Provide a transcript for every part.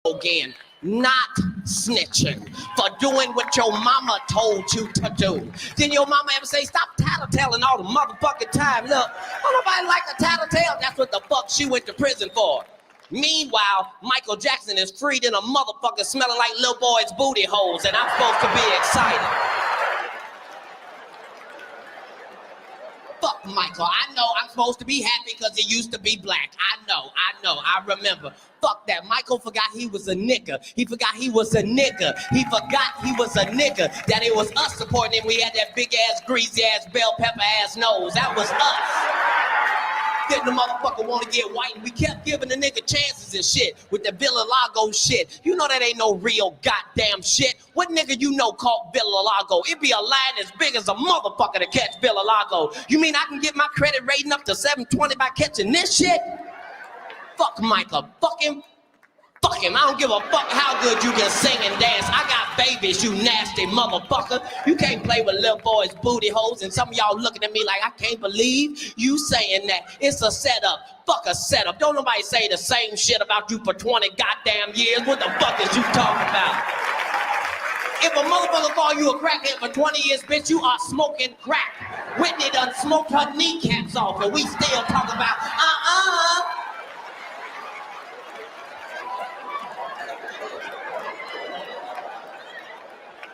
again, not snitching, for doing what your mama told you to do. Then your mama ever say, stop tattletelling all the motherfucking time. Look, don't nobody like a tattletale. That's what the fuck she went to prison for. Meanwhile, Michael Jackson is freed in a motherfucker smelling like little boys' booty holes, and I'm supposed to be excited. Fuck Michael. I know I'm supposed to be happy because he used to be black. I know, I remember. Fuck that. Michael forgot he was a nigga. He forgot he was a nigga. He forgot he was a nigga. That it was us supporting him. We had that big ass, greasy ass, bell pepper ass nose. That was us. Didn't the motherfucker want to get white, and we kept giving the nigga chances and shit with the Villa-Lago shit. You know that ain't no real goddamn shit. What nigga you know called Villa-Lago? It be a line as big as a motherfucker to catch Villa-Lago. You mean I can get my credit rating up to 720 by catching this shit? Fuck Michael. Fuck him. Fuck him. I don't give a fuck how good you can sing and dance. I got babies, you nasty motherfucker. You can't play with little boys' booty holes, and some of y'all looking at me like, I can't believe you saying that. It's a setup. Fuck a setup. Don't nobody say the same shit about you for 20 goddamn years. What the fuck is you talking about? If a motherfucker call you a crackhead for 20 years, bitch, you are smoking crack. Whitney done smoked her kneecaps off, and we still talk about,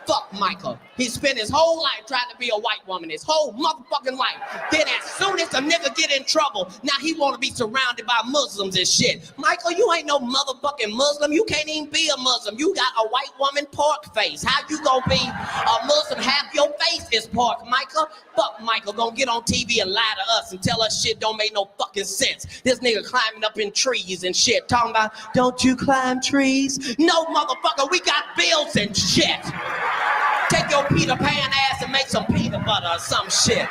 Fuck Michael. He spent his whole life trying to be a white woman, his whole motherfucking life. Then as soon as a nigga get in trouble, now he want to be surrounded by Muslims and shit. Michael, you ain't no motherfucking Muslim. You can't even be a Muslim. You got a white woman pork face. How you gonna be a Muslim? Half your face is pork, Michael. Fuck Michael, gonna get on TV and lie to us and tell us shit don't make no fucking sense. This nigga climbing up in trees and shit, talking about, don't you climb trees? No, motherfucker, we got bills and shit. Take your Peter Pan ass and make some peanut butter or some shit.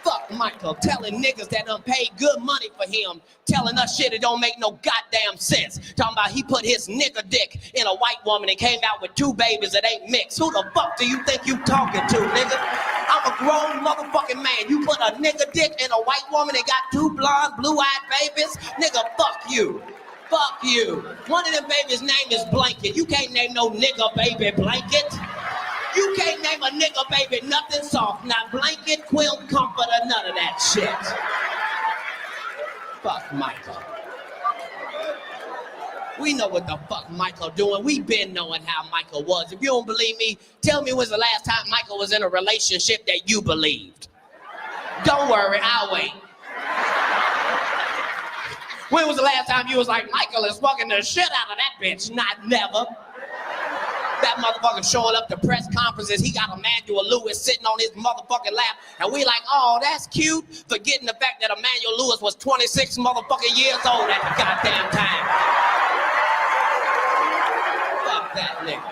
Fuck Michael, telling niggas that done paid good money for him, telling us shit that don't make no goddamn sense. Talking about he put his nigga dick in a white woman and came out with 2 babies that ain't mixed. Who the fuck do you think you talking to, nigga? I'm a grown motherfucking man. You put a nigga dick in a white woman and got 2 blonde, blue-eyed babies? Nigga, fuck you. Fuck you. One of them babies' name is Blanket. You can't name no nigga baby Blanket. You can't name a nigga baby nothing soft. Not blanket, quilt, comforter, none of that shit. Fuck Michael. We know what the fuck Michael doing. We been knowing how Michael was. If you don't believe me, tell me when's the last time Michael was in a relationship that you believed. Don't worry, I'll wait. When was the last time you was like, Michael is fucking the shit out of that bitch? Not never. That motherfucker showing up to press conferences, he got Emmanuel Lewis sitting on his motherfucking lap, and we like, oh, that's cute, forgetting the fact that Emmanuel Lewis was 26 motherfucking years old at the goddamn time. Fuck that nigga.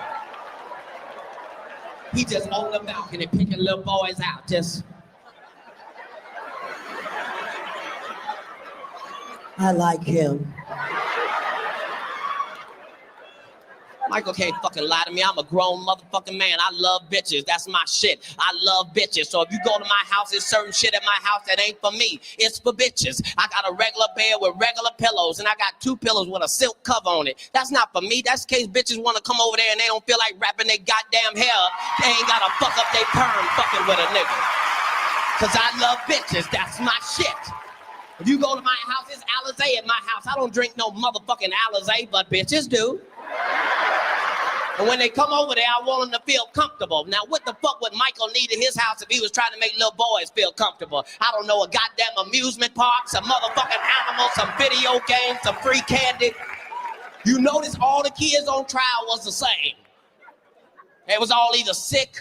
He just on the balcony picking little boys out, just. I like him. Michael can't fucking lie to me. I'm a grown motherfucking man. I love bitches. That's my shit. I love bitches. So if you go to my house, there's certain shit at my house that ain't for me. It's for bitches. I got a regular bed with regular pillows, and I got 2 pillows with a silk cover on it. That's not for me. That's in case bitches want to come over there and they don't feel like wrapping their goddamn hair up. They ain't got to fuck up their perm fucking with a nigga. Because I love bitches. That's my shit. If you go to my house, it's Alizé at my house. I don't drink no motherfucking Alizé, but bitches do. And when they come over there, I want them to feel comfortable. Now, what the fuck would Michael need in his house if he was trying to make little boys feel comfortable? I don't know, a goddamn amusement park, some motherfucking animals, some video games, some free candy. You notice all the kids on trial was the same. They was all either sick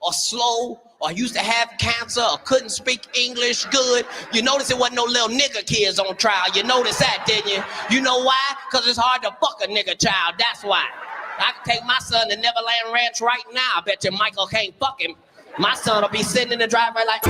or slow or used to have cancer or couldn't speak English good. You notice it wasn't no little nigga kids on trial. You noticed that, didn't you? You know why? Because it's hard to fuck a nigga child. That's why. I can take my son to Neverland Ranch right now. I bet you Michael can't fuck him. My son will be sitting in the driveway like...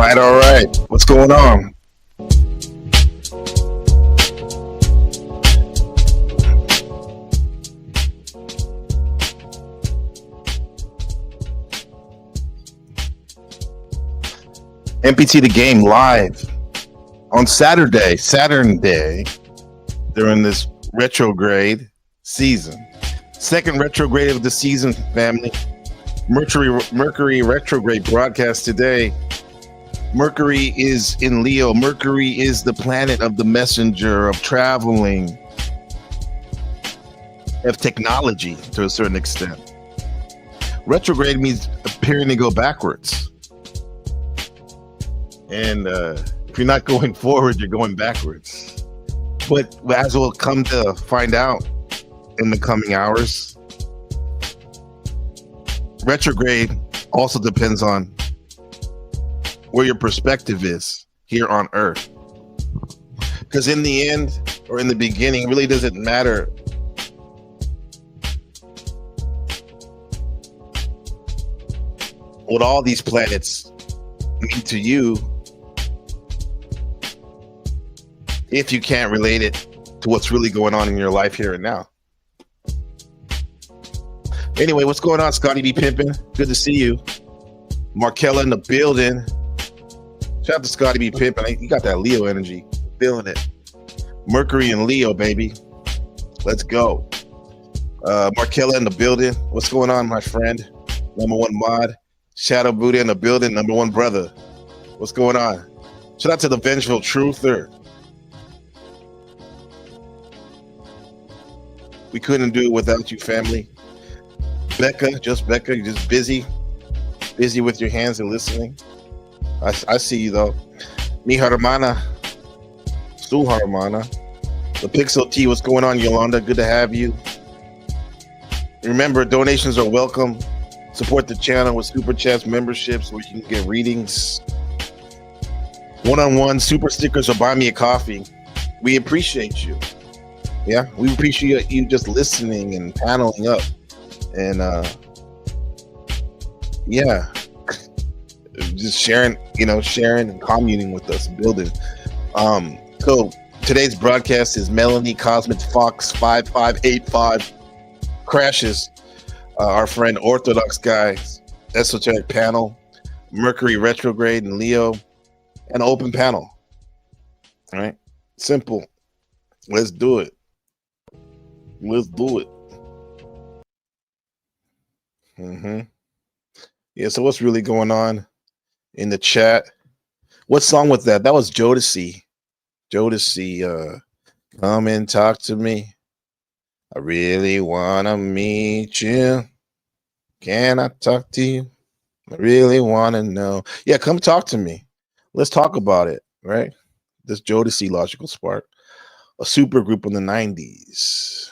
All right. What's going on? MPT the Game live on Saturn Day, during this retrograde season. Second retrograde of the season, family. Mercury retrograde broadcast today. Mercury is in Leo. Mercury is the planet of the messenger, of traveling, of technology to a certain extent. Retrograde means appearing to go backwards. And if you're not going forward, you're going backwards. But as we'll come to find out in the coming hours, retrograde also depends on where your perspective is here on Earth. Because in the end, or in the beginning, it really doesn't matter what all these planets mean to you if you can't relate it to what's really going on in your life here and now. Anyway, what's going on, Scotty B. Pimpin'? Good to see you. Markella in the building. Shout out to Scotty B. Pimpin'. You got that Leo energy. Feeling it. Mercury and Leo, baby. Let's go. Markella in the building. What's going on, my friend? Number one mod. Shadow Buddha in the building. Number one brother. What's going on? Shout out to the Vengeful Truther. We couldn't do it without you, family. Becca, you're just busy with your hands and listening. I see you though. Mi hermana, su hermana. The Pixel T, what's going on, Yolanda? Good to have you. Remember, donations are welcome. Support the channel with super chats, memberships, where you can get readings, one-on-one, super stickers, or buy me a coffee. We appreciate you. Yeah, we appreciate you just listening and paneling up. And yeah, just sharing and communing with us, building. So today's broadcast is Melanie Cosmic Fox 5585 crashes, our friend Orthodox Guys, Esoteric panel, Mercury retrograde and Leo, and open panel. All right, simple. Let's do it. Yeah, so what's really going on in the chat? What song was that? That was Jodeci. Come and talk to me. I really want to meet you. Can I talk to you? I really want to know. Yeah, come talk to me. Let's talk about it, right? This Jodeci Logical Spark, a super group in the 90s.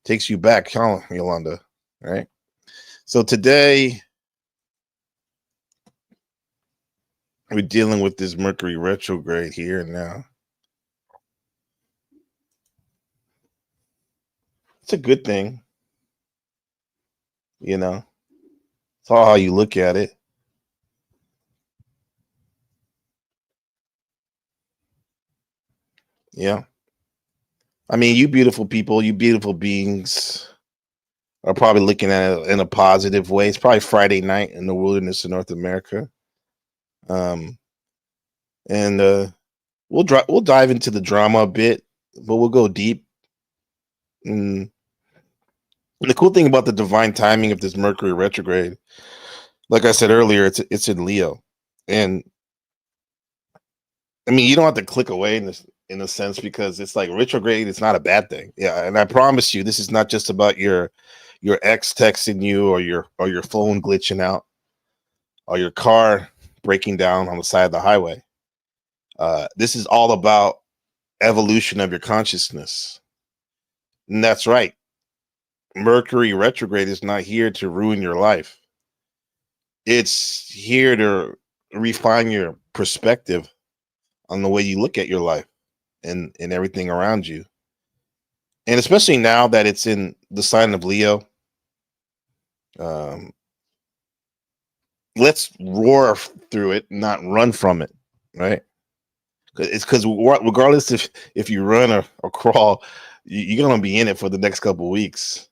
Takes you back, huh, Yolanda, right? So today, we're dealing with this Mercury retrograde here and now. It's a good thing. You know, it's all how you look at it. Yeah. I mean, you beautiful people, you beautiful beings are probably looking at it in a positive way. It's probably Friday night in the wilderness of North America. And we'll dive into the drama a bit, but we'll go deep. And the cool thing about the divine timing of this Mercury retrograde, like I said earlier, it's in Leo. And I mean, you don't have to click away in a sense, because it's like retrograde, it's not a bad thing. Yeah, and I promise you, this is not just about your ex texting you, or your phone glitching out, or your car breaking down on the side of the highway. This is all about evolution of your consciousness. And that's right. Mercury retrograde is not here to ruin your life. It's here to refine your perspective on the way you look at your life and everything around you. And especially now that it's in the sign of Leo, let's roar through it, not run from it, right? It's because regardless if you run or crawl, you're gonna be in it for the next couple of weeks.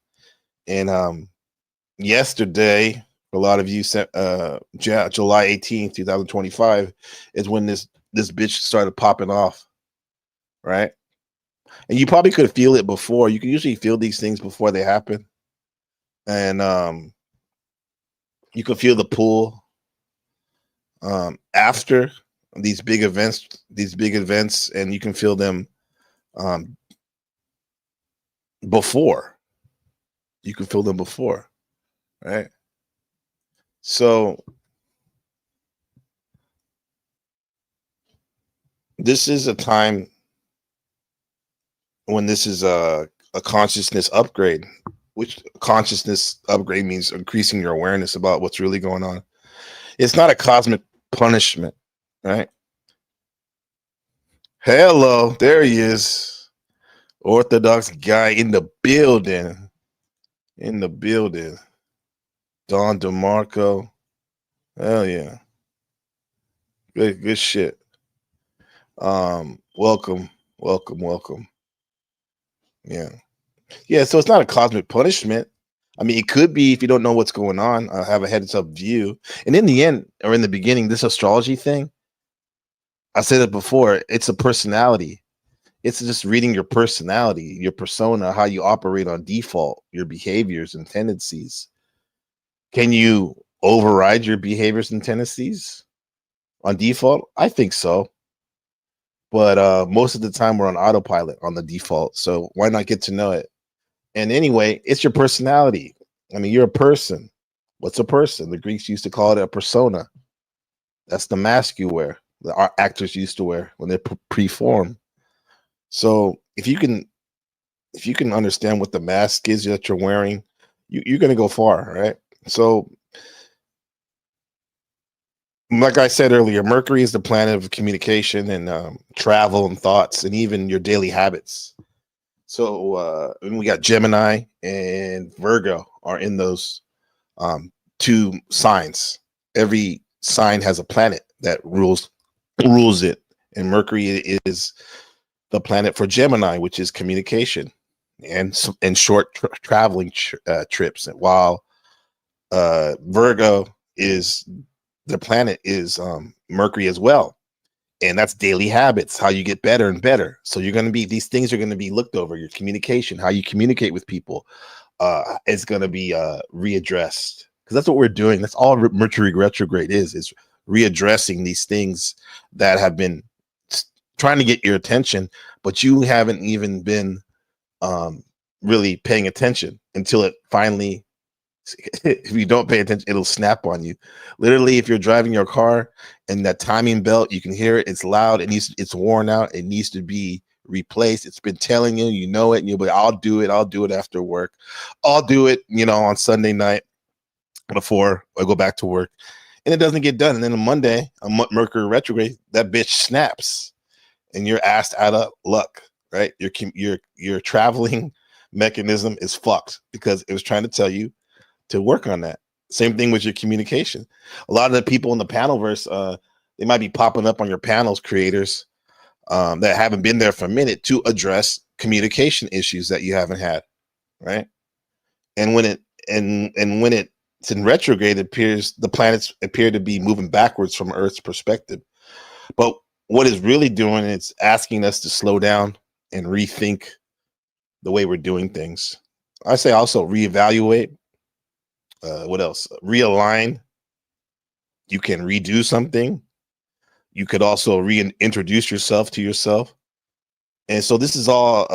And yesterday, for a lot of you, July 18th, 2025, is when this bitch started popping off, right? And you probably could feel it before. You can usually feel these things before they happen, and you can feel the pull after these big events, and you can feel them before. You can feel them before, right? So this is a time when this is a consciousness upgrade, which consciousness upgrade means increasing your awareness about what's really going on. It's not a cosmic punishment, right? Hello, there he is. Orthodox guy in the building. In the building. Don DeMarco. Hell yeah. Good shit. Welcome. Yeah. Yeah, so it's not a cosmic punishment. I mean, it could be if you don't know what's going on, have a heads up view. And in the end, or in the beginning, this astrology thing, I said it before, it's a personality. It's just reading your personality, your persona, how you operate on default, your behaviors and tendencies. Can you override your behaviors and tendencies on default? I think so. But most of the time we're on autopilot on the default. So why not get to know it? And anyway, it's your personality. I mean, you're a person. What's a person? The Greeks used to call it a persona. That's the mask you wear. Our actors used to wear when they preform. So if you can understand what the mask is that you're wearing, you're going to go far, right? So, like I said earlier, Mercury is the planet of communication and travel and thoughts and even your daily habits. So we got Gemini and Virgo are in those two signs. Every sign has a planet that rules it, and Mercury is the planet for Gemini, which is communication and short traveling trips. While Virgo is the planet is Mercury as well. And that's daily habits, how you get better and better. So these things are going to be looked over. Your communication, how you communicate with people is going to be readdressed. Because that's what we're doing. That's all Mercury retrograde is readdressing these things that have been trying to get your attention, but you haven't even been really paying attention until it finally, if you don't pay attention, it'll snap on you. Literally, if you're driving your car and that timing belt, you can hear it, it's loud, it's worn out, it needs to be replaced. It's been telling you, you know it, and you'll be, I'll do it after work. I'll do it, on Sunday night before I go back to work. And it doesn't get done. And then on Monday, Mercury retrograde, that bitch snaps and you're asked out of luck, right? Your traveling mechanism is fucked because it was trying to tell you to work on that. Same thing with your communication. A lot of the people in the panelverse, they might be popping up on your panels, creators that haven't been there for a minute to address communication issues that you haven't had, right? And when it's in retrograde, the planets appear to be moving backwards from Earth's perspective. But what it's really doing is asking us to slow down and rethink the way we're doing things. I say also reevaluate. What else? Realign. You can redo something. You could also reintroduce yourself to yourself. And so this is all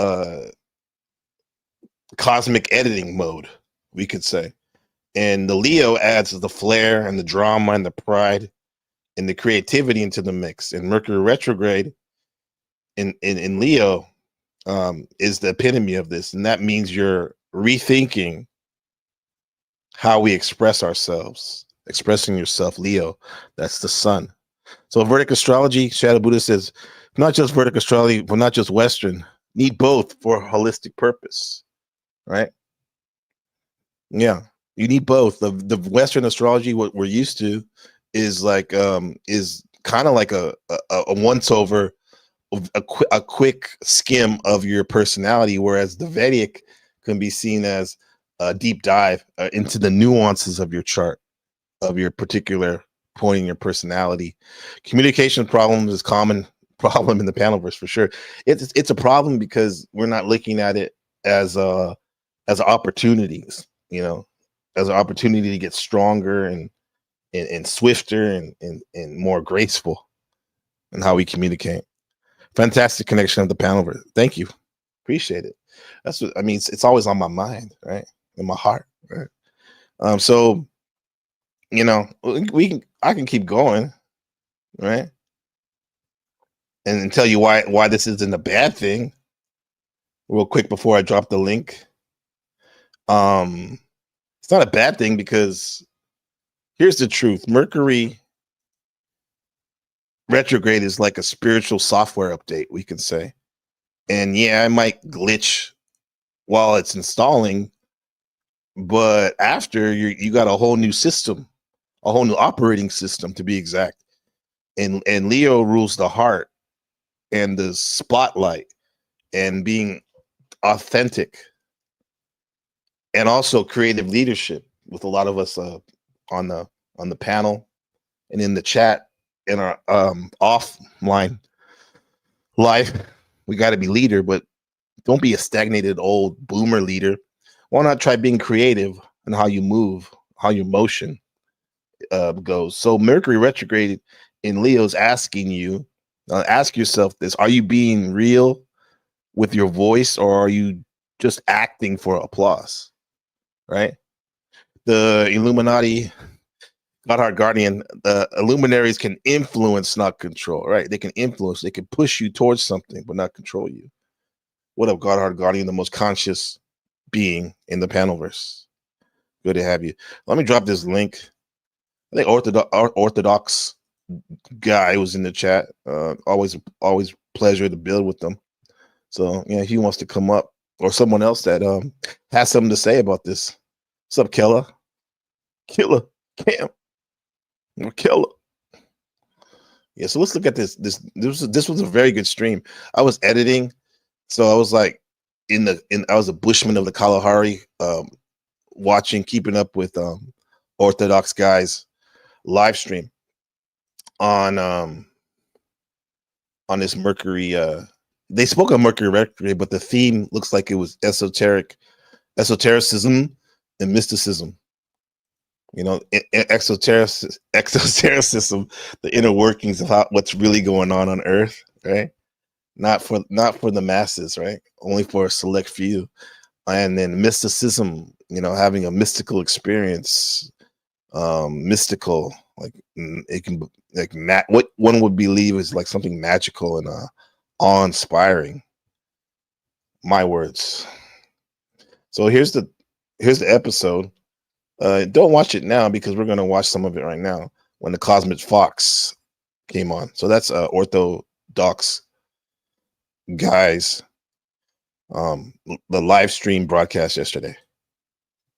cosmic editing mode, we could say. And the Leo adds the flair and the drama and the pride and the creativity into the mix. And Mercury retrograde in Leo is the epitome of this. And that means you're rethinking how we express ourselves. Expressing yourself, Leo, that's the sun. So Vedic astrology, Shadow Buddha says, not just Vedic astrology, but not just Western, need both for a holistic purpose, right? Yeah. You need both. The Western astrology, what we're used to, is like is kind of like a once over, a quick skim of your personality, whereas the Vedic can be seen as a deep dive into the nuances of your chart, of your particular point in your personality. Communication problems is common problem in the panelverse for sure. It's a problem because we're not looking at it as opportunities, as an opportunity to get stronger and swifter and more graceful in how we communicate. Fantastic connection of the panelverse. Thank you. Appreciate it. That's what I mean. It's always on my mind, right? In my heart, right? So I can keep going, right? And tell you why this isn't a bad thing. Real quick before I drop the link. It's not a bad thing because here's the truth. Mercury retrograde is like a spiritual software update, we can say. And yeah, it might glitch while it's installing, but after you got a whole new system, a whole new operating system to be exact. And Leo rules the heart and the spotlight and being authentic and also creative leadership with a lot of us on the panel and in the chat in our offline life. We got to be leader, but don't be a stagnated old boomer leader. Why not try being creative in how you move, how your motion goes? So Mercury retrograde in Leo is asking you, ask yourself this: are you being real with your voice, or are you just acting for applause? Right? The Illuminati, Godheart Guardian, the luminaries can influence, not control. Right? They can influence. They can push you towards something, but not control you. What up, Godheart Guardian, the most conscious being in the panelverse? Good to have you. Let me drop this link. I think Orthodox guy was in the chat. Always pleasure to build with them. So yeah, if he wants to come up, or someone else that has something to say about this. What's up, Killer Cam, or Killer? Yeah, so let's look at this. This was a very good stream. I was editing, so I was like I was a bushman of the Kalahari, keeping up with Orthodox guys live stream on this Mercury. They spoke on Mercury retrograde, but the theme looks like it was esotericism and mysticism. Exotericism, the inner workings of what's really going on Earth, right? Not for the masses, right? Only for a select few. And then mysticism, having a mystical experience, mystical, like it can what one would believe is like something magical and awe-inspiring. My words. So here's the episode. Don't watch it now because we're gonna watch some of it right now when the Cosmic Fox came on. So that's Orthodox guys, the live stream broadcast yesterday.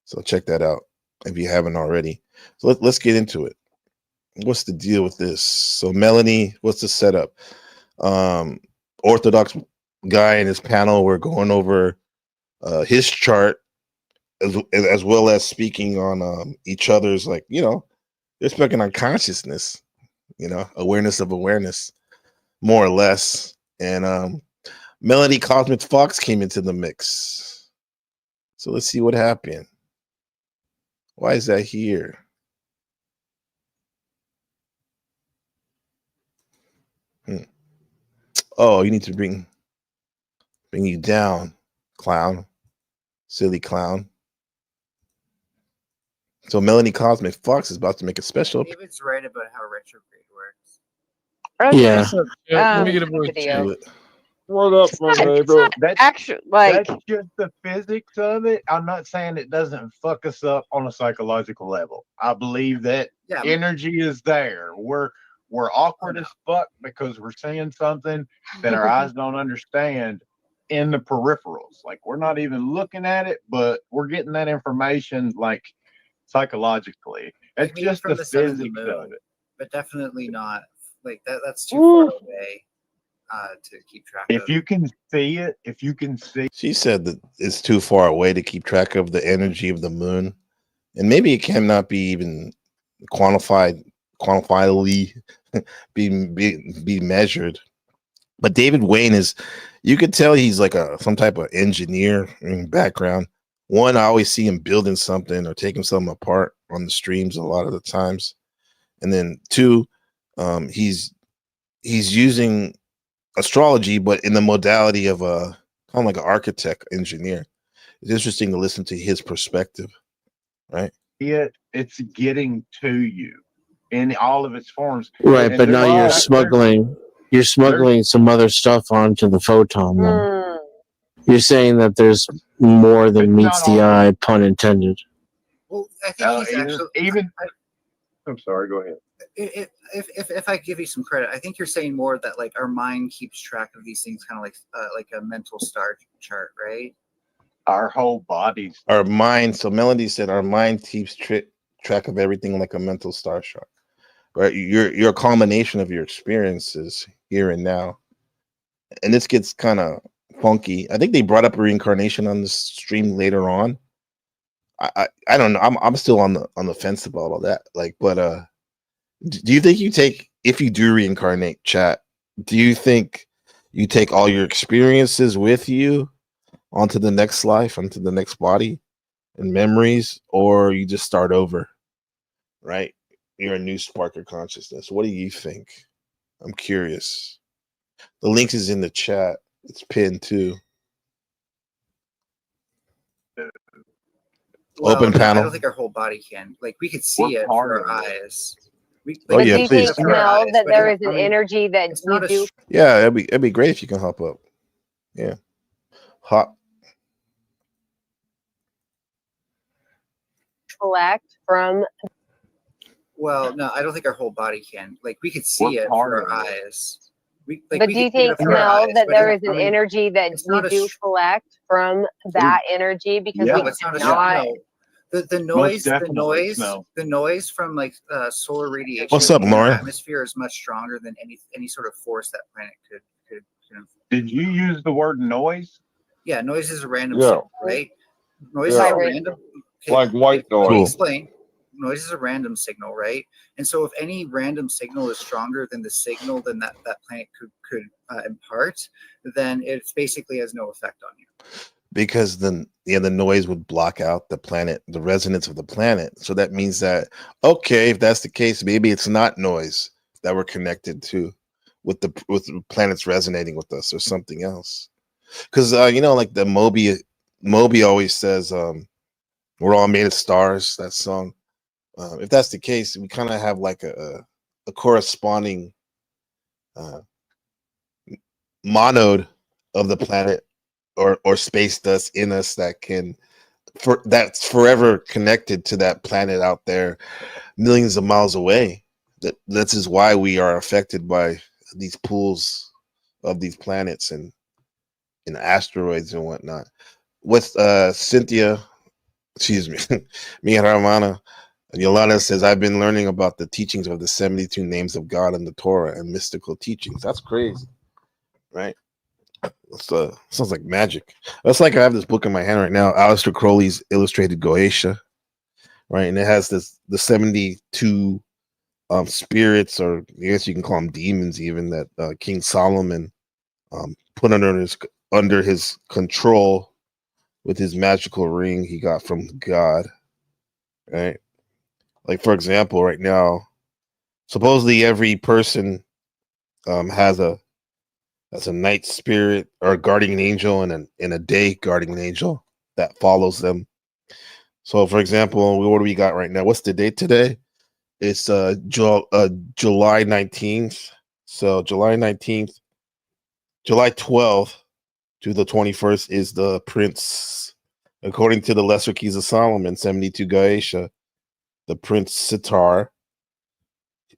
So check that out if you haven't already. So let's get into it. What's the deal with this? So Melanie, what's the setup? Orthodox guy in his panel, we're going over his chart as well as speaking on each other's, like, they're speaking on consciousness, awareness of awareness, more or less. And Melody Cosmic Fox came into the mix. So let's see what happened. Why is that here? Oh, you need to bring you down, clown. Silly clown. So Melanie Cosmic Fox is about to make a special. David's right about how retrograde works. Okay. Yeah. Let me get a voice video. What up, my neighbor? That's actually like That's just the physics of it. I'm not saying it doesn't fuck us up on a psychological level. I believe that energy is there. We're awkward as fuck because we're seeing something that our eyes don't understand in the peripherals. Like, we're not even looking at it, but we're getting that information like psychologically. It's Maybe just from the the sun and the physics moon, of it. but definitely not like that. That's too far away to keep track of. If you can see it, if you can see, She said that it's too far away to keep track of the energy of the moon, and maybe it cannot be even quantifiably be measured. But David Wayne is, you could tell he's like some type of engineer in background. One, I always see him building something or taking something apart on the streams a lot of the times. And then two, he's using astrology, but in the modality of a kind of like an architect engineer. It's interesting to listen to his perspective, right? it's getting to you in all of its forms. Right, And but now you're smuggling some other stuff onto the photon. You're saying that there's more than meets the eye, pun intended. Well, I think he's actually even. I'm sorry. Go ahead. If I give you some credit, I think you're saying more that like our mind keeps track of these things, kind of like a mental star chart, right? Our whole bodies, our mind. So Melody said, our mind keeps track of everything like a mental star chart, right? You're a culmination of your experiences here and now, and this gets kind of funky. I think they brought up reincarnation on the stream later on. I don't know. I'm still on the fence about all that. Like, but do you think if you do reincarnate, chat? Do you think you take all your experiences with you onto the next life, onto the next body, and memories, or you just start over? Right? You're a new spark of consciousness. What do you think? I'm curious. The link is in the chat. It's pinned too. Well, Open panel. I don't think our whole body can. Like we could see it with our eyes. But do you please. think, Mel, that there is an energy that you do? Yeah, it'd be great if you can hop up. Yeah, hop. Collect from. Well, no, I don't think our whole body can. Like we could see it with our eyes. But do you think, Mel, that there is an energy that you do collect from that energy? Because we cannot. The noise from like solar radiation. What's up, in the Lauren? atmosphere is much stronger than any sort of force that planet could. Did you use the word noise? Yeah, noise is a random signal, right? Noise is a random. Like white noise. Let me explain. Noise is a random signal, right? And so if any random signal is stronger than the signal than that planet could impart, then it basically has no effect on you. Because the noise would block out the planet, the resonance of the planet. So that means that, okay, if that's the case, maybe it's not noise that we're connected to with the planets resonating with us or something else. Because like the Moby always says, we're all made of stars, that song. If that's the case, we kind of have like a corresponding monode of the planet or space dust in us that's forever connected to that planet out there millions of miles away. This is why we are affected by these pools of these planets and asteroids and whatnot. With Cynthia, excuse me, Mia Ramana, Yolanda says, I've been learning about the teachings of the 72 names of God in the Torah and mystical teachings. That's crazy, right? Sounds like magic. That's like I have this book in my hand right now, Aleister Crowley's Illustrated Goetia, right? And it has the 72 spirits, or I guess you can call them demons, even that King Solomon put under his control with his magical ring he got from God, right? Like, for example, right now, supposedly every person has a night spirit or a guardian angel and a day guardian angel that follows them. So, for example, what do we got right now? What's the date today? It's July 19th. So July 19th, July 12th to the 21st is the Prince, according to the Lesser Keys of Solomon, 72 Gaesha, the Prince Sitar.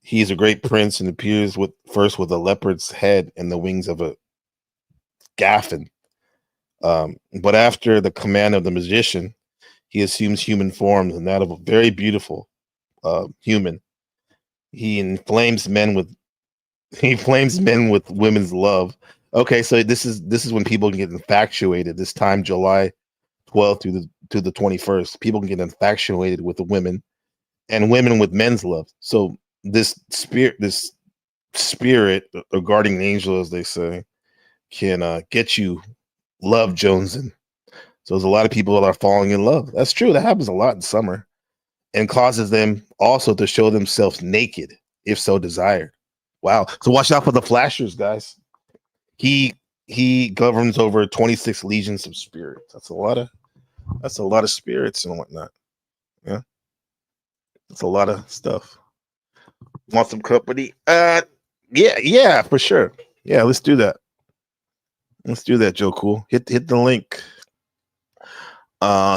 He's a great prince and appears first with a leopard's head and the wings of a gaffin. But after the command of the magician, He assumes human forms and that of a very beautiful human. He inflames men with women's love. Okay, so this is when people can get infatuated. This time, July 12th to the 21st, people can get infatuated with the women and women with men's love. So this spirit, or guardian angel, as they say, can get you love jonesing. So there's a lot of people that are falling in love. That's true. That happens a lot in summer, and causes them also to show themselves naked, if so desired. Wow. So watch out for the flashers, guys. He governs over 26 legions of spirits. That's a lot of spirits and whatnot. Yeah. That's a lot of stuff. Want some company? Yeah, for sure. Yeah, let's do that. Let's do that, Joe Cool. Hit the link.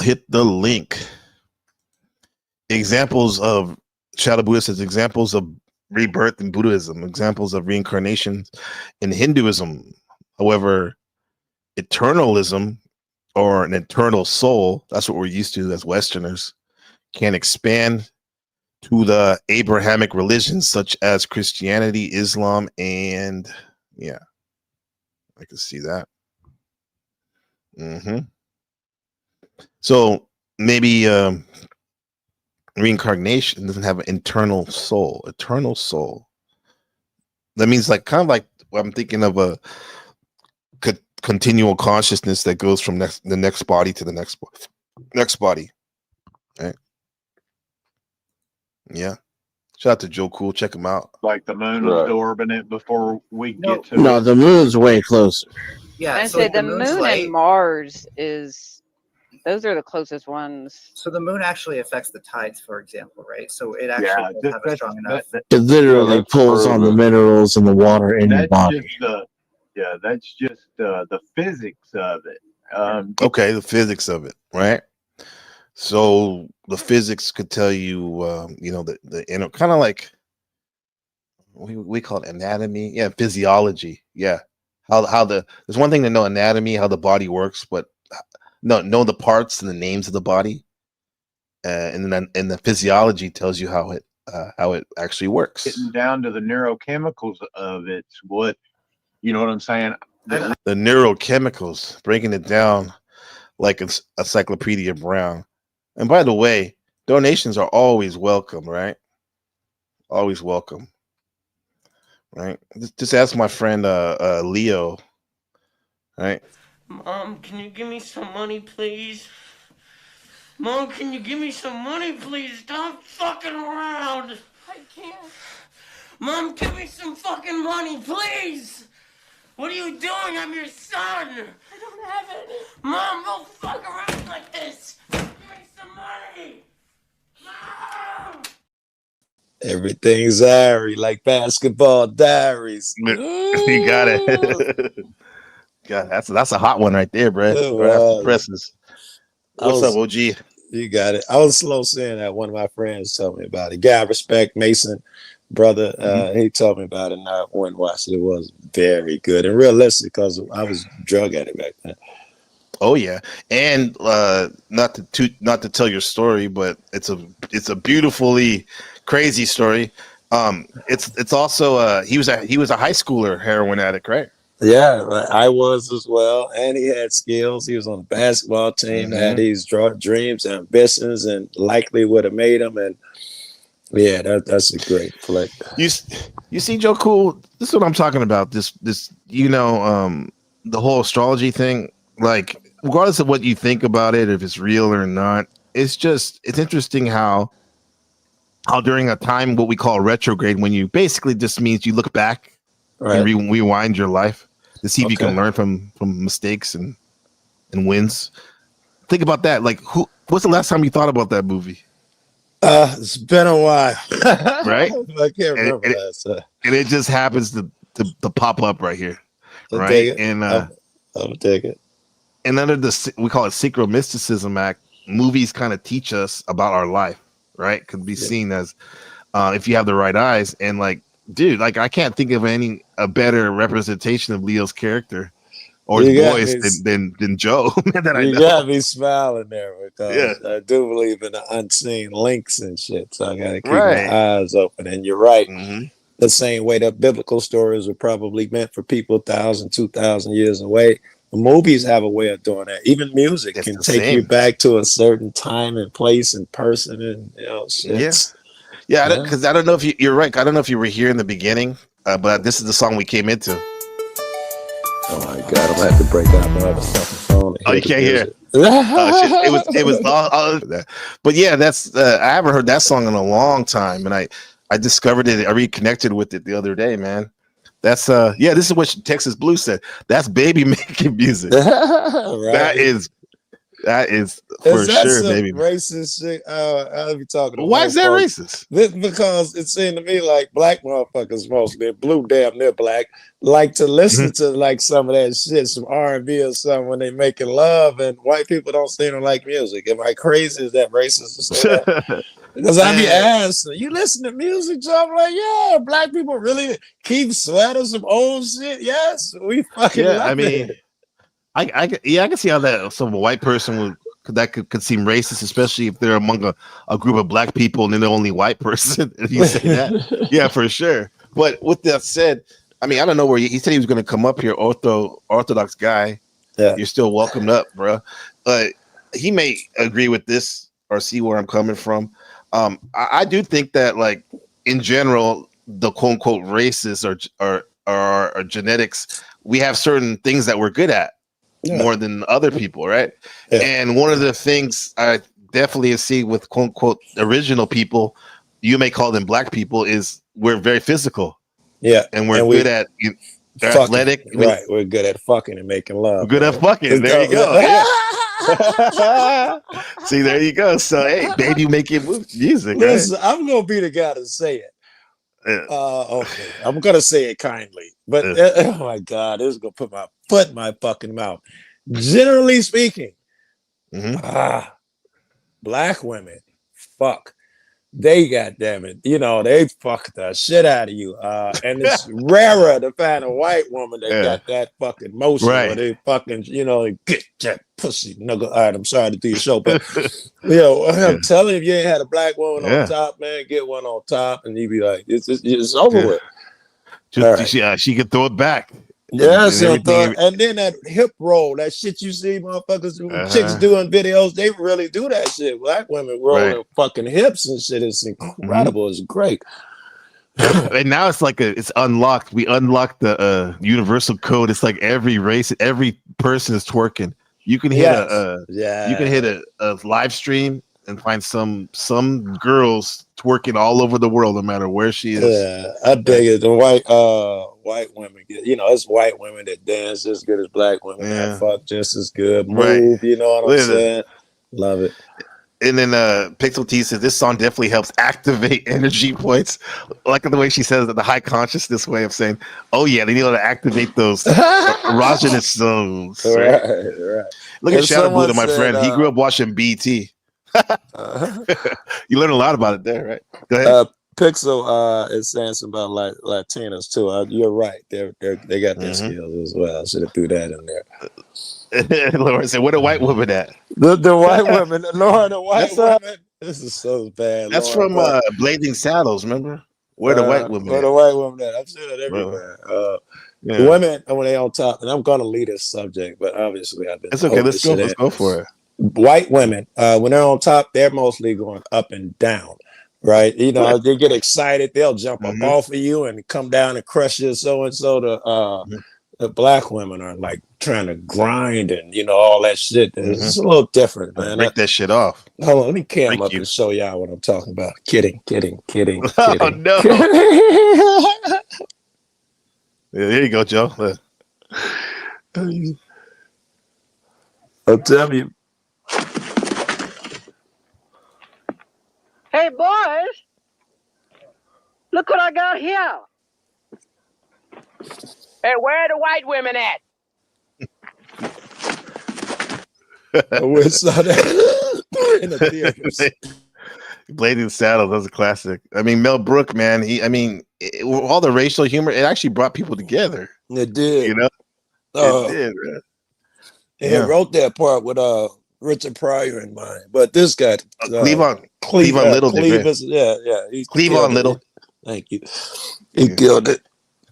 Hit the link. Examples of Shadow Buddha says examples of rebirth in Buddhism, examples of reincarnation in Hinduism. However, eternalism, or an eternal soul, that's what we're used to as Westerners, can expand to the Abrahamic religions such as Christianity, Islam, and yeah, I can see that. So maybe reincarnation doesn't have an internal soul. Eternal soul. That means like kind of like I'm thinking of a continual consciousness that goes from the next body to the next body. Right? Yeah. Shout out to Joe Cool. Check him out. Like the moon absorbing it before we get to it. The moon's way closer. Yeah, I so said the moon's moon light, and Mars those are the closest ones. So the moon actually affects the tides, for example, right? So it actually does have a strong enough. It literally pulls on the minerals and the water in your body. That's just the physics of it. Okay, the physics of it, right? So the physics could tell you, the kind of like we call it anatomy, physiology, how there's one thing to know anatomy, how the body works, but know the parts and the names of the body, and the physiology tells you how it actually works. Getting down to the neurochemicals of it's what you know what I'm saying. The neurochemicals, breaking it down like Encyclopedia Brown. And by the way, donations are always welcome, right? Always welcome, right? Just ask my friend Leo, right? Mom, can you give me some money, please? Mom, can you give me some money, please? Stop fucking around. I can't. Mom, give me some fucking money, please. What are you doing? I'm your son. I don't have any. Mom, don't fuck around like this. Give me some money. Mom! Everything's airy like basketball diaries. You got it. God, that's a hot one right there, bro. Right after the presses. What's up, OG? You got it. I was slow saying that. One of my friends told me about it. Guy, respect, Mason, brother. He told me about it, and I went and watched it. It was very good and realistic because I was drug addict back then. Oh yeah, and not to tell your story, but it's a beautifully crazy story. It's also he was a high schooler heroin addict, right? Yeah, I was as well, and he had skills. He was on the basketball team, had these dreams, ambitions, and likely would have made them. And yeah, that's a great flick. You see, Joe Cool. This is what I'm talking about. This the whole astrology thing. Like, regardless of what you think about it, if it's real or not, it's interesting how during a time what we call retrograde, when you basically just means you look back and rewind your life to see if you can learn from mistakes and wins. Think about that. Like, what's the last time you thought about that movie? It's been a while, right? I can't remember that. And it just happens to pop up right here, right? And I'll take it. And under we call it Synchromysticism Act, movies kind of teach us about our life, right? Could be seen as if you have the right eyes. And like, dude, like I can't think of a better representation of Leo's character or his boys than Joe that I know. You got me smiling there because I do believe in the unseen links and shit. So I got to keep my eyes open. And you're right. Mm-hmm. The same way that biblical stories were probably meant for people 1,000, 2,000 years away. The movies have a way of doing that. Even music can take you back to a certain time and place and person and shit. Yeah, because I don't know if you're right. I don't know if you were here in the beginning, but this is the song we came into. Oh my God! I'm gonna have to break out my other fucking phone. Oh, you can't hear. It was all that. But yeah, that's I haven't heard that song in a long time, and I discovered it. I reconnected with it the other day, man. That's this is what Texas Blues said. That's baby making music. Right. That is for sure, baby. Racist shit. I'll be talking. Why is that racist? Because it seemed to me like black motherfuckers, mostly blue, damn near black, like to listen to like some of that shit, some R&B or something when they making love, and white people don't seem to like music. Am I crazy? Is that racist to say that? Because I be asked, you listen to music? So I'm like, yeah, black people really keep sweaters some old shit. Yes, we fucking love it. I can see how that some white person could seem racist, especially if they're among a group of black people and they're the only white person. If you say that, yeah, for sure. But with that said, I mean, I don't know where he said he was going to come up here, Orthodox guy. Yeah, you're still welcomed up, bro. He may agree with this or see where I'm coming from. I do think that, like, in general, the quote unquote racists or genetics, we have certain things that we're good at. More than other people, right? And one of the things I definitely see with quote unquote original people, you may call them black people, is we're very physical. Yeah, and we're good at athletic. Right, we're good at fucking and making love. We're good at fucking. There you go. See, there you go. So hey, baby, making music. Listen, I'm gonna be the guy to say it. Okay, I'm gonna say it kindly, but oh my God, this is gonna put my foot in my fucking mouth. Generally speaking, black women, fuck, they goddamn it, they fuck the shit out of you. And it's rarer to find a white woman that got that fucking motion, where they fucking, get that pussy nigga. All right, I'm sorry to do your show, but I'm telling you, if you ain't had a black woman on top, man, get one on top, and you be like, it's over with. Just she can throw it back. Yes, and then that hip roll, that shit you see motherfuckers, chicks doing videos, they really do that shit. Black women rolling fucking hips and shit. It's incredible. It's great. And now it's like it's unlocked. We unlocked the universal code. It's like every race, every person is twerking. You can hit a live stream and find some girls twerking all over the world, no matter where she is. Yeah, I dig it. The white women get, it's white women that dance as good as black women that fuck just as good, move, you know what I'm saying? Love it. And then Pixel T says this song definitely helps activate energy points. Like the way she says it, the high consciousness way of saying, oh yeah, they need to activate those erogenous zones. Right. Look at Shadow Blue, my friend. He grew up watching BT. You learn a lot about it there, right? Go ahead. Pixel is saying something about Latinas too. You're right. They got their skills as well. I should have threw that in there. Lauren said, "Where the white woman at?" The white woman, Lauren, the white woman. This is so bad. That's Lauren, from Blazing Saddles. Remember? Where the white woman? Where the white woman at? I've seen it everywhere. The women when they on top, and I'm gonna lead this subject, but obviously I've been. It's okay. Let's go for it. White women, when they're on top, they're mostly going up and down, right? They get excited, they'll jump up off of you and come down and crush you. So and so the black women are like trying to grind and all that shit. It's a little different, man. Break that shit off. Hold on, let me cam up and show y'all what I'm talking about. Kidding. Oh no. There you go, Joe. I'll tell you. Hey, boys, look what I got here. Hey, where are the white women at? I wish saw that in the theaters. Blazing Saddles, that's a classic. I mean, Mel Brooks, man, all the racial humor, it actually brought people together. It did. It did, man. He wrote that part with Richard Pryor in mind, but this guy Cleavon Little did great. He's Cleavon Little. Thank you. He killed it.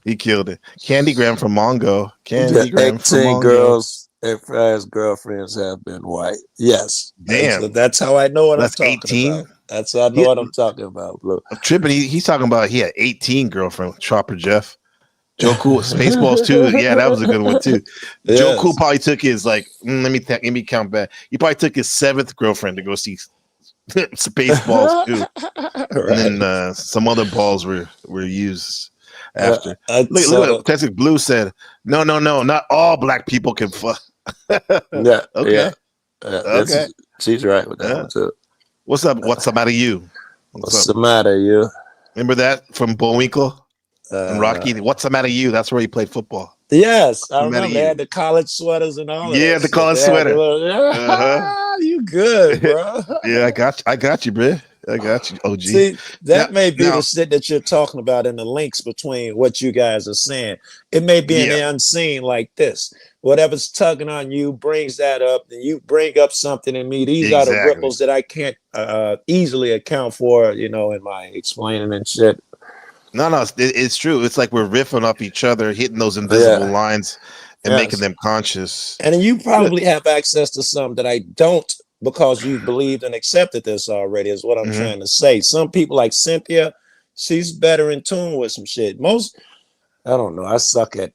He killed it. Candy Graham from Mongo. Candy Graham from 18 Mongo. girls and 5 girlfriends have been white. Yes. Damn. That's how I know what That's I'm talking 18? about. That's how I know what I'm talking about, Blue. I'm tripping. He's talking about he had 18 girlfriends. Chopper Jeff. Joe Cool. Spaceballs too. Yeah, that was a good one too. Yes. Joe Cool probably took his let me count back. He probably took his 7th girlfriend to go see Spaceballs too. Right. And then some other balls were used after. Look what Classic Blue said. No, not all black people can fuck. Yeah. Okay. Okay. She's right with that one too. What's up? What's the matter, you? What's the matter, you? Remember that from Bullwinkle and Rocky? What's the matter, you? That's where he played football. Yes, I remember. They had the college sweaters and all. Yeah, the college sweater. You good, bro? Yeah, I got you, bro. I got you. OG. See, that may be the shit that you're talking about in the links between what you guys are saying. It may be in the unseen like this. Whatever's tugging on you brings that up, and you bring up something in me. These are the ripples that I can't easily account for, in my explaining and shit. No, it's true. It's like we're riffing off each other, hitting those invisible lines and making them conscious. And you probably have access to some that I don't, because you believed and accepted this already, is what I'm trying to say. Some people like Cynthia, she's better in tune with some shit. I don't know. I suck at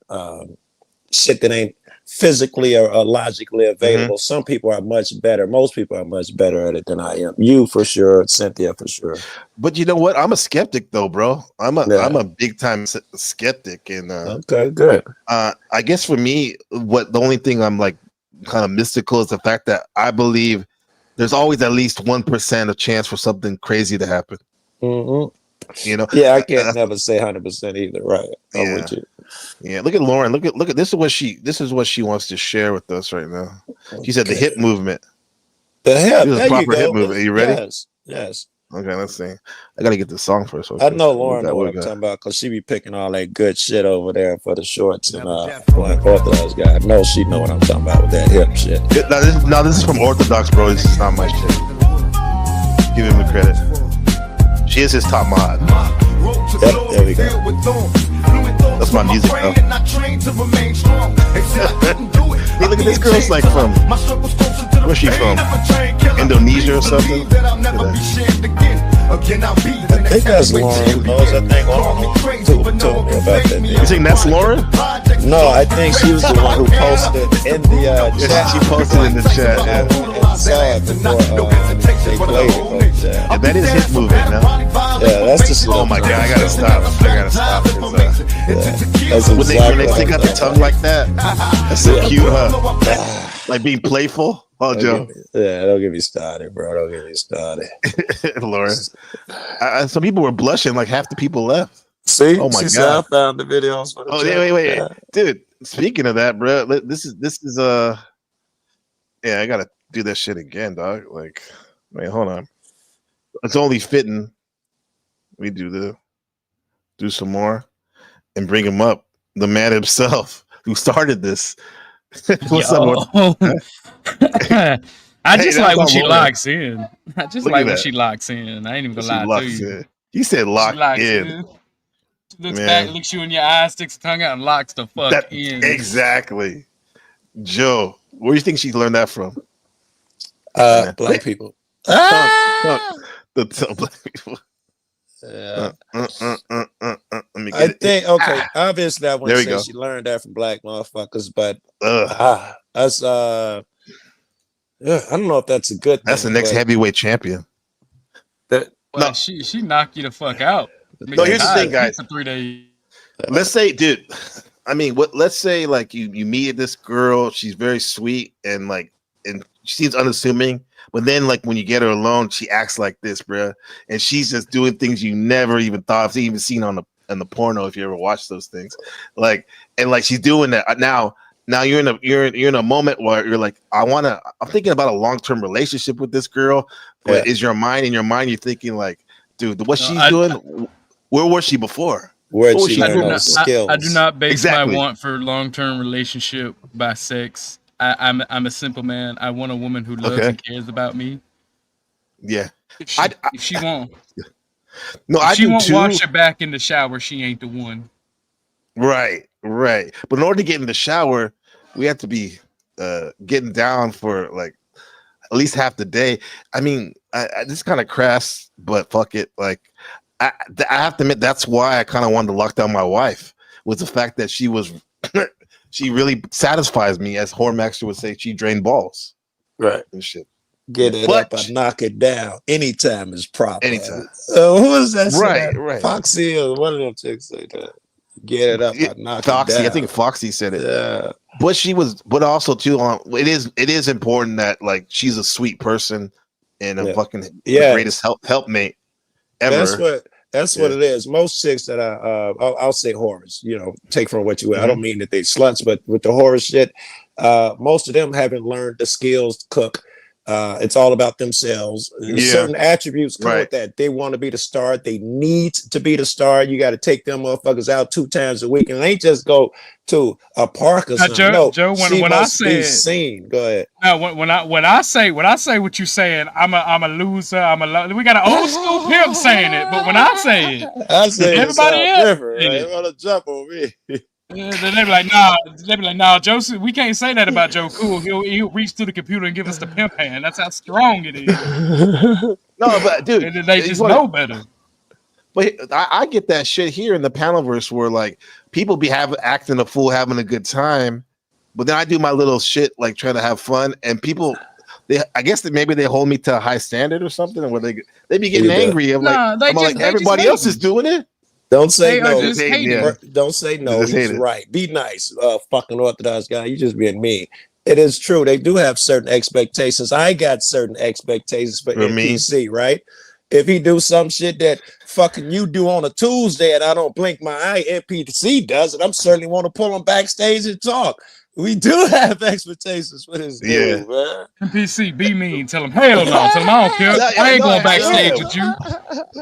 shit that ain't physically or logically available. Some people are much better. Most people are much better at it than I am. You for sure, Cynthia for sure. But you know what? I'm a skeptic though, bro. I'm a big time skeptic, and okay, good. I guess for me, the only thing I'm like kind of mystical is the fact that I believe there's always at least 1% of chance for something crazy to happen. Yeah, I can't never say 100% either. Right? I'm with you. Yeah, look at Lauren. Look at this is what she wants to share with us right now. She said the hip movement. The hip. This is a proper hip movement. Are you ready? Yes. Okay, let's see. I gotta get the song first. I know Lauren know what I'm talking about, because she be picking all that good shit over there for the shorts and Orthodox guy. I know she know what I'm talking about with that hip shit. This is from Orthodox, bro. This is not my shit. Give him the credit. She is his top mod. Yep, there we go. That's my music, though. Hey, look at this girl's like from. Where's she from? Indonesia or something? I think that's Lauren. I think Lauren told me about that. You think that's Lauren? No, I think she was the one who posted in the chat. She posted in the chat. And saw it before they played it. Yeah, that is hip movement now. Yeah, that's just. Oh my god, I gotta stop. When they stick out the tongue like that, that's so cute, huh? Like being playful. Oh, Joe. Don't get me started, bro. Don't get me started. Lauren. Some people were blushing, like half the people left. See? Oh my god. I found the videos. For the wait. Yeah. Dude, speaking of that, bro, this is I gotta do that shit again, dog. Like, wait, hold on. It's only fitting we do some more and bring him up. The man himself who started this. What's up? I just like when she locks in. I just like when she locks in. I ain't even gonna lie to you. He said lock in. She looks back, looks you in your eyes, sticks her tongue out, and locks the fuck in. Exactly. Joe, where do you think she learned that from? Black people. The black people. Yeah. I think obviously I wouldn't say she learned that from black motherfuckers, but that's I don't know if that's a good thing. That's the next heavyweight champion. She knocked you the fuck out. No, here's the thing, guys. For 3 days. Let's say, dude, I mean, let's say like you meet this girl, she's very sweet and she seems unassuming. But then, like, when you get her alone, she acts like this, bro, and she's just doing things you never even thought of, even seen on the porno if you ever watched those things, she's doing that now. Now you're in a moment where you're like, I'm thinking about a long-term relationship with this girl, but in your mind you're thinking like, dude, what she's doing, where was she before? Where'd she learn those skills? I do not base my want for long-term relationship by sex. I'm a simple man. I want a woman who loves and cares about me. Yeah. If she won't. No, if I she do won't too. wash her back in the shower, she ain't the one. Right. But in order to get in the shower, we have to be getting down for like at least half the day. I mean, I this kind of crass, but fuck it. Like, I have to admit that's why I kind of wanted to lock down my wife, was the fact that she was she really satisfies me, as Hormaxer would say. She drained balls, right? And shit. Get it up, I knock it down. Anytime is proper. Anytime. Who is that? Right. Foxy or one of them chicks say that. Get it up, I knock Foxy, it down. I think Foxy said it. Yeah. But also too, it is important that like she's a sweet person and a fucking the greatest helpmate ever. That's what it is. Most chicks that I'll say whores, you know, take from what you will. I don't mean that they sluts, but with the horror shit, most of them haven't learned the skills to cook. It's all about themselves. Certain attributes come with that. They want to be the star. They need to be the star. You got to take them motherfuckers out 2 times a week, and they ain't just go to a park or something. Joe, when I say seen, go ahead. No, when I say what you saying, I'm a loser. We got an old school pimp saying it, but when I say it, everybody else different, right? They want to jump on me. They be like, nah, Joseph, we can't say that about Joe Cool. He'll reach to the computer and give us the pimp hand. That's how strong it is. No, but dude, they just know better. But I get that shit here in the panelverse where like people be acting a fool, having a good time, but then I do my little shit like trying to have fun, and people, I guess that maybe they hold me to a high standard or something, where they be getting angry. I'm like everybody else is doing it. Don't say no. Don't say no. He's right. Be nice, fucking Orthodox guy. You just being mean. It is true. They do have certain expectations. I got certain expectations for NPC, right? If he do some shit that fucking you do on a Tuesday and I don't blink my eye, NPC does it, I'm certainly want to pull him backstage and talk. We do have expectations for this dude, man. NPC, be mean. Tell him, hell no. Tell him, I don't care. I ain't going backstage with you.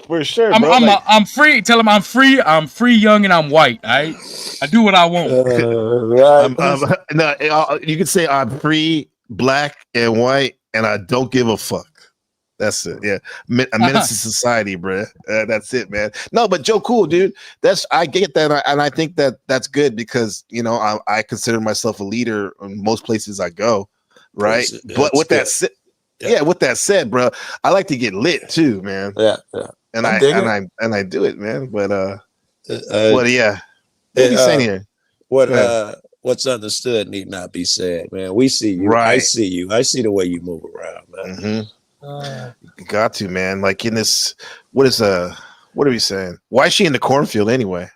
For sure, I'm free. Tell him I'm free. I'm free, young, and I'm white. I do what I want. You can say I'm free, black, and white, and I don't give a fuck. That's it. Yeah, a menace to society, bro. That's it, man. No, but Joe Cool, dude. I get that, and I think that's good because I consider myself a leader in most places I go, right? But with that said, with that said, bro, I like to get lit too, man. Yeah. And I do it, man. But what are you saying here? What's understood need not be said, man. We see you. Right. I see you. I see the way you move around, man. You got to, man. Like in this, what are we saying? Why is she in the cornfield anyway?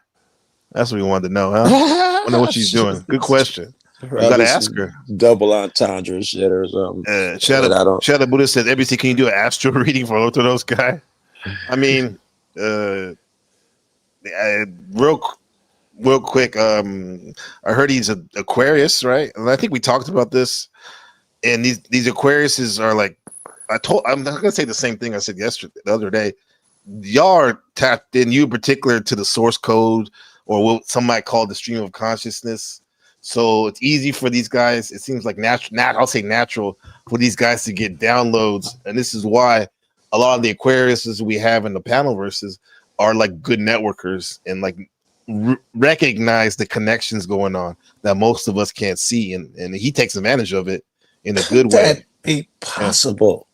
That's what we wanted to know, huh? I wonder what she's doing. Good question. We gotta ask her. Double entendre shit or something. Shadow Buddha said, "ABC, can you do an astral reading for Orthodox guy?" I mean, real quick. I heard he's an Aquarius, right? And I think we talked about this. And these Aquariuses are like. I'm not gonna say the same thing I said the other day. Y'all are tapped in, you in particular, to the source code, or what some might call the stream of consciousness. So it's easy for these guys. It seems like natural for these guys to get downloads, and this is why a lot of the Aquariuses we have in the panel verses are like good networkers and like recognize the connections going on that most of us can't see, and he takes advantage of it in a good way. That be possible.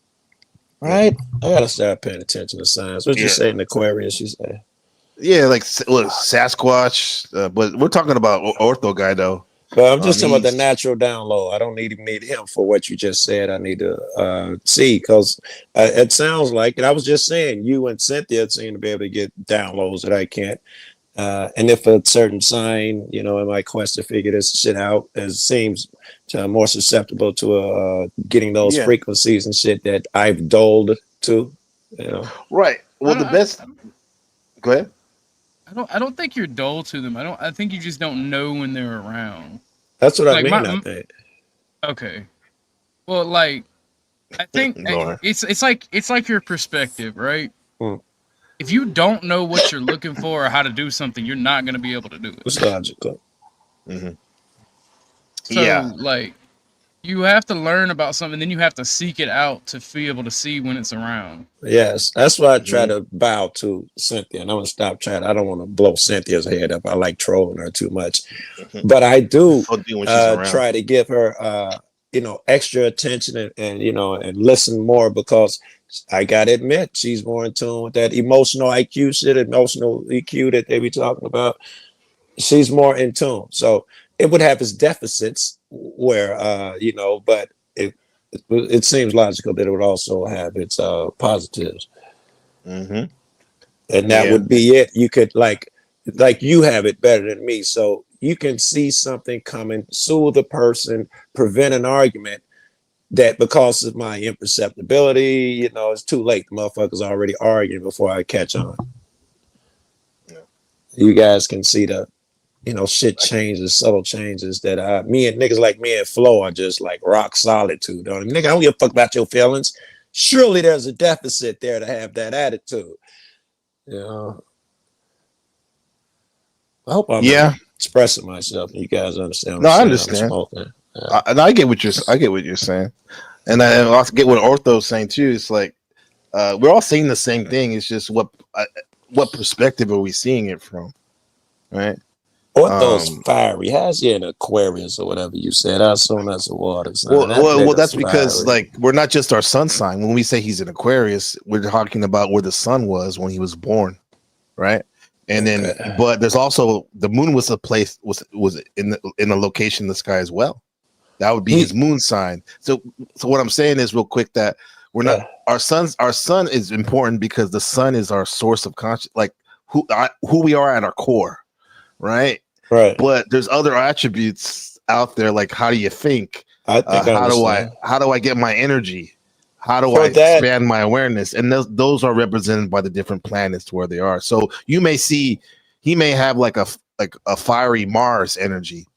Right, I gotta start paying attention to signs. What you say in Aquarius? You say, like Sasquatch, but we're talking about Ortho guy though. But I'm just talking about the natural download. I don't need him for what you just said. I need to see because it sounds like, and I was just saying, you and Cynthia seem to be able to get downloads that I can't. And if a certain sign, in my quest to figure this shit out, seems more susceptible to getting those frequencies and shit that I've doled to, Right. Well, the best. Go ahead. I don't think you're dull to them. I think you just don't know when they're around. That's what I mean. I think. Okay. Well, I think it's like your perspective, right? if you don't know what you're looking for or how to do something, you're not going to be able to do it. It's logical. So, like, you have to learn about something, then you have to seek it out to be able to see when it's around. Yes, that's why I try to bow to Cynthia, and I'm gonna stop trying. I don't want to blow Cynthia's head up. I like trolling her too much, but I do try to give her, extra attention and and listen more, because I gotta admit she's more in tune with that emotional IQ shit, emotional EQ that they be talking about. She's more in tune, so it would have its deficits where but it seems logical that it would also have its positives. And that would be it. You could like you have it better than me, so you can see something coming, soothe a person, prevent an argument that because of my imperceptibility, it's too late. The motherfucker's already arguing before I catch on. You guys can see the shit changes, subtle changes that me and niggas like me and Flo are just like rock solid to. Nigga, I don't give a fuck about your feelings. Surely there's a deficit there to have that attitude. I hope I'm expressing myself and you guys understand. No, I understand. And I get what you're saying. And I also get what Ortho's saying too. It's like we're all saying the same thing. It's just what perspective are we seeing it from, right? Ortho's fiery. Has he an Aquarius or whatever you said? I assume that's a water sign. Well, that's because like we're not just our sun sign. When we say he's an Aquarius, we're talking about where the sun was when he was born, right? And then, but there's also the moon was a place was in a location in the sky as well. That would be his moon sign. So what I'm saying is real quick that we're not our sun is important because the sun is our source of conscious, like who we are at our core. Right. But there's other attributes out there, like how do you think? How do I get my energy? How do I expand my awareness? And those are represented by the different planets where they are. So you may see he may have like a fiery Mars energy.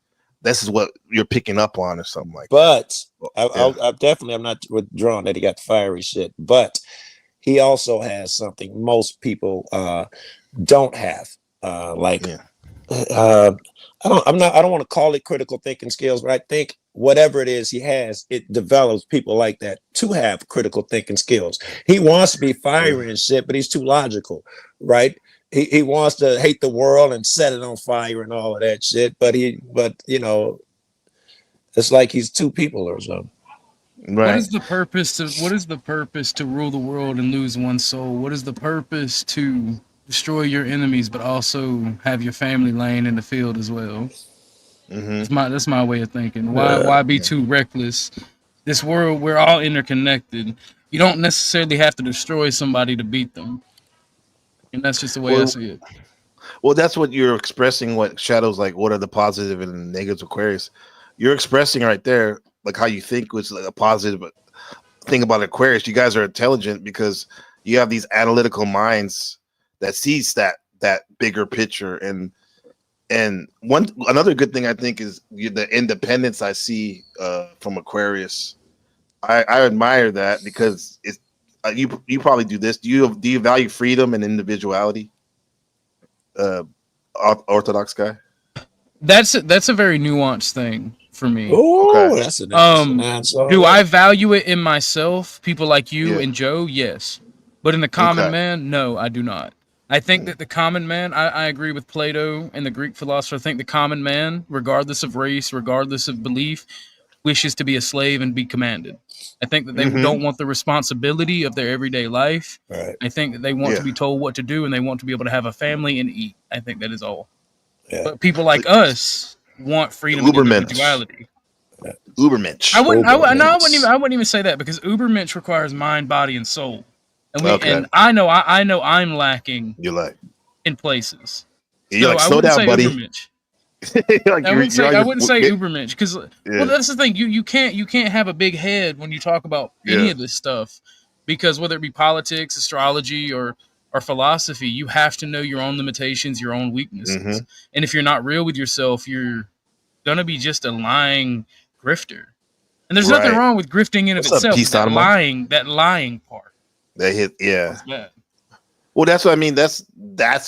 This is what you're picking up on or something like that. But I'm not withdrawing that he got fiery shit. But he also has something most people don't have. I don't want to call it critical thinking skills, but I think whatever it is he has, it develops people like that to have critical thinking skills. He wants to be fiery and shit, but he's too logical, right? He wants to hate the world and set it on fire and all of that shit, but it's like he's two people or something. Right. What is the purpose to rule the world and lose one soul? What is the purpose to destroy your enemies, but also have your family laying in the field as well? That's my way of thinking. Why be too reckless? This world, we're all interconnected. You don't necessarily have to destroy somebody to beat them, and that's just the way I see it. Well, that's what you're expressing. What Shadow's like? What are the positive and negative Aquarius? You're expressing right there, like how you think was like a positive thing about Aquarius. You guys are intelligent because you have these analytical minds that sees that bigger picture, and another good thing I think is the independence I see from Aquarius. I admire that because it's you probably do this. Do you value freedom and individuality? Orthodox guy. That's a very nuanced thing for me. Oh, that's an answer. Do I value it in myself? People like you and Joe, yes, but in the common man, no, I do not. I think that the common man, I agree with Plato and the Greek philosopher. I think the common man, regardless of race, regardless of belief, wishes to be a slave and be commanded. I think that they don't want the responsibility of their everyday life. Right. I think that they want to be told what to do and they want to be able to have a family and eat. I think that is all. Yeah. But people like us want freedom and individuality. Ubermensch. I wouldn't even say that because Ubermensch requires mind, body, and soul. And I know I'm lacking. You're like in places. You're like slow down, buddy. I wouldn't say Ubermensch because well, that's the thing. You can't have a big head when you talk about any of this stuff because whether it be politics, astrology, or philosophy, you have to know your own limitations, your own weaknesses. And if you're not real with yourself, you're gonna be just a lying grifter. And there's nothing wrong with grifting in of itself. That lying part. They hit, That's bad. Well, that's what I mean. That's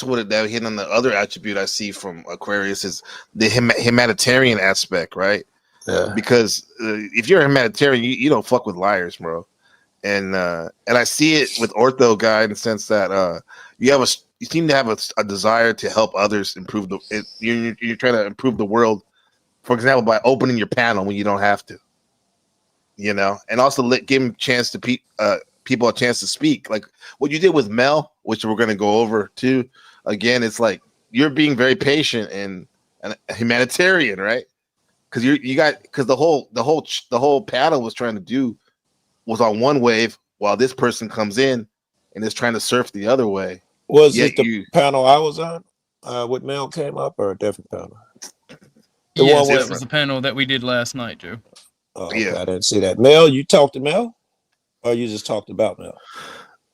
what that hit on the other attribute I see from Aquarius is the humanitarian aspect, right? Yeah. Because if you're a humanitarian, you don't fuck with liars, bro. And I see it with Ortho guy in the sense that you seem to have a desire to help others improve you're trying to improve the world, for example, by opening your panel when you don't have to, and also give them chance to people a chance to speak, like what you did with Mel, which we're going to go over too. Again, it's like you're being very patient and humanitarian, right? Because the whole panel was on one wave while this person comes in and is trying to surf the other way. Was it the panel I was on with Mel came up, or a different panel? Yes, that was the panel that we did last night, Joe. Oh, okay. I didn't see that. Mel, you talked to Mel, or you just talked about Mel?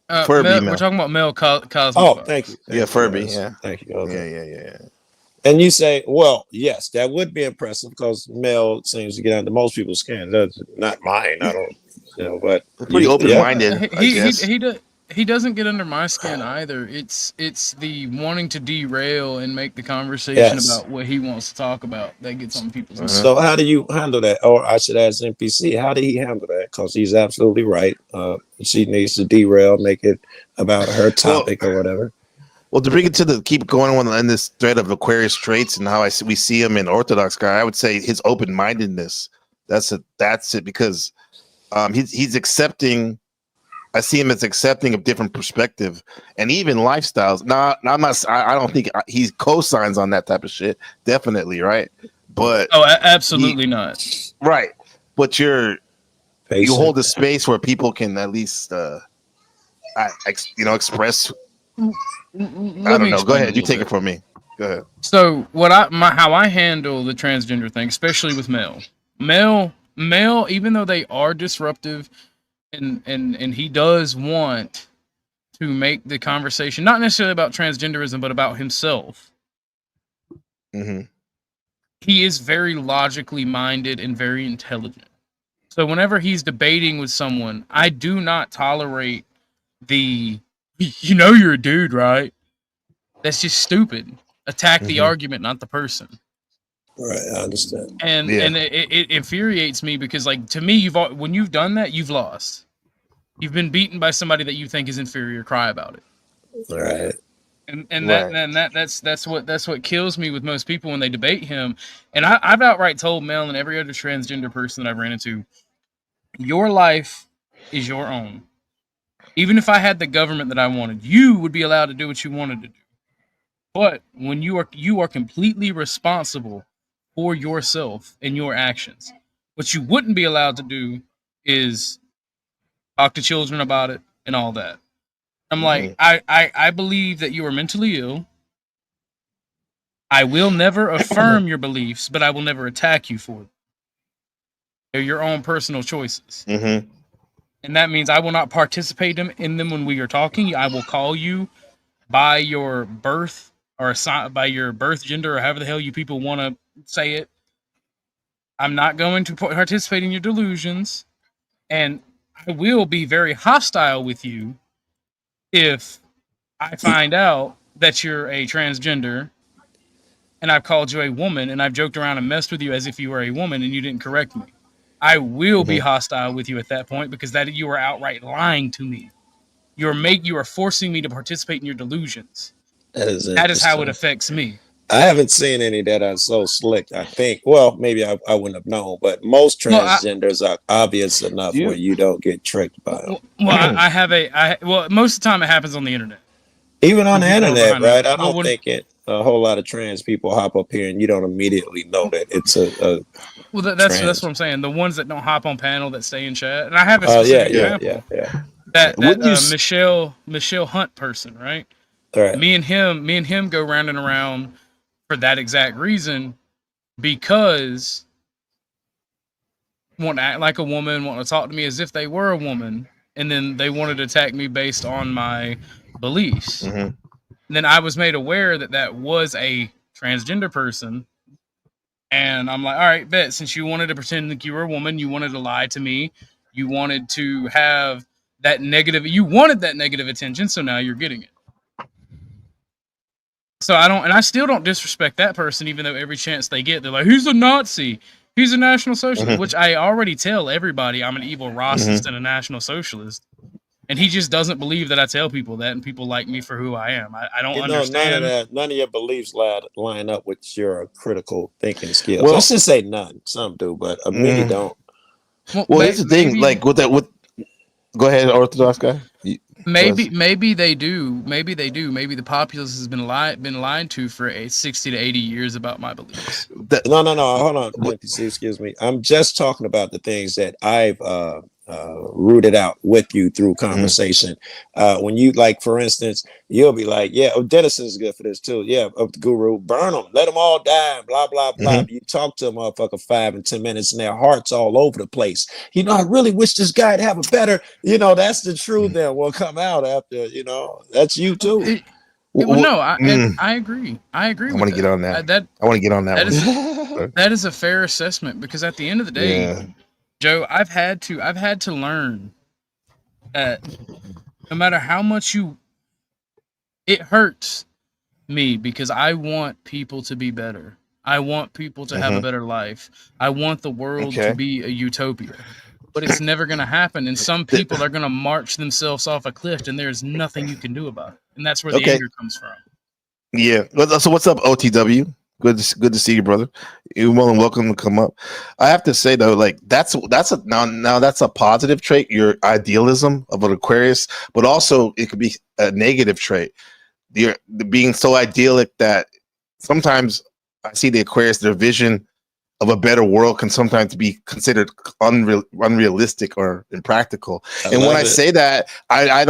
Mel. We're talking about Mel Cosmo. Oh, thank you. Yeah, Furby. Yeah, thank you. Okay. Yeah. And you say, well, yes, that would be impressive because Mel seems to get under most people's skin. That's not mine. I don't, but pretty open-minded. He doesn't get under my skin either. It's the wanting to derail and make the conversation about what he wants to talk about that gets on people's skin. So how do you handle that? Or I should ask NPC, how did he handle that? Because he's absolutely right. She needs to derail, make it about her topic or whatever. Well, to bring it to keep going on in this thread of Aquarius traits and how we see him in Orthodox guy, I would say his open-mindedness. That's it, because he's accepting. I see him as accepting of different perspective and even lifestyles. Now, I don't think he co-signs on that type of shit. Definitely, right? But absolutely not. Right, but you hold a space where people can at least, express. I don't know. Go ahead. You take it from me. Go ahead. So how I handle the transgender thing, especially with Mel, even though they are disruptive. And he does want to make the conversation not necessarily about transgenderism, but about himself. Mm-hmm. He is very logically minded and very intelligent. So whenever he's debating with someone, I do not tolerate you're a dude, right? That's just stupid. Attack the argument, not the person. Right, I understand. And it infuriates me because, like, to me, when you've done that, you've lost. You've been beaten by somebody that you think is inferior. Cry about it. Right. That's what kills me with most people when they debate him. And I've outright told Mel and every other transgender person that I've ran into, your life is your own. Even if I had the government that I wanted, you would be allowed to do what you wanted to do. But when you are completely responsible for yourself and your actions. What you wouldn't be allowed to do is talk to children about it and all that. I'm like, I believe that you are mentally ill. I will never affirm your beliefs, but I will never attack you for them. They're your own personal choices. Mm-hmm. And that means I will not participate in them when we are talking. I will call you by your birth or by your birth gender or however the hell you people want to say it. I'm not going to participate in your delusions, and I will be very hostile with you if I find out that you're a transgender and I've called you a woman and I've joked around and messed with you as if you were a woman and you didn't correct me. I will be hostile with you at that point because that you are outright lying to me. You are forcing me to participate in your delusions. That is how it affects me. I haven't seen any that are so slick. I think, well, maybe I wouldn't have known, but most transgenders are obvious enough where you don't get tricked by them. Well, most of the time it happens on the internet. Even on the internet, right? I don't think a whole lot of trans people hop up here and you don't immediately know that it's a well, that's what I'm saying. The ones that don't hop on panel that stay in chat, and I have a specific example. That Michelle Hunt person, right? Right. Me and him go round and around for that exact reason, because want to act like a woman, want to talk to me as if they were a woman, and then they wanted to attack me based on my beliefs. Mm-hmm. And then I was made aware that was a transgender person, and I'm like, all right, bet, since you wanted to pretend like you were a woman, you wanted to lie to me, you wanted to have that negative attention, so now you're getting it. So I still don't disrespect that person, even though every chance they get, they're like, he's a Nazi, he's a National Socialist, which I already tell everybody I'm an evil racist and a National Socialist. And he just doesn't believe that I tell people that, and people like me for who I am. I don't understand. None of your beliefs line up with your critical thinking skills. Well, I should say none. Some do, but many don't. Well, here's the thing. Like with go ahead, Orthodox guy. Maybe they do. Maybe they do. Maybe the populace has been lied to for 60 to 80 years about my beliefs. No. Hold on, NPC. Excuse me. I'm just talking about the things that I've rooted out with you through conversation. When you, like, for instance, you'll be like, yeah, Dennison's good for this too. Yeah, of the guru, burn them, let them all die, blah, blah, blah. You talk to a motherfucker 5 and 10 minutes and their heart's all over the place. You know, I really wish this guy'd have a better, that's the truth that will come out after, that's you too. I agree. I want to get on that. I want to get on that one. That is a fair assessment, because at the end of the day, Joe, I've had to learn that no matter how much it hurts me, because I want people to be better. I want people to have a better life. I want the world to be a utopia. But it's never going to happen, and some people are going to march themselves off a cliff, and there's nothing you can do about it. And that's where the anger comes from. Yeah. So what's up, OTW? Good to see you, brother. You're more than welcome to come up. I have to say though, like that's a positive trait, your idealism of an Aquarius, but also it could be a negative trait. The being so idyllic that sometimes I see the Aquarius, their vision of a better world can sometimes be considered unrealistic or impractical. And when I say that, I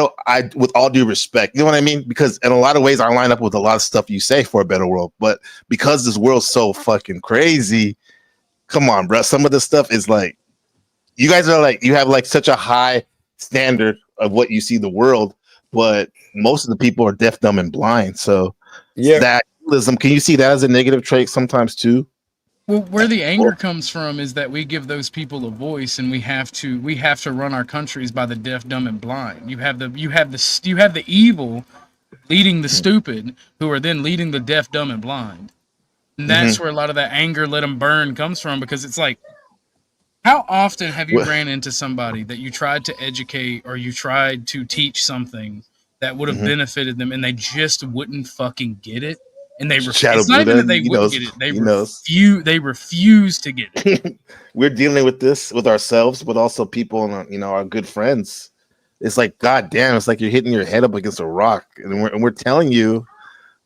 with all due respect, you know what I mean? Because in a lot of ways I line up with a lot of stuff you say for a better world, but because this world's so fucking crazy, come on, bro. Some of the stuff is like, you guys are like, you have like such a high standard of what you see the world, but most of the people are deaf, dumb, and blind. So that can you see that as a negative trait sometimes too? Well, where the anger comes from is that we give those people a voice, and we have to run our countries by the deaf, dumb, and blind. You have the evil leading the stupid, who are then leading the deaf, dumb, and blind. And that's where a lot of that anger, let them burn, comes from, because it's like, how often have you ran into somebody that you tried to educate or you tried to teach something that would have benefited them, and they just wouldn't fucking get it? And it's not even that they wouldn't get it. They refuse to get it. We're dealing with this with ourselves, but also people, our good friends. It's like, God damn, it's like you're hitting your head up against a rock, and we're telling you,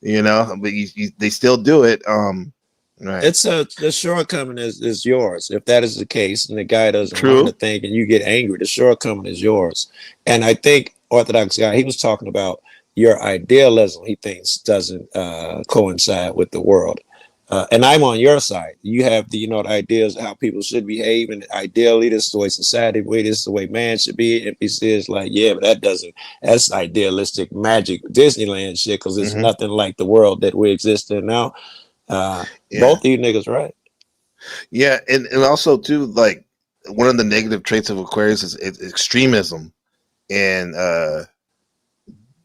but they still do it. Right. It's the shortcoming is yours. If that is the case, and the guy doesn't want to think, and you get angry, the shortcoming is yours. And I think Orthodox guy, he was talking about your idealism, he thinks doesn't coincide with the world. And I'm on your side. You have the ideas of how people should behave, and ideally this is the way society, this is the way man should be. NPC is like, yeah, but that's idealistic magic Disneyland shit, because it's nothing like the world that we exist in now. Both of you niggas right. Yeah, and also too, like, one of the negative traits of Aquarius is extremism. And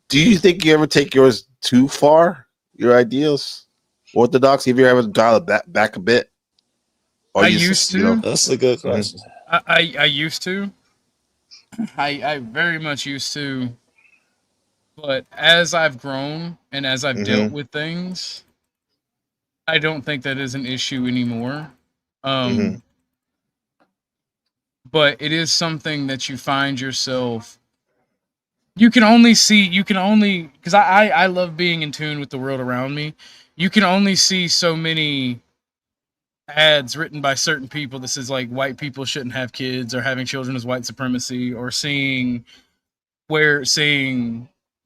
do you think you ever take yours too far, your ideals? Orthodox, have you ever dial it back a bit? I used to. That's a good question. I used to. I very much used to. But as I've grown and as I've dealt with things, I don't think that is an issue anymore. But it is something that you find yourself. You can only because I love being in tune with the world around me. You can only see so many ads written by certain people that says like white people shouldn't have kids, or having children is white supremacy, or seeing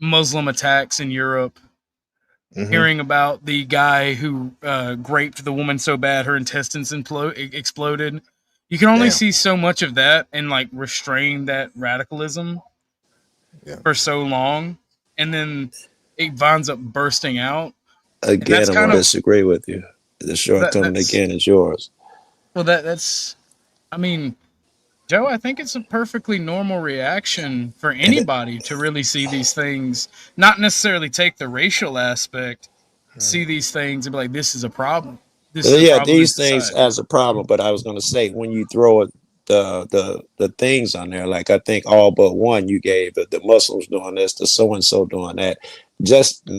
Muslim attacks in Europe, hearing about the guy who raped the woman so bad her intestines exploded. You can only see so much of that and like restrain that radicalism for so long, and then it winds up bursting out. Again, I'm going to disagree with you. The shortcoming again is yours. Well, that's, I mean, Joe, I think it's a perfectly normal reaction for anybody to really see these things, not necessarily take the racial aspect, see these things and be like, this is a problem. These things as a problem. But I was going to say, when you throw the things on there, like I think all but one you gave, the Muslims doing this, the so and so doing that, just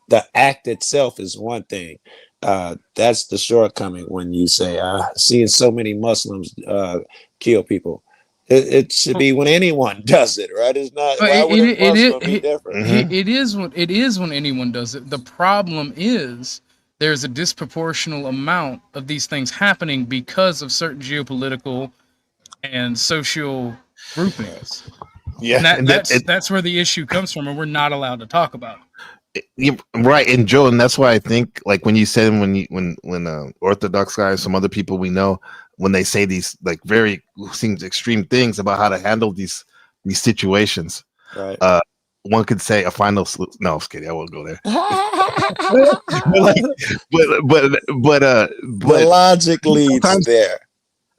the act itself is one thing. That's the shortcoming when you say seeing so many Muslims kill people. It should be when anyone does it, right? It's not. Why would a Muslim be different? It is when anyone does it. The problem is there's a disproportional amount of these things happening because of certain geopolitical and social groupings. Yeah, and that's where the issue comes from, and we're not allowed to talk about it. Right, and Joe, and that's why I think, like when you said when Orthodox guys, some other people we know, when they say these like very seems extreme things about how to handle these situations, right? One could say a final solution. No, I was kidding. I won't go there. but logic leads there.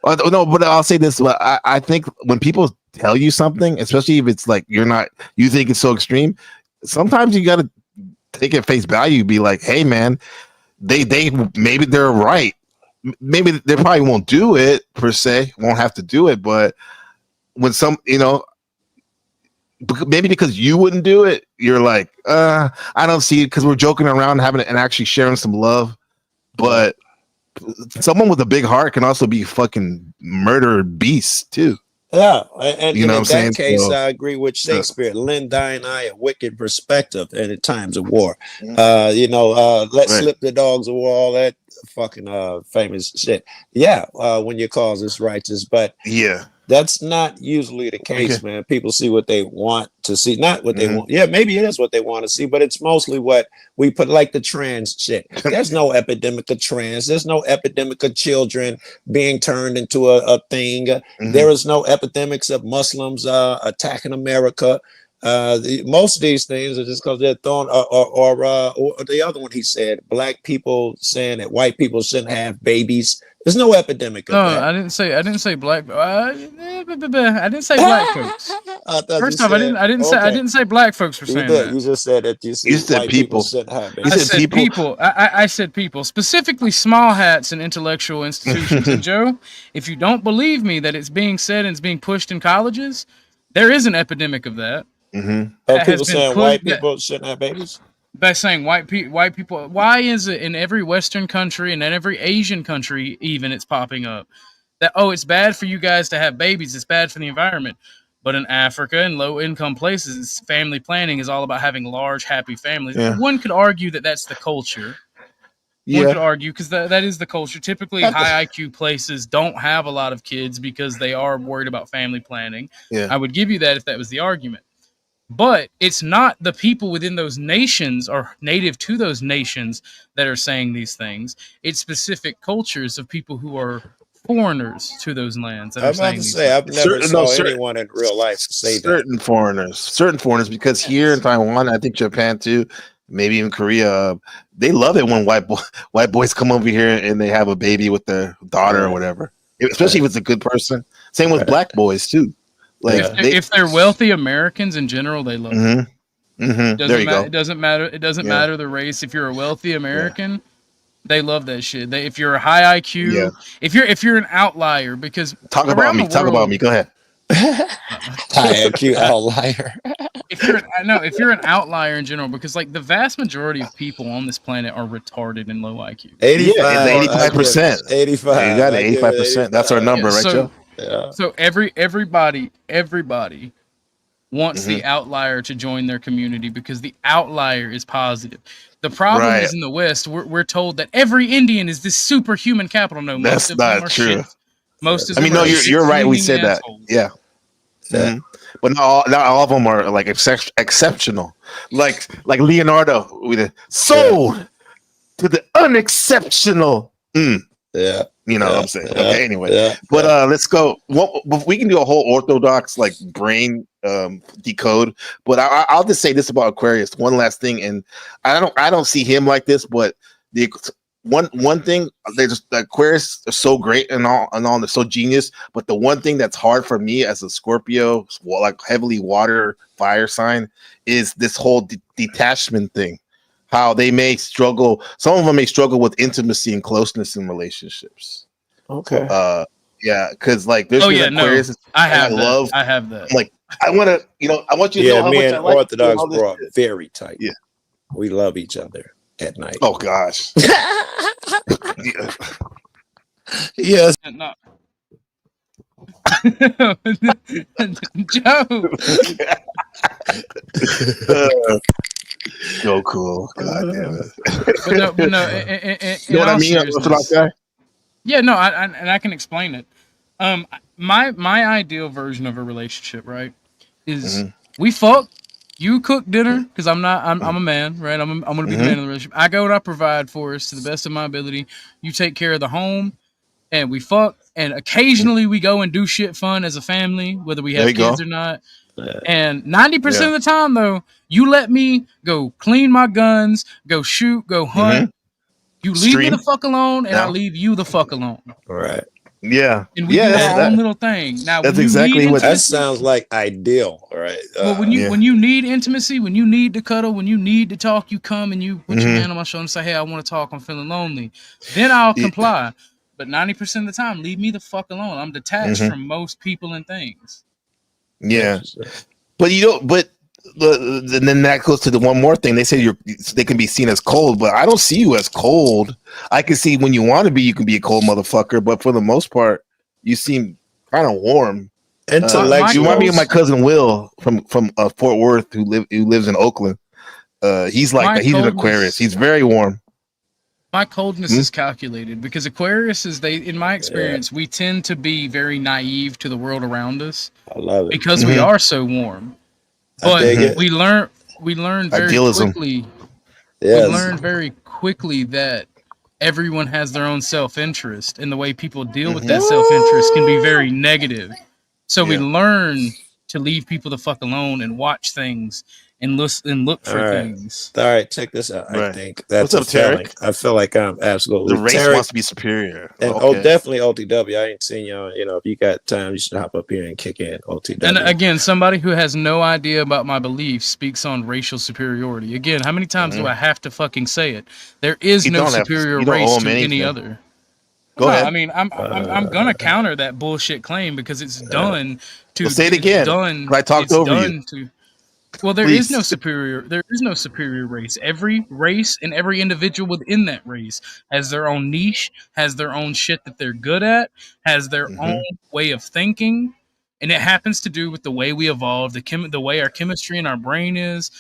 No, but I'll say this. I think when people tell you something, especially if it's like you think it's so extreme, sometimes you got to take it face value. Be like, hey, man, they maybe they're right. Maybe they probably won't do it per se, won't have to do it. But when maybe because you wouldn't do it, you're like, I don't see it, because we're joking around, and actually sharing some love. But someone with a big heart can also be fucking murder beasts too. Yeah, and you know in that case, I agree with Shakespeare. Lend thine eye a wicked perspective in times of war. Let slip the dogs of war, all that fucking famous shit. Yeah, when your cause is righteous, but yeah, that's not usually the case, man. People see what they want to see, not what they want. Yeah, maybe it is what they want to see, but it's mostly what we put, like the trans shit. There's no epidemic of trans. There's no epidemic of children being turned into a thing. There is no epidemics of Muslims attacking America. Most of these things are just because they're thrown, or the other one he said, black people saying that white people shouldn't have babies. There's no epidemic of that. I didn't say black. I didn't say black folks. First off, I didn't say black folks were saying that. You just said that you said white people shouldn't have babies. I said people. I said people, specifically small hats and intellectual institutions. And Joe, if you don't believe me that it's being said and it's being pushed in colleges, there is an epidemic of that. People saying white people shouldn't have babies? By saying white people, why is it in every Western country and in every Asian country even it's popping up that, it's bad for you guys to have babies, it's bad for the environment. But in Africa and low income places, family planning is all about having large, happy families. Yeah. One could argue that that's the culture. One could argue, because that is the culture. Typically, high IQ places don't have a lot of kids because they are worried about family planning. Yeah. I would give you that if that was the argument. But it's not the people within those nations or native to those nations that are saying these things. It's specific cultures of people who are foreigners to those lands that are saying these things. I've never saw anyone in real life say certain foreigners, because here in Taiwan, I think Japan too, maybe even Korea, they love it when white boys come over here and they have a baby with their daughter or whatever, especially if it's a good person. Same with black boys too. Like if they're wealthy Americans in general, they love it. There you go. It doesn't matter. It doesn't matter the race. If you're a wealthy American, they love that shit. If you're a high IQ, if you're an outlier, because talk about me. Go ahead. High IQ outlier. If you're an outlier in general, because like the vast majority of people on this planet are retarded and low IQ. 85%. 85. You got it. 85%. That's our number, right, Joe? Yeah. So everybody wants the outlier to join their community because the outlier is positive. The problem is in the West, we're told that every Indian is this superhuman capital. No, that's most not of them true. Shit. Most of them you're right. We said that. Yeah. But not all of them are like exceptional. Like Leonardo with a soul to the unexceptional. Yeah. You know what I'm saying? Okay, anyway. But let's go. We can do a whole Orthodox like brain decode. But I'll just say this about Aquarius. One last thing, and I don't see him like this, but the one thing, they just the Aquarius are so great and all they're so genius. But the one thing that's hard for me as a Scorpio, like heavily water fire sign, is this whole detachment thing. how they may struggle. Some of them may struggle with intimacy and closeness in relationships. Okay. Yeah, because like there's Aquarius. I have that. I'm like, I want to, I want you to know how much I like Orthodox all this brought shit. very tight. Yeah, we love each other at night. Oh gosh. Yes. No. Joe. So cool. God damn it. But no. You know what I mean? Yeah, no, I can explain it. My ideal version of a relationship, right, is we fuck. You cook dinner because I'm a man, right? I'm gonna be the man in the relationship. I go and I provide for us to the best of my ability. You take care of the home, and we fuck. And occasionally we go and do shit fun as a family, whether we have kids or not. And 90% of the time, though, you let me go clean my guns, go shoot, go hunt. You leave me the fuck alone, and I leave you the fuck alone. Right. Yeah. And we do our own little thing. Now, that's when exactly what that sounds like ideal, right? Well, when you need intimacy, when you need to cuddle, when you need to talk, you come and you put your hand on my shoulder and say, "Hey, I want to talk. I'm feeling lonely." Then I'll comply. But 90% of the time, leave me the fuck alone. I'm detached from most people and things. Yeah, but then that goes to the one more thing. They say they can be seen as cold, but I don't see you as cold. I can see when you want to be, you can be a cold motherfucker, but for the most part, you seem kind of warm. Intellectual. You remind me of my cousin Will from Fort Worth, who lives in Oakland. He's like that. He's an Aquarius. He's very warm. My coldness is calculated because Aquarius in my experience, we tend to be very naive to the world around us. I love it because we are so warm. But we learn very quickly. Yes. We learn very quickly that everyone has their own self-interest, and the way people deal with that self-interest can be very negative. So we learn to leave people the fuck alone and watch things and look for things. All right, check this out. I think that's what's up, Tarek? I feel like I'm absolutely the race Tarek, wants to be superior. And definitely OTW. I ain't seen y'all. If you got time, you should hop up here and kick in OTW. And again, somebody who has no idea about my beliefs speaks on racial superiority. Again, how many times do I have to fucking say it? There is no superior race to any other. Go ahead. I mean, I'm gonna counter that bullshit claim because it's done to. Well, say it again. I talked over you. Well, there is no superior race. Every race and every individual within that race has their own niche, has their own shit that they're good at, has their own way of thinking, and it happens to do with the way we evolved, the way our chemistry and our brain is.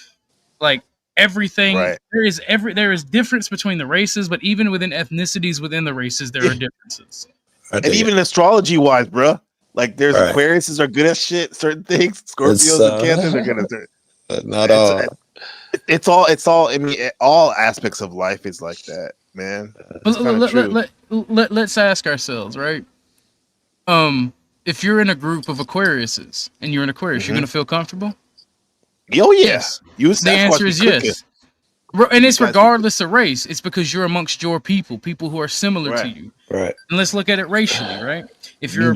Like everything, there is difference between the races, but even within ethnicities within the races, there are differences. And even astrology wise, bro, like there's Aquariuses are good at shit, certain things. Scorpios and Cancers are good at certain. Not all. It's all. I mean, all aspects of life is like that, man. Let's ask ourselves, right? If you're in a group of Aquariuses and you're an Aquarius, you're gonna feel comfortable? Oh yes. The answer is yes. And it's regardless of race. It's because you're amongst your people who are similar to you. Right. And let's look at it racially, right? If you're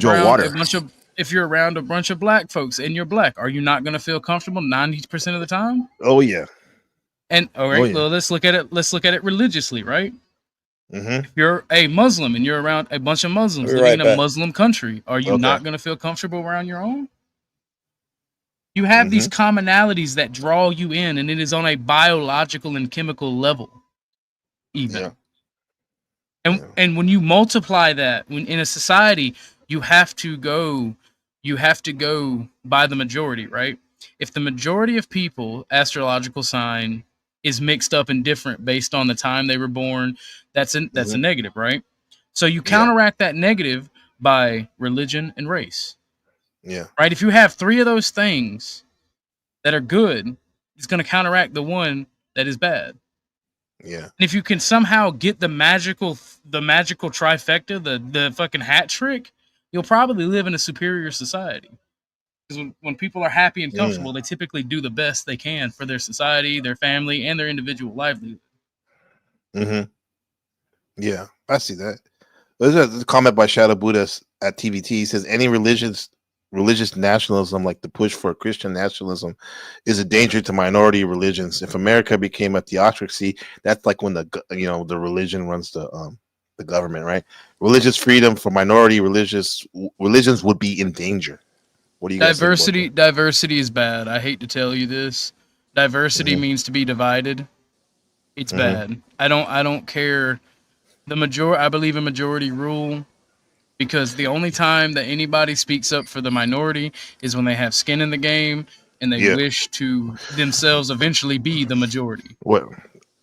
around a bunch of black folks and you're black, are you not going to feel comfortable 90% of the time? Oh yeah. And well, let's look at it religiously, right? If you're a Muslim and you're around a bunch of Muslims living in a Muslim country, are you not going to feel comfortable around your own? You have these commonalities that draw you in, and it is on a biological and chemical level, even. And when you multiply that, when in a society, you have to go by the majority, right? If the majority of people, astrological sign, is mixed up and different based on the time they were born, that's a negative, right? So you counteract that negative by religion and race. Yeah. Right. If you have three of those things that are good, it's going to counteract the one that is bad. Yeah. And if you can somehow get the magical trifecta, the fucking hat trick, you'll probably live in a superior society. Because when people are happy and comfortable, they typically do the best they can for their society, their family, and their individual livelihood. Yeah, I see that. There's a comment by Shadow Buddha at TVT. He says any religious religious nationalism, like the push for Christian nationalism, is a danger to minority religions. If America became a theocracy, that's like when the religion runs the government, right? Religious freedom for minority religions would be in danger. What do you guys think about that? Diversity is bad. I hate to tell you this. Diversity means to be divided. It's bad. I don't care. I believe in majority rule, because the only time that anybody speaks up for the minority is when they have skin in the game and they wish to themselves eventually be the majority. What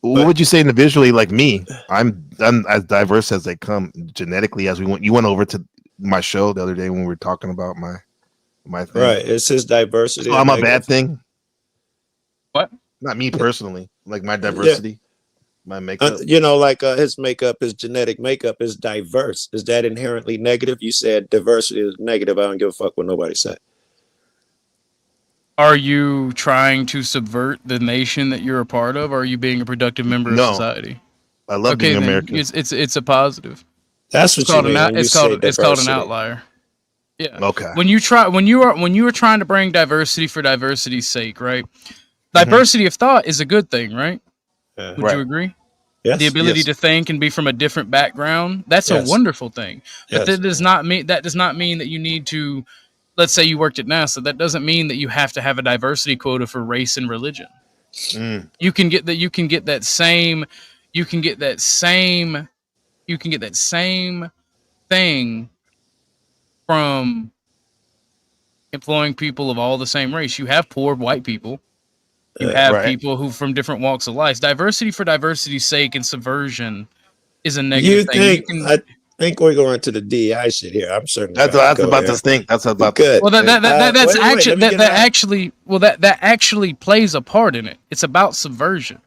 would you say individually? Like me, I'm as diverse as they come genetically. As you went over to my show the other day when we were talking about my thing. Right. It's his diversity. So I'm a bad thing. What? Not me personally. Like my diversity, my makeup. His makeup, his genetic makeup is diverse. Is that inherently negative? You said diversity is negative. I don't give a fuck what nobody said. Are you trying to subvert the nation that you're a part of, or are you being a productive member of society? I love being American. It's a positive. That's what you mean. It's called an outlier. Yeah. Okay. When you are trying to bring diversity for diversity's sake, right? Diversity of thought is a good thing, right? Would you agree? Yes. The ability to think and be from a different background, that's a wonderful thing. But that does not mean that you need to, let's say you worked at NASA, that doesn't mean that you have to have a diversity quota for race and religion. You can get that same thing from employing people of all the same race. You have poor white people. You have people who from different walks of life. Diversity for diversity's sake and subversion is a negative thing. I think we're going to the DEI shit here. I'm certain. That's about to think. That's about good. Well, that actually plays a part in it. It's about subversion.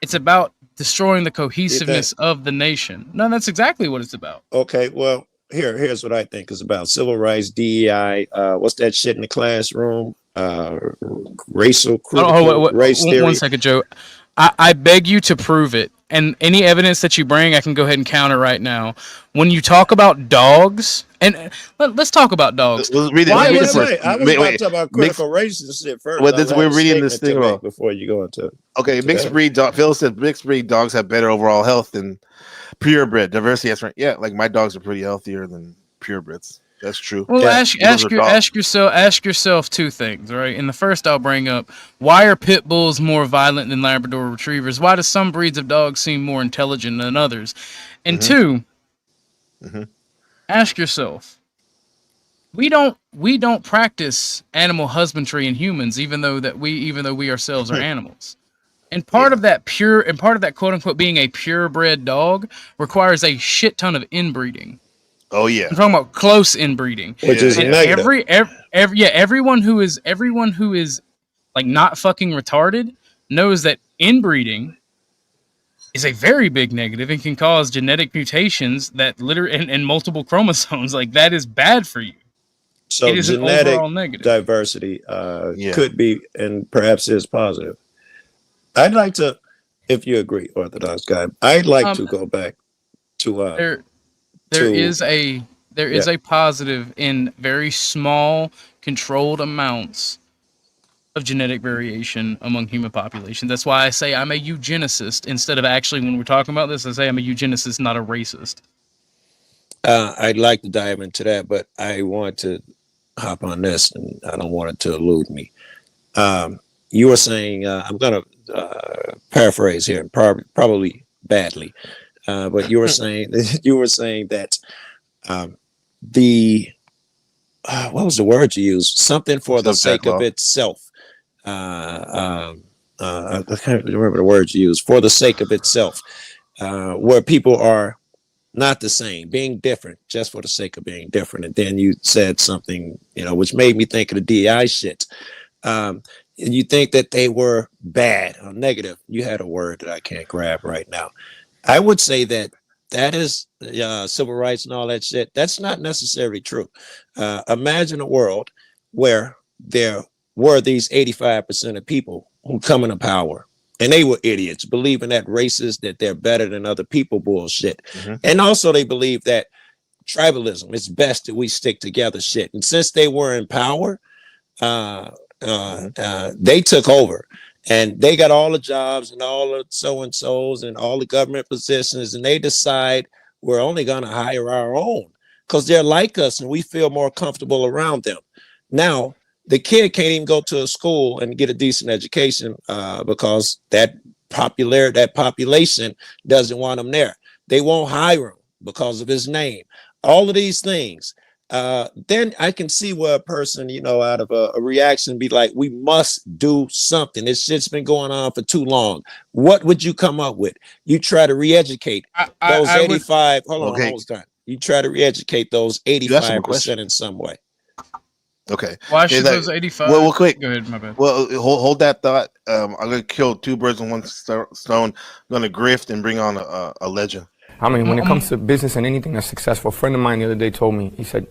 It's about destroying the cohesiveness of the nation. No, that's exactly what it's about. Okay, well, here's what I think it's about: civil rights, DEI. What's that shit in the classroom? Racial critical race theory. 1 second, Joe. I beg you to prove it. And any evidence that you bring, I can go ahead and counter right now. When you talk about dogs, and let's talk about dogs. I was about to talk about critical race shit first. We're reading this thing wrong before you go into. Okay, mixed breed dog. Phil said mixed breed dogs have better overall health than purebred. Diversity, that's right. Yeah, like my dogs are pretty healthier than purebreds. That's true. Well, ask yourself two things, right? And the first I'll bring up: why are pit bulls more violent than Labrador retrievers? Why do some breeds of dogs seem more intelligent than others? And two, ask yourself: we don't practice animal husbandry in humans, even though we ourselves are animals. And part of that quote unquote being a purebred dog requires a shit ton of inbreeding. Oh yeah, I'm talking about close inbreeding, which is negative. Everyone who is like not fucking retarded knows that inbreeding is a very big negative and can cause genetic mutations that and multiple chromosomes. Like that is bad for you. So it is genetic an overall negative. Diversity could be and perhaps is positive. I'd like to, if you agree, Orthodox guy, I'd like to go back to There is a positive in very small, controlled amounts of genetic variation among human populations. That's why I say I'm a eugenicist instead of actually, when we're talking about this, I say I'm a eugenicist, not a racist. I'd like to dive into that, but I want to hop on this, and I don't want it to elude me. You were saying, I'm going to paraphrase here, probably badly. But you were saying that what was the word you used? Something for the sake of itself. I can't remember the words you used. For the sake of itself, where people are not the same, being different just for the sake of being different. And then you said something, which made me think of the DEI shit. You think that they were bad or negative. You had a word that I can't grab right now. I would say that is civil rights and all that shit. That's not necessarily true. Imagine a world where there were these 85% of people who come into power and they were idiots, believing that racist, that they're better than other people bullshit. And also they believe that tribalism. It's best that we stick together shit. And since they were in power, they took over and they got all the jobs and all the so-and-sos and all the government positions, and they decide we're only going to hire our own because they're like us and we feel more comfortable around them. Now, the kid can't even go to a school and get a decent education because that population doesn't want him there. They won't hire him because of his name. All of these things. Then I can see where a person, out of a reaction be like, we must do something. This shit's been going on for too long. What would you come up with? You try to re-educate those 85. Hold on, hold on. You try to re-educate those 85% in some way. Okay. Why should those 85? Well, quick. Go ahead, my bad. Well, hold that thought. I'm gonna kill two birds with one stone. I'm gonna grift and bring on a legend. I mean, when it comes to business and anything that's successful, a friend of mine the other day told me, he said,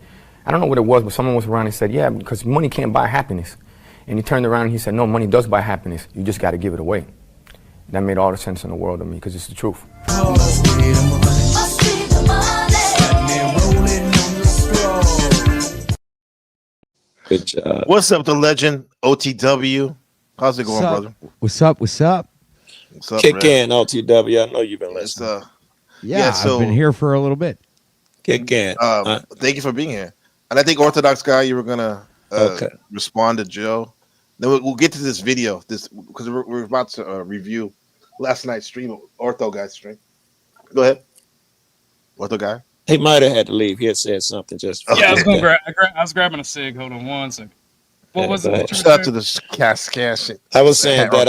I don't know what it was, but someone was around and said, yeah, because money can't buy happiness. And he turned around and he said, no, money does buy happiness. You just got to give it away. That made all the sense in the world to me because it's the truth. Good job. What's up, the legend OTW? How's it going, brother? What's up? What's up? What's up, Kick in, OTW. I know you've been listening. So I've been here for a little bit. Kick in. Thank you for being here. And I think Orthodox guy, you were gonna respond to Joe. Then we'll get to this video, because we're about to review last night's stream, Ortho guy's stream. Go ahead, Ortho guy. He might have had to leave. He had said something just. Yeah, I was grabbing a cig. Hold on one second. What was it? Shout out to the cast shit. I was saying that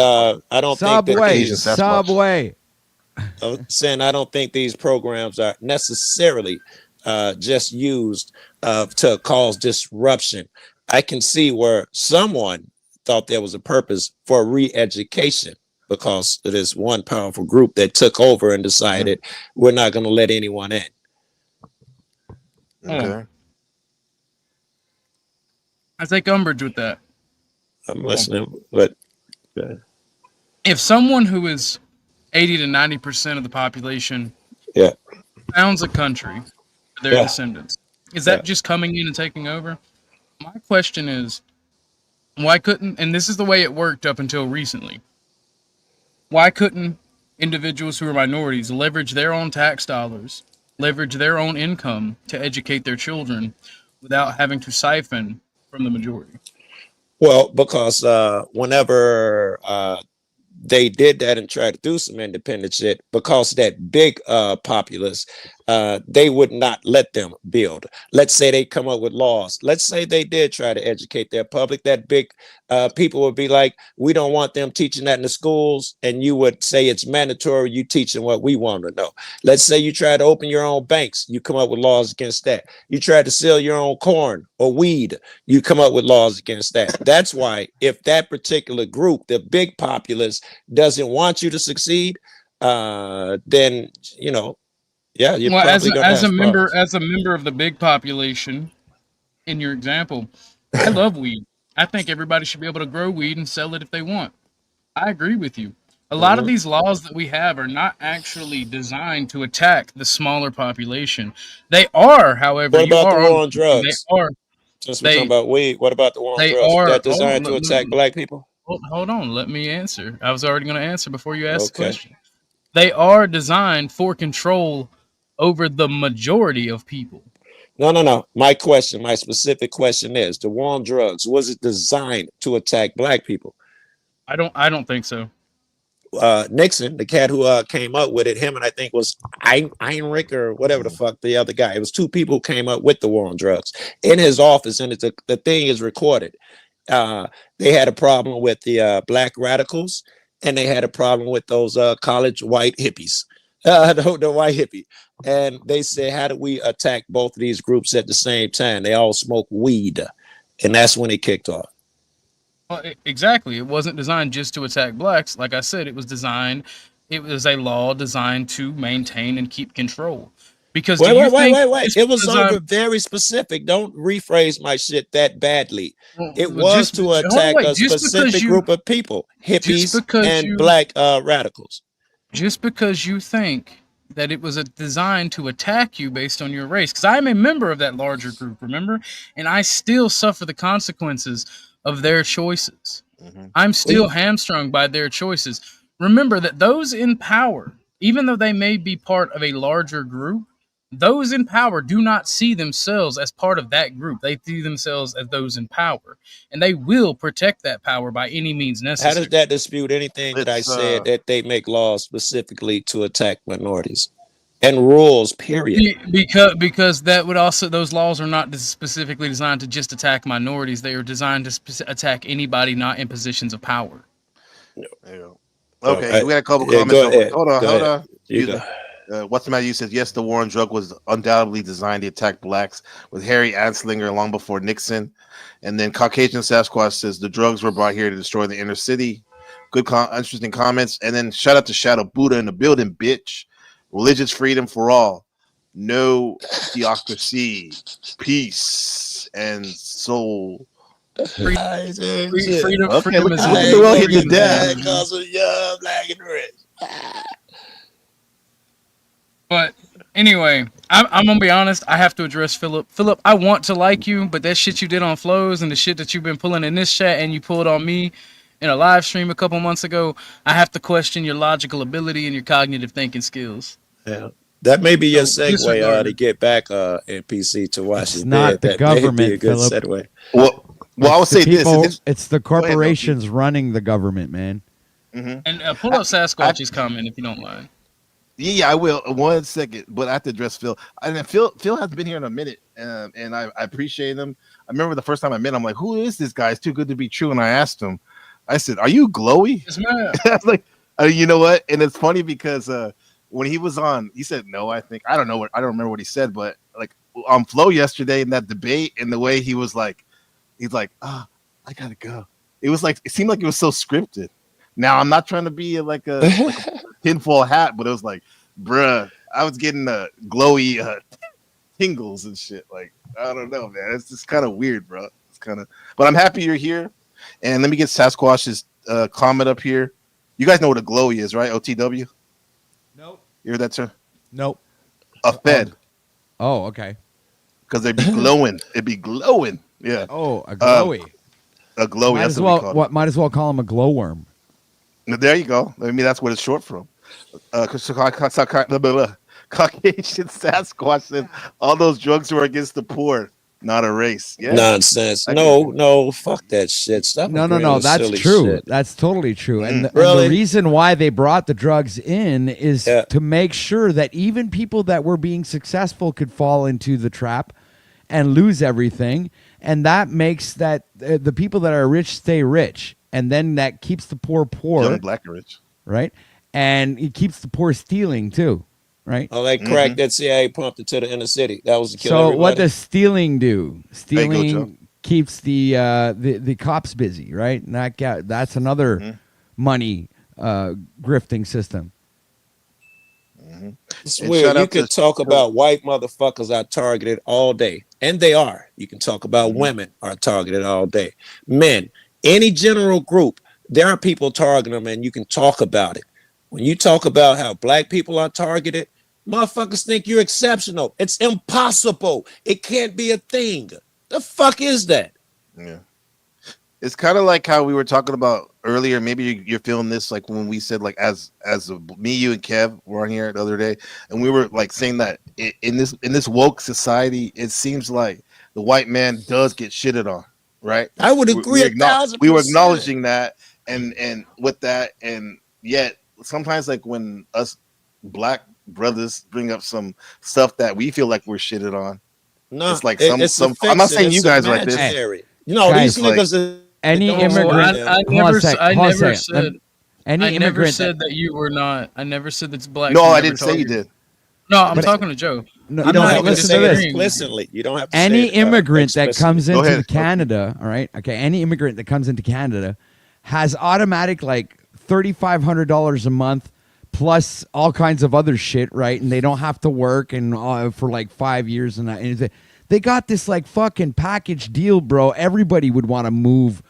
I don't think that Subway. I was saying I don't think these programs are necessarily just used to cause disruption. I can see where someone thought there was a purpose for re-education because it is one powerful group that took over and decided we're not going to let anyone in. Okay. I take umbrage with that. I'm listening, but if someone who is 80 to 90% of the population founds a country, their descendants, is that just coming in and taking over? My question is, why couldn't, and this is the way it worked up until recently, why couldn't individuals who are minorities leverage their own tax dollars, leverage their own income to educate their children without having to siphon from the majority? Well, because whenever they did that and tried to do some independent shit, because that big populace, they would not let them build. Let's say they come up with laws. Let's say they did try to educate their public. That big people would be like, we don't want them teaching that in the schools. And you would say it's mandatory. You teaching what we want to know. Let's say you try to open your own banks. You come up with laws against that. You try to sell your own corn or weed. You come up with laws against that. That's why if that particular group, the big populace, doesn't want you to succeed, then, you're well, probably as a member of the big population, in your example, I love weed. I think everybody should be able to grow weed and sell it if they want. I agree with you. A lot of these laws that we have are not actually designed to attack the smaller population. They are, however, what about the war on drugs? They are. Since we're talking about weed, what about the war on drugs? Is that designed to attack black people? Hold on, let me answer. I was already going to answer before you asked the question. They are designed for control over the majority of people. No. My specific question is, the war on drugs, was it designed to attack black people? I don't think so. Nixon, the cat who came up with it, him and I think was Heinrich or whatever the fuck the other guy. It was two people who came up with the war on drugs in his office, and the thing is recorded. They had a problem with the black radicals, and they had a problem with those college white hippies, the white hippie. And they said, how do we attack both of these groups at the same time? They all smoke weed, and that's when it kicked off. Well, exactly. It wasn't designed just to attack blacks. Like I said, it was a law designed to maintain and keep control. Because wait. It was very specific. Don't rephrase my shit that badly. It was to attack a specific group of people, hippies and black radicals. Just because you think that it was designed to attack you based on your race. Because I'm a member of that larger group, remember? And I still suffer the consequences of their choices. I'm still hamstrung by their choices. Remember that those in power, even though they may be part of a larger group, those in power do not see themselves as part of that group. They see themselves as those in power, and they will protect that power by any means necessary. How does that dispute anything that I said that they make laws specifically to attack minorities and rules? Period. Because that would also, those laws are not specifically designed to just attack minorities. They are designed to attack anybody not in positions of power. Okay, we got a couple comments. Hold on. What's the matter? You said yes. The war on drug was undoubtedly designed to attack blacks, with Harry Anslinger long before Nixon. And then Caucasian Sasquatch says the drugs were brought here to destroy the inner city. Good, interesting comments. And then shout out to Shadow Buddha in the building, bitch. Religious freedom for all, no theocracy, peace and soul. Freedom okay, freedom look is at the world hitting you down. But anyway, I'm gonna be honest. I have to address Philip. Philip, I want to like you, but that shit you did on Flows and the shit that you've been pulling in this chat and you pulled on me in a live stream a couple months ago, I have to question your logical ability and your cognitive thinking skills. Yeah, that may be your segue to get back NPC to Washington. It's not the government, may be a good Philip. segue. Well, I would say this: it's the corporations running the government, man. And pull up Sasquatch's comment if you don't mind. Yeah, I will. 1 second, but I have to address Phil. And Phil has been here in a minute, and I appreciate him. I remember the first time I met him, I'm like, who is this guy? It's too good to be true. And I asked him, I said, "Are you glowy?" Yes, man. I was like, you know what? And it's funny because when he was on, he said no. I don't remember what he said, but like on Flow yesterday in that debate, and the way he was like, he's like, I gotta go. It seemed like it was so scripted. Now I'm not trying to be like a tinfoil hat, but it was like, bruh, I was getting glowy tingles and shit. Like, I don't know, man. It's just kind of weird, bro. But I'm happy you're here. And let me get Sasquatch's comment up here. You guys know what a glowy is, right? OTW? Nope. You heard that, sir? Nope. A Fed. Oh, okay. Because they'd be glowing. It'd be glowing. Yeah. Oh, a glowy. A glowy. Might as well call him a glowworm. There you go. I mean, that's what it's short from. Caucasian Sasquatch said all those drugs were against the poor, not a race. Yeah. Nonsense. No, fuck that shit. Stop. No. That's true. Shit. That's totally true. And the reason why they brought the drugs in is to make sure that even people that were being successful could fall into the trap and lose everything. And that makes that the people that are rich stay rich. And then that keeps the poor. Young, black, and rich. Right? And it keeps the poor stealing too. Right? Oh, that crack that CIA pumped into the inner city. That was to kill everybody. What does stealing do? Stealing keeps the cops busy, right? And that's another money grifting system. It's weird. You can talk about white motherfuckers are targeted all day, and they are. You can talk about women are targeted all day. Men, any general group, there are people targeting them, and you can talk about it. When you talk about how black people are targeted, motherfuckers think you're exceptional. It's impossible. It can't be a thing. The fuck is that? Yeah. It's kind of like how we were talking about earlier. Maybe you're feeling this, like when we said, like, as me, you, and Kev were on here the other day, and we were like saying that in this woke society, it seems like the white man does get shitted on, right? I would agree 1,000%. We were acknowledging that, and with that, and yet sometimes, like when us black brothers bring up some stuff that we feel like we're shitted on, no, it's like some. I'm not saying you guys like this. No, guys, these niggas. Any immigrant. I never said that you were not. I never said that's black. No, I didn't say you did. No, I'm talking to Joe. No, you don't have to say it explicitly. You don't have to. Any immigrant that comes into Canada, all right? Okay, any immigrant that comes into Canada has automatic like $3,500 a month plus all kinds of other shit, right? And they don't have to work and for like 5 years and they got this like fucking package deal, bro. Everybody would want to move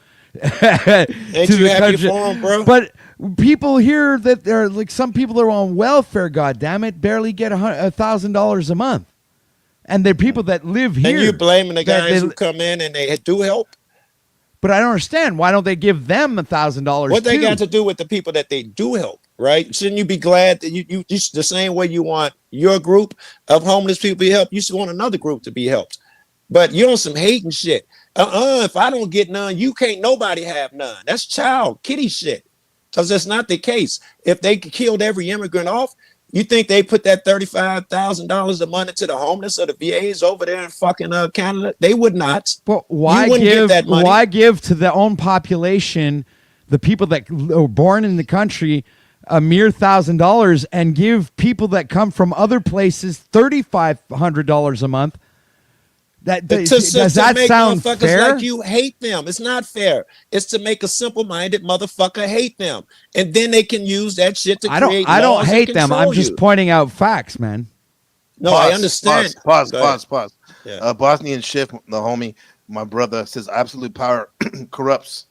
Ain't you happy for them, bro? But people here that they're like some people are on welfare, goddammit, barely get $1,000 a month. And they're people that live here. And you blaming the guys who come in and they do help? But I don't understand. Why don't they give them $1,000? What they got to do with the people that they do help, right? Shouldn't you be glad that you the same way you want your group of homeless people to be helped, you should want another group to be helped. But you on some hating shit. If I don't get none, you can't nobody have none. That's child kitty shit. Because that's not the case. If they killed every immigrant off, you think they put that $35,000 a month into the homeless or the VAs over there in fucking Canada? They would not. But why give that money? Why give to their own population, the people that were born in the country, a mere $1,000, and give people that come from other places $3,500 a month? Does that sound fair? Like you hate them. It's not fair. It's to make a simple-minded motherfucker hate them, and then they can use that shit to create. I don't hate them. I'm just pointing out facts, man. No, I understand. Pause. Yeah. Bosnian Shift, the homie, my brother, says absolute power corrupts.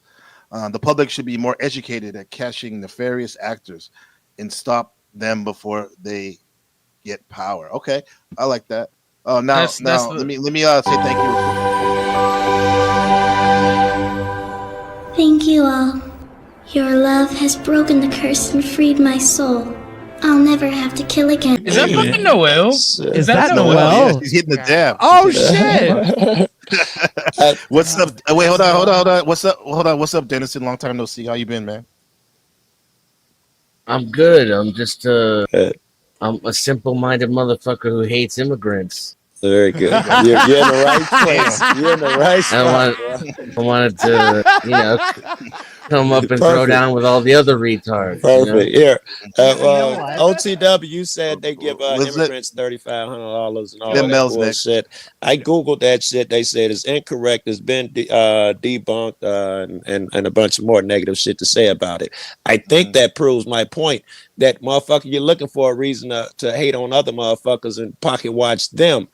The public should be more educated at catching nefarious actors and stop them before they get power. Okay, I like that. Oh, now let me say thank you. Thank you all. Your love has broken the curse and freed my soul. I'll never have to kill again. Is that fucking Noel? Is that Noel? Yeah, he's hitting the dab. Oh shit! What's up? Wait, hold on. What's up? Hold on. What's up, Dennison? Long time no see. How you been, man? I'm good. I'm just I'm a simple-minded motherfucker who hates immigrants. Very good. You're in the right place. You're in the right spot. I wanted to, come up and throw down with all the other retards. Perfect. Here, OTW said they give immigrants $3,500 and all that bullshit. I googled that shit. They said it's incorrect. It's been debunked, and a bunch of more negative shit to say about it. I think that proves my point. That motherfucker, you're looking for a reason to hate on other motherfuckers and pocket watch them.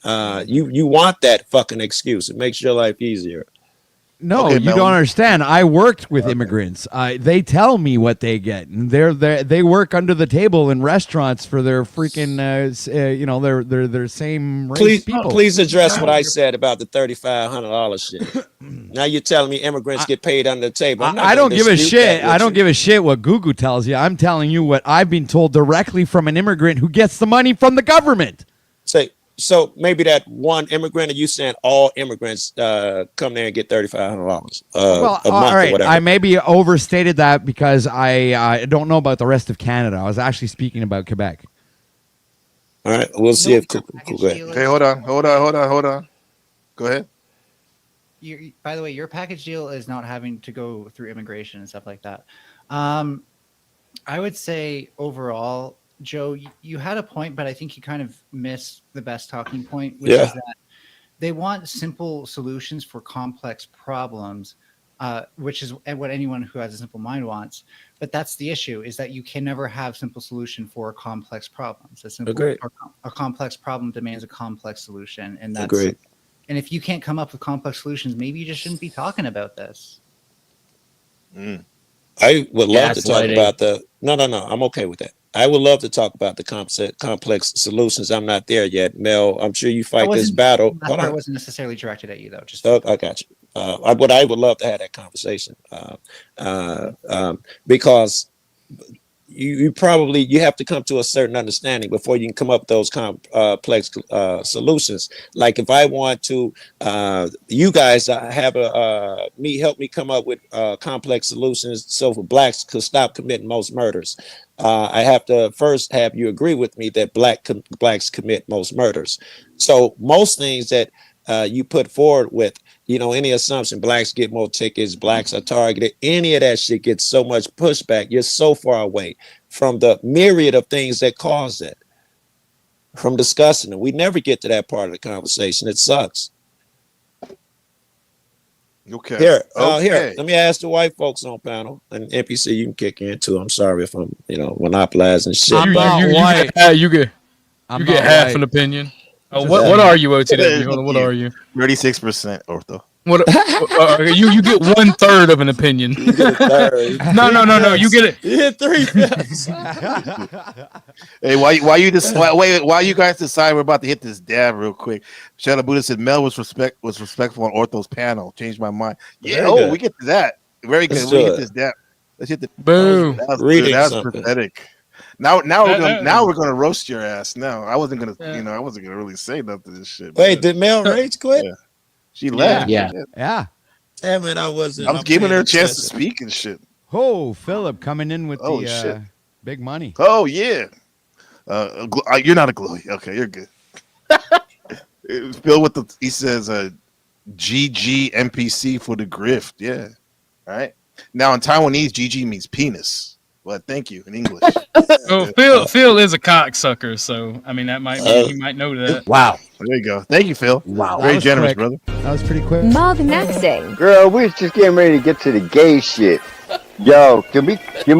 You want that fucking excuse. It makes your life easier. No, okay, you don't understand. I worked with immigrants. They tell me what they get, and they work under the table in restaurants for their freaking, their same race people. Please address what I said about the $3,500 shit. Now you're telling me immigrants get paid under the table. I don't give a shit. I don't give a shit what Google tells you. I'm telling you what I've been told directly from an immigrant who gets the money from the government. So maybe that one immigrant, are you saying all immigrants come there and get $3,500 a month all right. or whatever? I maybe overstated that because I don't know about the rest of Canada. I was actually speaking about Quebec. All right, we'll see if. Go ahead. Okay, hold on. Go ahead. By the way, your package deal is not having to go through immigration and stuff like that. I would say overall, Joe, you had a point, but I think you kind of missed the best talking point, which is that they want simple solutions for complex problems, which is what anyone who has a simple mind wants. But that's the issue, is that you can never have simple solution for complex problems. A complex problem demands a complex solution. And that's Agreed. And if you can't come up with complex solutions, maybe you just shouldn't be talking about this. I would love to talk about No, I'm okay with that. I would love to talk about the complex solutions. I'm not there yet, Mel. I'm sure you fight this battle. That part wasn't necessarily directed at you, though. I got you. I would love to have that conversation because you have to come to a certain understanding before you can come up with those complex solutions. Like if I want to, you guys have help me come up with complex solutions so for blacks could stop committing most murders. I have to first have you agree with me that blacks commit most murders. So most things that you put forward with, any assumption, blacks get more tickets, blacks are targeted, any of that shit gets so much pushback. You're so far away from the myriad of things that cause that, from discussing it. We never get to that part of the conversation. It sucks. Okay. Here, let me ask the white folks on panel, and NPC, you can kick in too. I'm sorry if I'm, monopolizing shit. You get half an opinion. What are you, OTW? What are you? 36% ortho. What? You get 1/3 of an opinion. You get a third. No. You get it. You hit 3/5. Hey, why you just why you guys decide we're about to hit this dab real quick? Shadow Buddha said Mel was respectful on Ortho's panel. Changed my mind. Yeah. Very We get to that. Very good. Let's We do hit it. this dab. Let's hit the Boo. That Reading was something. pathetic. Now we're gonna roast your ass. No, I wasn't gonna I wasn't gonna really say nothing to this shit. Wait, did Mel Rage quit? Yeah. She left. Yeah. Damn it, I wasn't. I was giving her a chance to speak and shit. Oh, Philip coming in with Oh, the shit. big money. Oh yeah. You're not a glowy. Okay, you're good. Phil he says GG NPC for the grift. Yeah. All right. Now in Taiwanese, GG means penis. Well, thank you in English. Well, Phil is a cocksucker, so I mean that might be, he might know that. Wow. There you go. Thank you, Phil. Wow. Very was generous, quick. brother. That was pretty quick. Mug Nexting. Girl, we was just getting ready to get to the gay shit. Yo, can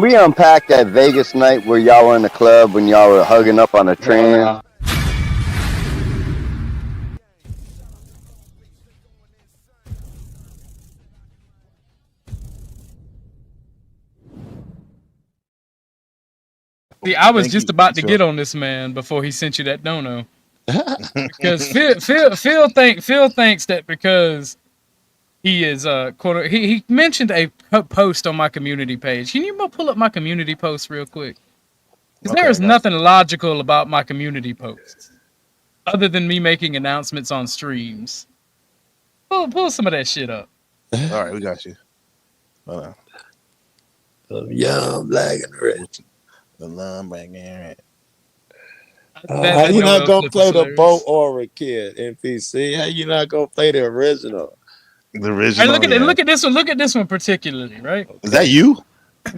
we unpack that Vegas night where y'all were in the club when y'all were hugging up on a train? See, I was Thank just you. about to Sure. get on this man before he sent you that dono. Because Phil thinks that because he is quote he mentioned a post on my community page. Can you pull up my community post real quick? Because Okay, there is I got nothing logical about my community posts other than me making announcements on streams. Pull some of that shit up. All right, we got you. Hold on. Young, black, and rich. The line back there. How you not gonna play the Bo Aura kid, NPC? How you not gonna play the original? The original. Hey, look at this one. Look at this one particularly, right? Is that you?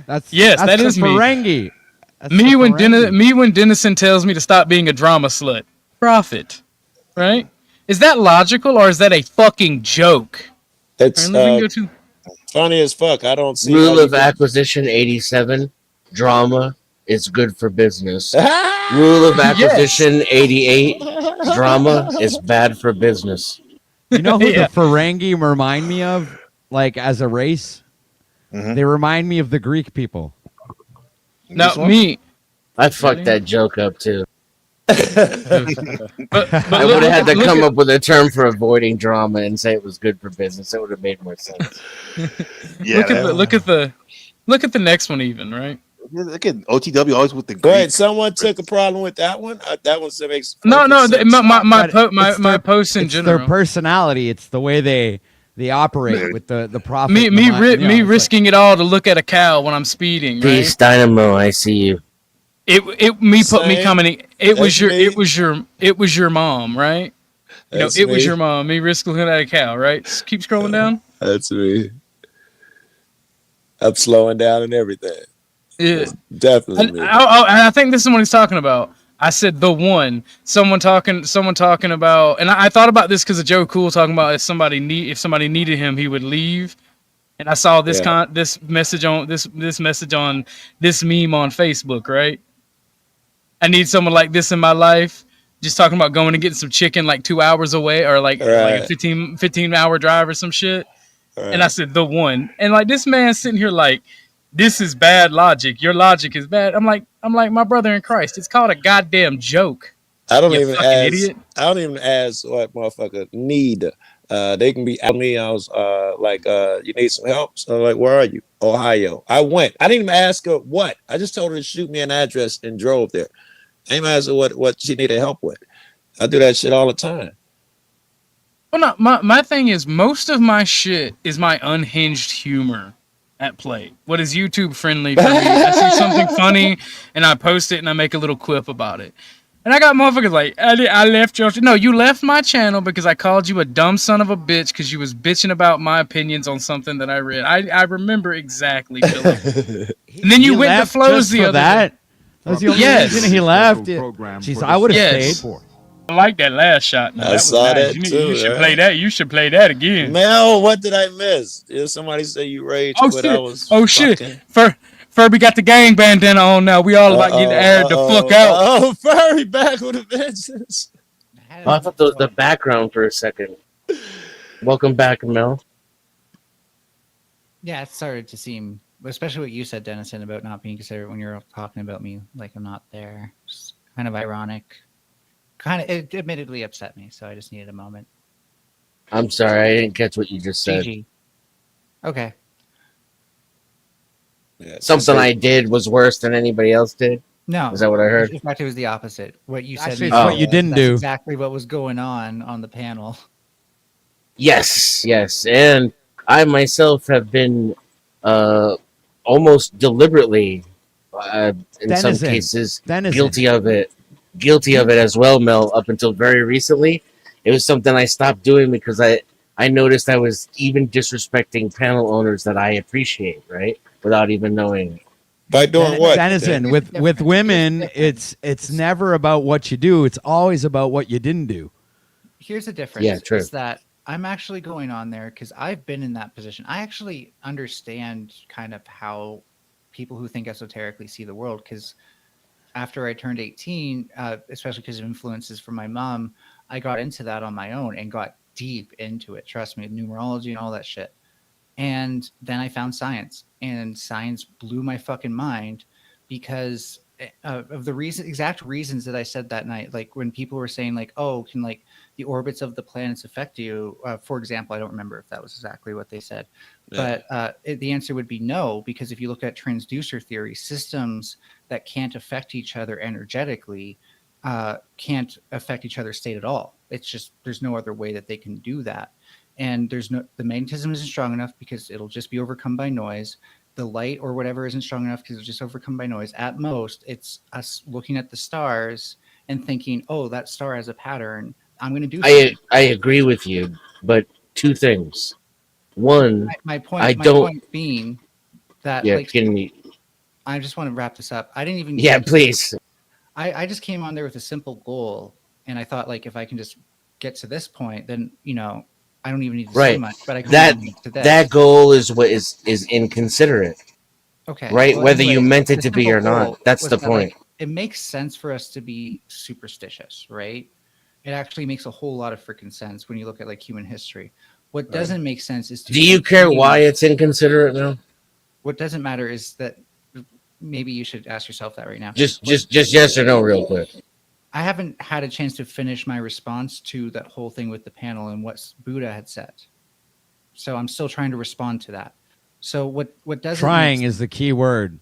That's that is me. Ferengi. That's Me the when Ferengi. Dennison tells me to stop being a drama slut. Profit, right? Is that logical or is that a fucking joke? It's All right, let me go to- funny as fuck. I don't see Rule how of acquisition 87. Drama is good for business. Rule of acquisition 88. Drama is bad for business. You know who Yeah. the Ferengi remind me of? Like as a race? Mhm. They remind me of the Greek people. Now This one? me, I fucked that joke up too. but I would have had to come up with a term for avoiding drama and say it was good for business. It would have made more sense. Yeah. look at the next one even, right? Look at OTW always with the Go ahead. Greek. Someone took a problem with that one. That one makes No, perfect sense. my posts in It's general. their personality. It's the way they operate with the profit. Me and the money, you know, it's like- risking it all to look at a cow when I'm speeding. Right? Peace, Dynamo. I see you. Me Same. commenting. It was That's your mom, right? You know, That's it was me. your mom. Me risking looking at a cow, right? Keep scrolling down. That's me. I'm slowing down and everything. Yeah. That's definitely And me. I think this is what he's talking about. I said the one. Someone talking about, and I thought about this because of Joe Cool talking about if somebody needed him, he would leave. And I saw this Yeah. this message on this meme on Facebook, right? I need someone like this in my life. Just talking about going and getting some chicken like 2 hours away or like a Right. 15-hour drive or some shit. Right. And I said the one. And like this man sitting here like, this is bad logic. Your logic is bad. I'm like my brother in Christ. It's called a goddamn joke. I don't You even fucking ask. idiot. I don't even ask what motherfucker need. They can be at me. I was like, you need some help. So I'm like, where are you? Ohio. I went. I didn't even ask her what. I just told her to shoot me an address and drove there. I didn't ask her what she needed help with. I do that shit all the time. Well, no, my thing is most of my shit is my unhinged humor at play. What is YouTube friendly for me? I see something funny and I post it and I make a little quip about it. And I got motherfuckers like, I left your... No, you left my channel because I called you a dumb son of a bitch because you was bitching about my opinions on something that I read. I remember exactly, Philip. And then you He went to left Flows just the for other that. day. That was the only Yes. reason he left. Jeez, I would have Yes. stayed. I like that last shot. No, I that was saw nice. that You too, should right? play that. You should play that again. Mel, what did I miss? Did somebody say you rage? Oh but shit! I was Oh shit! fucking- Furby got the gang bandana on now. We all about getting aired the fuck out. Oh, Furry back with a vengeance. Oh, I thought that was the background for a second. Welcome back, Mel. Yeah, it started to seem, especially what you said, Dennison, about not being considerate when you're talking about me like I'm not there. It's kind of ironic. It admittedly upset me, so I just needed a moment. I'm sorry, I didn't catch what you just said. GG. Okay. Yeah, Something I did was worse than anybody else did? No. Is that what I heard? In fact, it was the opposite. What you said. Actually, it's what you didn't that's do. exactly what was going on the panel. Yes, yes. And I myself have been almost deliberately, in some cases, guilty of it. Guilty of it as well, Mel, up until very recently. It was something I stopped doing because I noticed I was even disrespecting panel owners that I appreciate, right? Without even knowing. By doing what? Dennison, with women, it's never about what you do. It's always about what you didn't do. Here's the difference. Yeah, true. Is that I'm actually going on there because I've been in that position. I actually understand kind of how people who think esoterically see the world, because after I turned 18, especially because of influences from my mom, I got into that on my own and got deep into it. Trust me, numerology and all that shit. And then I found science, and science blew my fucking mind because of the exact reasons that I said that night. Like when people were saying like, oh, can like the orbits of the planets affect you? For example, I don't remember if that was exactly what they said, but the answer would be no, because if you look at transducer theory, systems that can't affect each other energetically can't affect each other's state at all. It's just, there's no other way that they can do that. And the magnetism isn't strong enough because it'll just be overcome by noise. The light or whatever isn't strong enough because it's just overcome by noise. At most, it's us looking at the stars and thinking, oh, that star has a pattern. I'm going to do something. I agree with you, but two things. One, my point being that I just want to wrap this up. I didn't even. Yeah, please. I just came on there with a simple goal, and I thought like if I can just get to this point, then I don't even need to say much. But I that goal is what is inconsiderate. Okay. Right? Well, whether anyways, you meant it the to be simple or not. goal That's was the that, point. like, it makes sense for us to be superstitious, right? It actually makes a whole lot of freaking sense when you look at like human history. What doesn't make sense is to Do you care why it's inconsiderate now? What doesn't matter is that maybe you should ask yourself that right now. Just yes or no, real quick. I haven't had a chance to finish my response to that whole thing with the panel and what Buddha had said. So I'm still trying to respond to that. So what doesn't trying is the key word.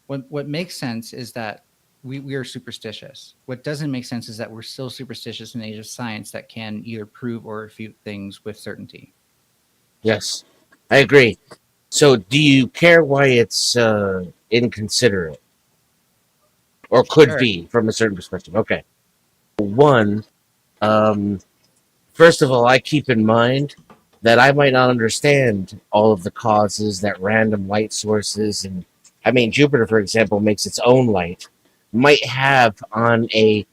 What makes sense is that we are superstitious. What doesn't make sense is that we're still superstitious in the age of science that can either prove or refute things with certainty. Yes, I agree. So do you care why it's inconsiderate? Or could be from a certain perspective? Okay. One, first of all, I keep in mind that I might not understand all of the causes that random light sources, and I mean Jupiter, for example, makes its own light, might have on a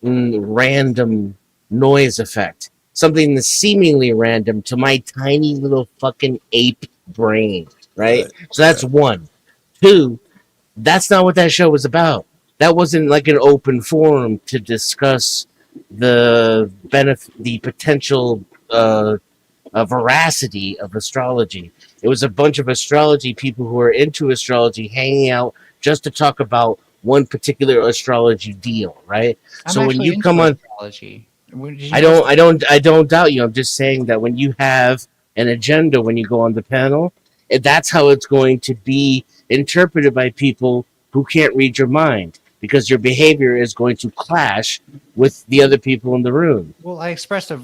random noise effect. Something that's seemingly random to my tiny little fucking ape brain, right? So that's one. Two, that's not what that show was about. That wasn't like an open forum to discuss the potential veracity of astrology. It was a bunch of astrology people who are into astrology hanging out just to talk about one particular astrology deal, right? So when you come on astrology, I don't doubt you. I'm just saying that when you have an agenda, when you go on the panel, that's how it's going to be interpreted by people who can't read your mind, because your behavior is going to clash with the other people in the room. Well, I expressed a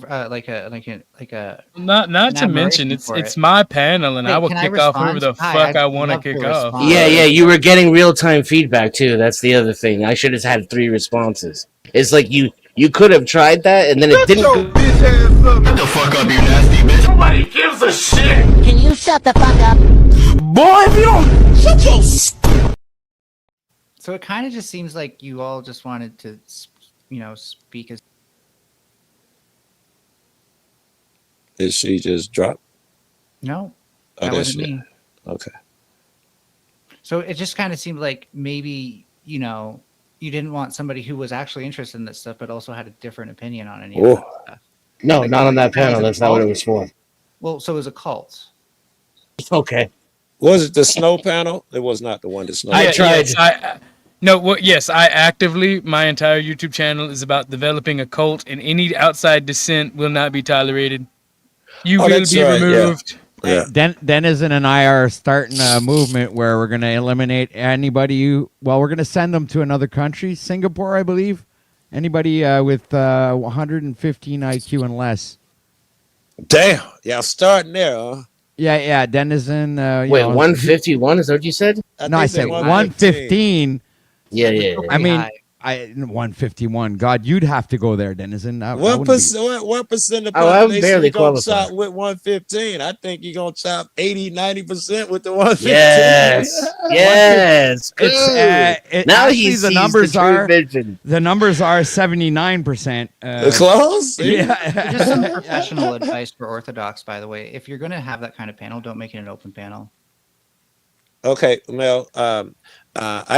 not to mention it's my panel, and I will kick off whoever the fuck I want to kick off. Yeah, you were getting real time feedback too. That's the other thing. I should have had 3 responses. It's like you could have tried that, and then it didn't. Shut the fuck up, you nasty bitch. Nobody gives a shit. Can you shut the fuck up? Boy, if you don't shut your So it kind of just seems like you all just wanted to, speak as. Did she just drop? No, Oh, that there wasn't she- me. Okay. So it just kind of seemed like maybe, you didn't want somebody who was actually interested in this stuff, but also had a different opinion on any of that stuff. No, not on that panel. That's not what it was for. Well, so it was a cult. Okay. Was it the snow panel? It was not the one that snowed. I tried. Yes, I actively, my entire YouTube channel is about developing a cult, and any outside dissent will not be tolerated. You will be removed. Yeah. Denizen and I are starting a movement where we're going to eliminate anybody we're going to send them to another country, Singapore, I believe. Anybody with 115 IQ and less. Damn. Y'all starting there, huh? Yeah, Denizen. Wait, 151? Is that what you said? I said 115. Yeah. I mean, 151. God, you'd have to go there, Denizen. What percent of the population you gonna chop with 115? I think you're gonna chop 80-90% with the 115. Yes. Now the numbers are 79%. Close. Yeah. Just some professional advice for Orthodox, by the way. If you're going to have that kind of panel, don't make it an open panel. Okay, Mel. How about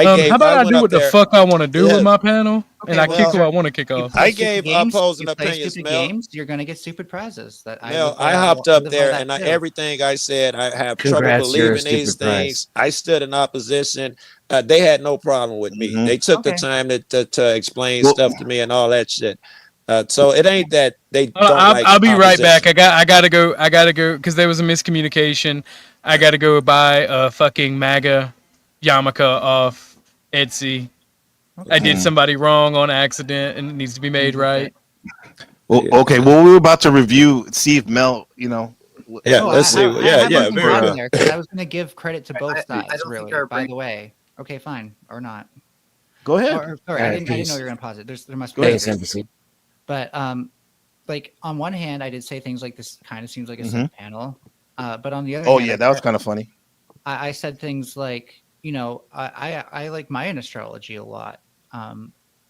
I do what the fuck I want to do with my panel, and I kick who I want to kick off. I gave opposing opinions, Mel. Games, you're going to get stupid prizes. I hopped up there, and everything I said, I have trouble believing these things. I stood in opposition. They had no problem with me. They took the time to explain stuff to me and all that shit. So it ain't that they don't I'll be right back. I gotta go because there was a miscommunication. I gotta go buy a fucking MAGA yarmulke off Etsy. I did somebody wrong on accident, and it needs to be made right. Well, okay. Well, we were about to review, see if Mel, let's see. Very well. I was going to give credit to both sides, really. By the way, okay, fine, or not. Go ahead. Sorry, I didn't know you were going to pause it. There must be. But like on one hand, I did say things like this kind of seems like a sick panel, but on the other, hand, that was kind of funny. I said things like, I like Mayan astrology a lot,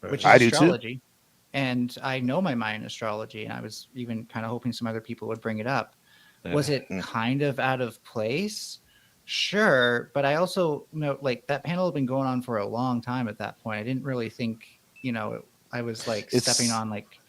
which is astrology, too. And I know my Mayan astrology, and I was even kind of hoping some other people would bring it up. Was it kind of out of place? Sure, but I also know like that panel had been going on for a long time at that point. I didn't really think, I was like stepping on like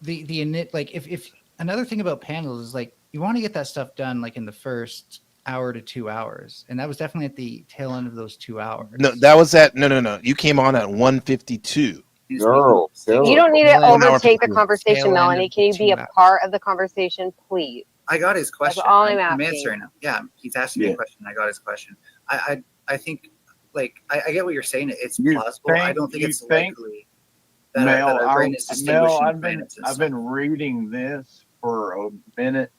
the like if another thing about panels is like you want to get that stuff done like in the first hour to 2 hours, and that was definitely at the tail end of those 2 hours. No, that was at no. You came on at 152. Girl. You don't need to overtake the conversation, Melanie. Can you be a part of the conversation, please? I got his question. That's all I'm answering him. Yeah, he's asking me a question. I got his question. I think like I get what you're saying. It's plausible. I don't think it's likely that our brain is distinguishing planets. I've been reading this for a minute,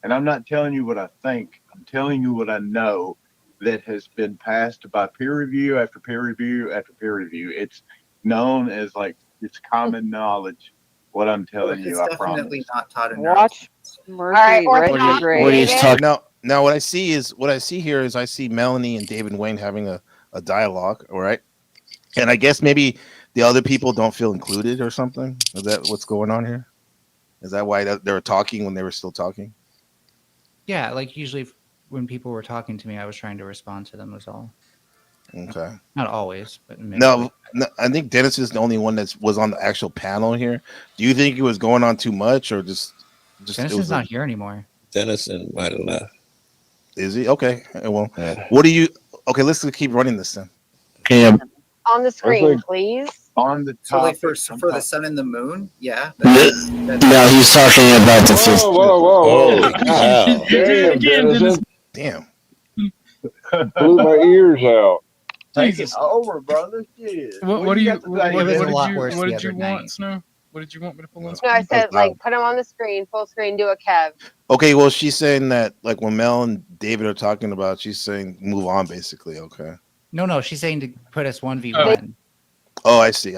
and I'm not telling you what I think. I'm telling you what I know that has been passed by peer review after peer review after peer review. It's known as like it's common knowledge. What I'm telling you, I promise. Definitely not taught in Watch Mercury retrograde. Now what I see here is I see Melanie and David Wayne having a dialogue, all right? And I guess maybe the other people don't feel included or something. Is that what's going on here? Is that why they were talking when they were still talking? Yeah, like usually when people were talking to me, I was trying to respond to them was all. Okay. Not always, but no, I think Dennis is the only one that was on the actual panel here. Do you think it was going on too much, or just Dennison's not here anymore? Dennison might have left. Is he? Okay. Well, what do you? Okay, let's keep running this then. On the screen, please. On the top. So like for the sun and the moon, yeah. No, he's talking about the fifth. Whoa. Damn. Blew my ears out. Take it over, brother. Shit. What did you want, Snow? What did you want me to pull on? No, I said like put them on the screen, full screen, do a Kev. Okay, well she's saying that like when Mel and David are talking about, she's saying move on basically. Okay. No, she's saying to put us 1v1. Oh, I see.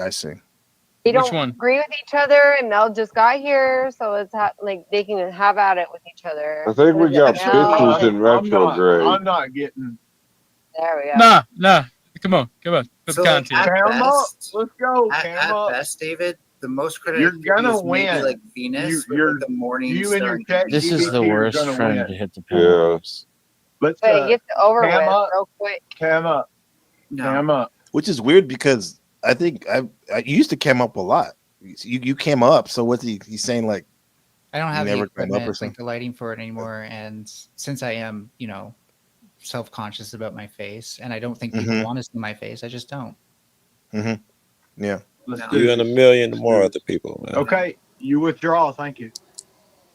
They don't agree with each other, and Mel just got here, so it's like they can have at it with each other. I think we got bitches in retrograde. I'm not getting. There we go. Nah. Come on. Put the content. Let's go. At best, David, the most credit you're gonna win. Maybe like Venus. You're the morning. You and your chat. This is the worst trying to hit the panel. Yes. Let's get over with real quick. Cam up. Which is weird because I think I used to cam up a lot. You came up, so what's he's saying like I don't have the never come up or equipment, like something? the lighting for it anymore. And since I am, self-conscious about my face, and I don't think people want to see my face, I just don't. Yeah. You and a million more other people, man. Okay, you withdraw. Thank you.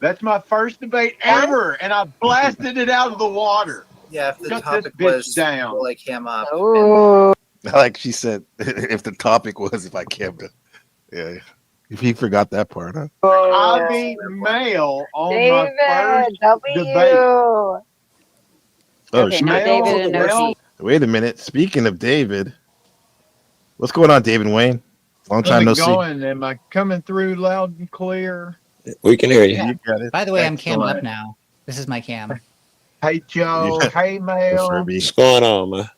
That's my first debate ever, and I blasted it out of the water. Yeah, if the Shut topic this bitch was down. will I cam up, Like she said, if the topic was if I kept it. Yeah. If he forgot that part, huh? I beat male on my first David, debate. Oh, Okay, shit. no David and no T. Wait a minute. Speaking of David, what's going on, David Wayne? Long How's time it no see. going? Am I coming through loud and clear? We can hear you. Yeah. You got it. By the way, I'm cammed up Excellent. now. This is my cam. Hey Joe. Yeah. Hey Mel. Furby. What's going on, man?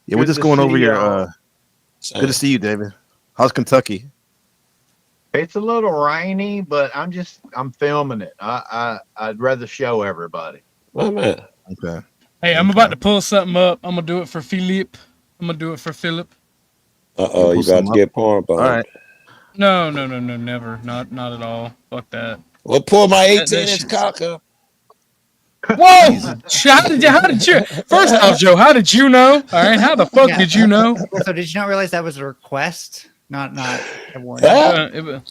Yeah, we're Good just to going see over your y'all. good to see you, David. How's Kentucky? It's a little rainy, but I'm filming it. I'd rather show everybody. My man. Okay. Hey, I'm about to pull something up. I'm gonna do it for Philip. Uh-oh, you about to get porn bombed. All right. No, never. Not at all. Fuck that. Well, pull my That 18-inch shit's- cock up. Whoa! How did you? First off, Joe, how did you know? All right, how the fuck did you know? So did you not realize that was a request, not a warning?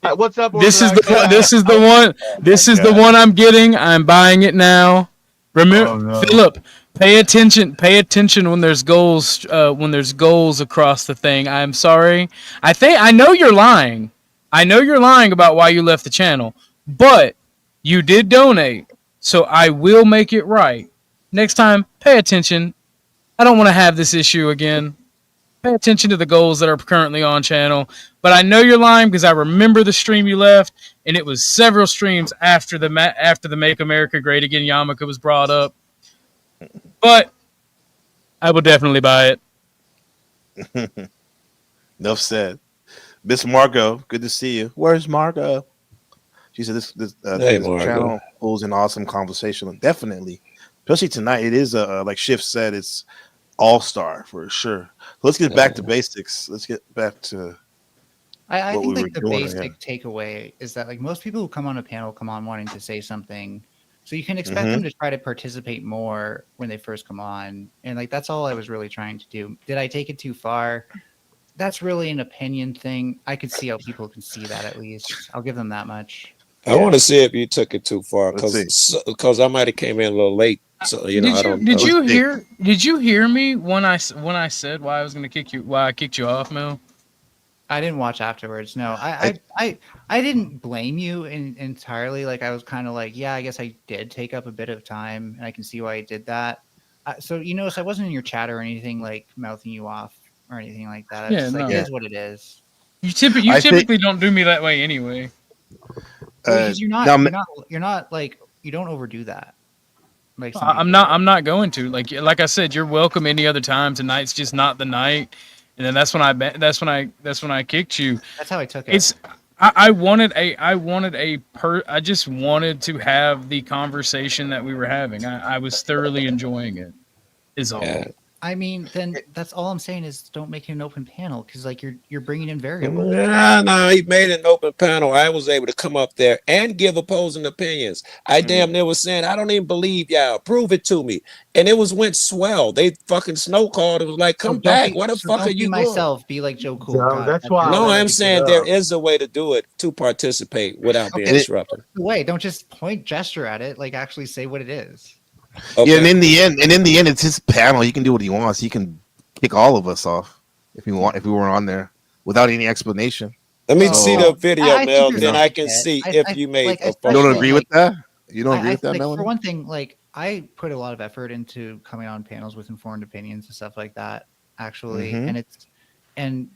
What's up? This is Orthodox? the one. This is the one I'm getting. I'm buying it now. Remember, Oh, no. Philip, pay attention. Pay attention when there's goals. When there's goals across the thing. I'm sorry. I know you're lying. I know you're lying about why you left the channel, but you did donate, so I will make it right. Next time, pay attention. I don't want to have this issue again. Pay attention to the goals that are currently on channel. But I know you're lying because I remember the stream you left, and it was several streams after the Make America Great Again yarmulke was brought up. But I will definitely buy it. Enough said. Miss Margot, good to see you. Where's Margot? She said this Hey, this Margot. channel holds an awesome conversation. Definitely, especially tonight. It is like Schiff said, it's all-star for sure. Let's get back to basics. Let's get back to I what think we like were the doing basic takeaway is that like most people who come on a panel come on wanting to say something, so you can expect them to try to participate more when they first come on, and like that's all I was really trying to do. Did I take it too far? That's really an opinion thing. I could see how people can see that at least. I'll give them that much. I want to see if you took it too far because I might have came in a little late. So I don't know. Did you hear me when I said why I was going to kick you? Why I kicked you off, Mel? I didn't watch afterwards. No, I didn't blame you entirely. Like I was kind of like, yeah, I guess I did take up a bit of time, and I can see why I did that. So you notice I wasn't in your chat or anything like mouthing you off or anything like that. It's just like it is what it is. You typically don't do me that way anyway. Because you're not like you don't overdo that. Like I'm not going to. Like I said, you're welcome any other time. Tonight's just not the night. And then that's when I kicked you. That's how I took it. I just wanted to have the conversation that we were having. I was thoroughly enjoying it. Is all. Yeah. I mean, then that's all I'm saying is don't make it an open panel because like you're bringing in variables. No, he made an open panel. I was able to come up there and give opposing opinions. I damn near was saying, I don't even believe y'all. Prove it to me. And it went swell. They fucking snow called. It was like, come back. What the fuck are you doing? Myself, be like Joe Cool. No, that's why. No, I'm saying there is a way to do it to participate without being disrupted. Wait, don't just gesture at it. Like actually say what it is. Okay. Yeah, and in the end, it's his panel. He can do what he wants. He can kick all of us off if we were on there without any explanation. Let me see the video, Mel. Then I can see if you made. You don't agree with that? You don't agree with that, Melanie? For one thing, like I put a lot of effort into coming on panels with informed opinions and stuff like that. Actually, and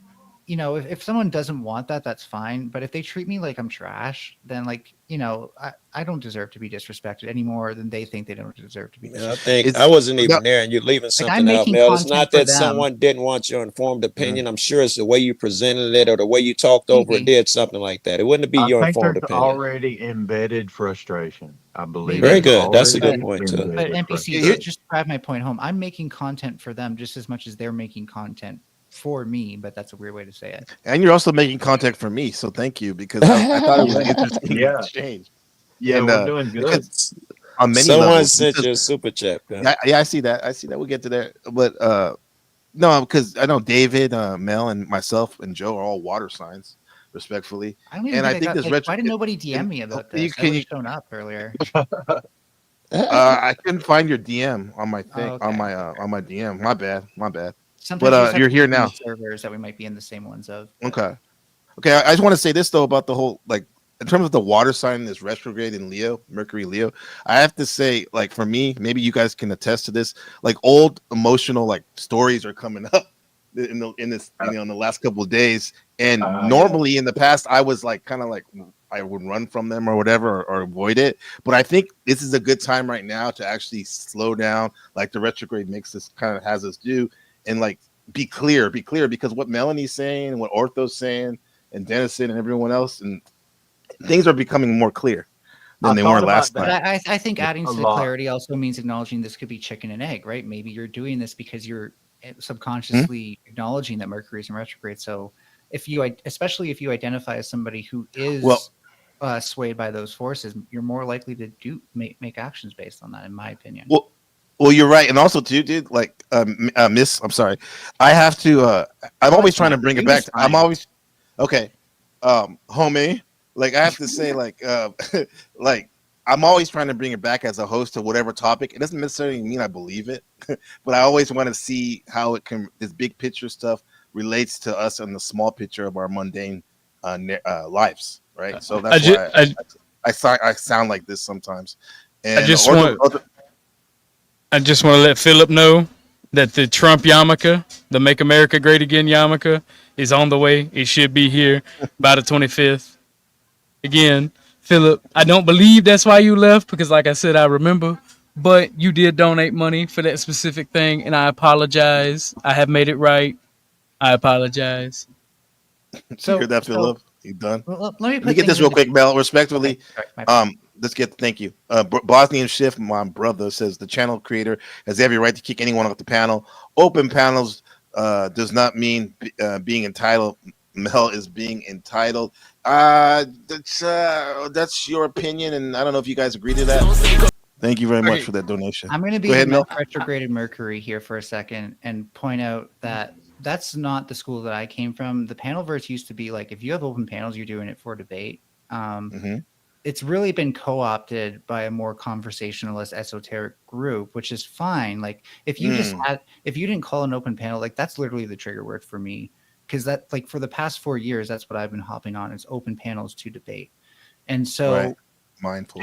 you know, if someone doesn't want that, that's fine. But if they treat me like I'm trash, then like, you know, I don't deserve to be disrespected any more than they think they don't deserve to be disrespected. I think I wasn't even there and you're leaving something out, Mel. It's not that someone didn't want your informed opinion. I'm sure it's the way you presented it or the way you talked over it did something like that. It wouldn't be your informed opinion. Already embedded frustration, I believe. Very good. That's a good point too. But NPC, just drive my point home. I'm making content for them just as much as they're making content for me, but that's a weird way to say it. And you're also making contact for me, so thank you, because I thought it was an interesting Yeah. exchange. Yeah, And we're doing good. because on many Someone levels, sent because, you a super chat. Man. I see that. I see that. We'll get to that. But no, because I know David, Mel, and myself and Joe are all water signs, respectfully. I don't even And I think think this why did nobody DM me about this? I would have shown up earlier. I couldn't find your DM on my thing, okay. on my DM. My bad. Sometimes But you're here now. servers that we might be in the same ones of. Okay. I just want to say this though about the whole, like, in terms of the water sign, this retrograde in Leo, Mercury Leo. I have to say, like, for me, maybe you guys can attest to this. Like, old emotional like stories are coming up in the last couple of days. And normally in the past, I was like kind of like I would run from them or whatever, or avoid it. But I think this is a good time right now to actually slow down, like the retrograde makes us kind of has us do, and like be clear, because what Melanie's saying and what Ortho's saying and Dennison and everyone else, and things are becoming more clear than they were last time. But I think adding to the clarity also means acknowledging this could be chicken and egg, right? Maybe you're doing this because you're subconsciously acknowledging that Mercury is in retrograde. So especially if you identify as somebody who is swayed by those forces, you're more likely to make actions based on that, in my opinion. Well, you're right, and also too, dude. Like, Miss, I'm sorry, I have to. I'm always trying to bring it back. I'm always okay, homie. Like, I have to say, like, like, I'm always trying to bring it back as a host to whatever topic. It doesn't necessarily mean I believe it, but I always want to see how it can. This big picture stuff relates to us in the small picture of our mundane lives, right? So that's why I sound like this sometimes. And I just want to let Philip know that the Trump yarmulke, the Make America Great Again yarmulke, is on the way. It should be here by the 25th. Again, Philip, I don't believe that's why you left, because like I said, I remember, but you did donate money for that specific thing, and I apologize. I have made it right. I apologize. So you hear that, Philip? You done? Well, let me get this real quick, Mel. Respectfully, let's get. Thank you. Bosnian Shift, my brother, says the channel creator has every right to kick anyone off the panel. Open panels does not mean being entitled. Mel is being entitled. That's your opinion, and I don't know if you guys agree to that. Thank you very much for that donation. I'm going to be in retrograded Mercury here for a second and point out that that's not the school that I came from. The panelverse used to be like, if you have open panels, you're doing it for debate. It's really been co-opted by a more conversationalist esoteric group, which is fine. Like, if you if you didn't call an open panel, like, that's literally the trigger word for me. Because that, like, for the past 4 years, that's what I've been hopping on, is open panels to debate. And so mindful.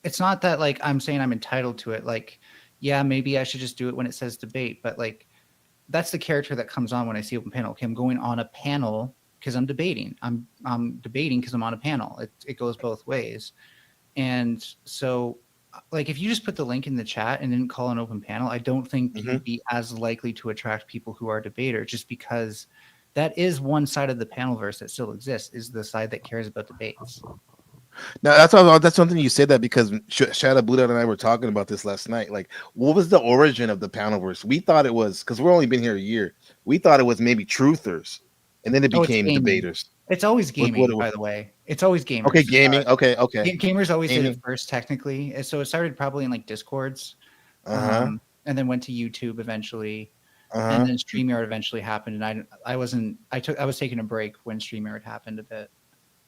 It's not that, like, I'm saying I'm entitled to it. Like, yeah, maybe I should just do it when it says debate. But, like, that's the character that comes on when I see open panel. Okay, I'm going on a panel because I'm debating. I'm debating because I'm on a panel. It goes both ways. And so, like, if you just put the link in the chat and didn't call an open panel, I don't think you'd be as likely to attract people who are debaters, just because that is one side of the panelverse that still exists, is the side that cares about debates. Now that's something you said that, because Shadow Buddha and I were talking about this last night. Like, what was the origin of the panelverse? We thought it was, because we're only been here a year, we thought it was maybe truthers, and then it became debaters. It's always gaming, by the way. It's always gamers. Okay, gaming. Okay. Gamers always did it first, technically. So it started probably in, like, Discords, and then went to YouTube eventually, and then StreamYard eventually happened. And I was taking a break when StreamYard happened a bit.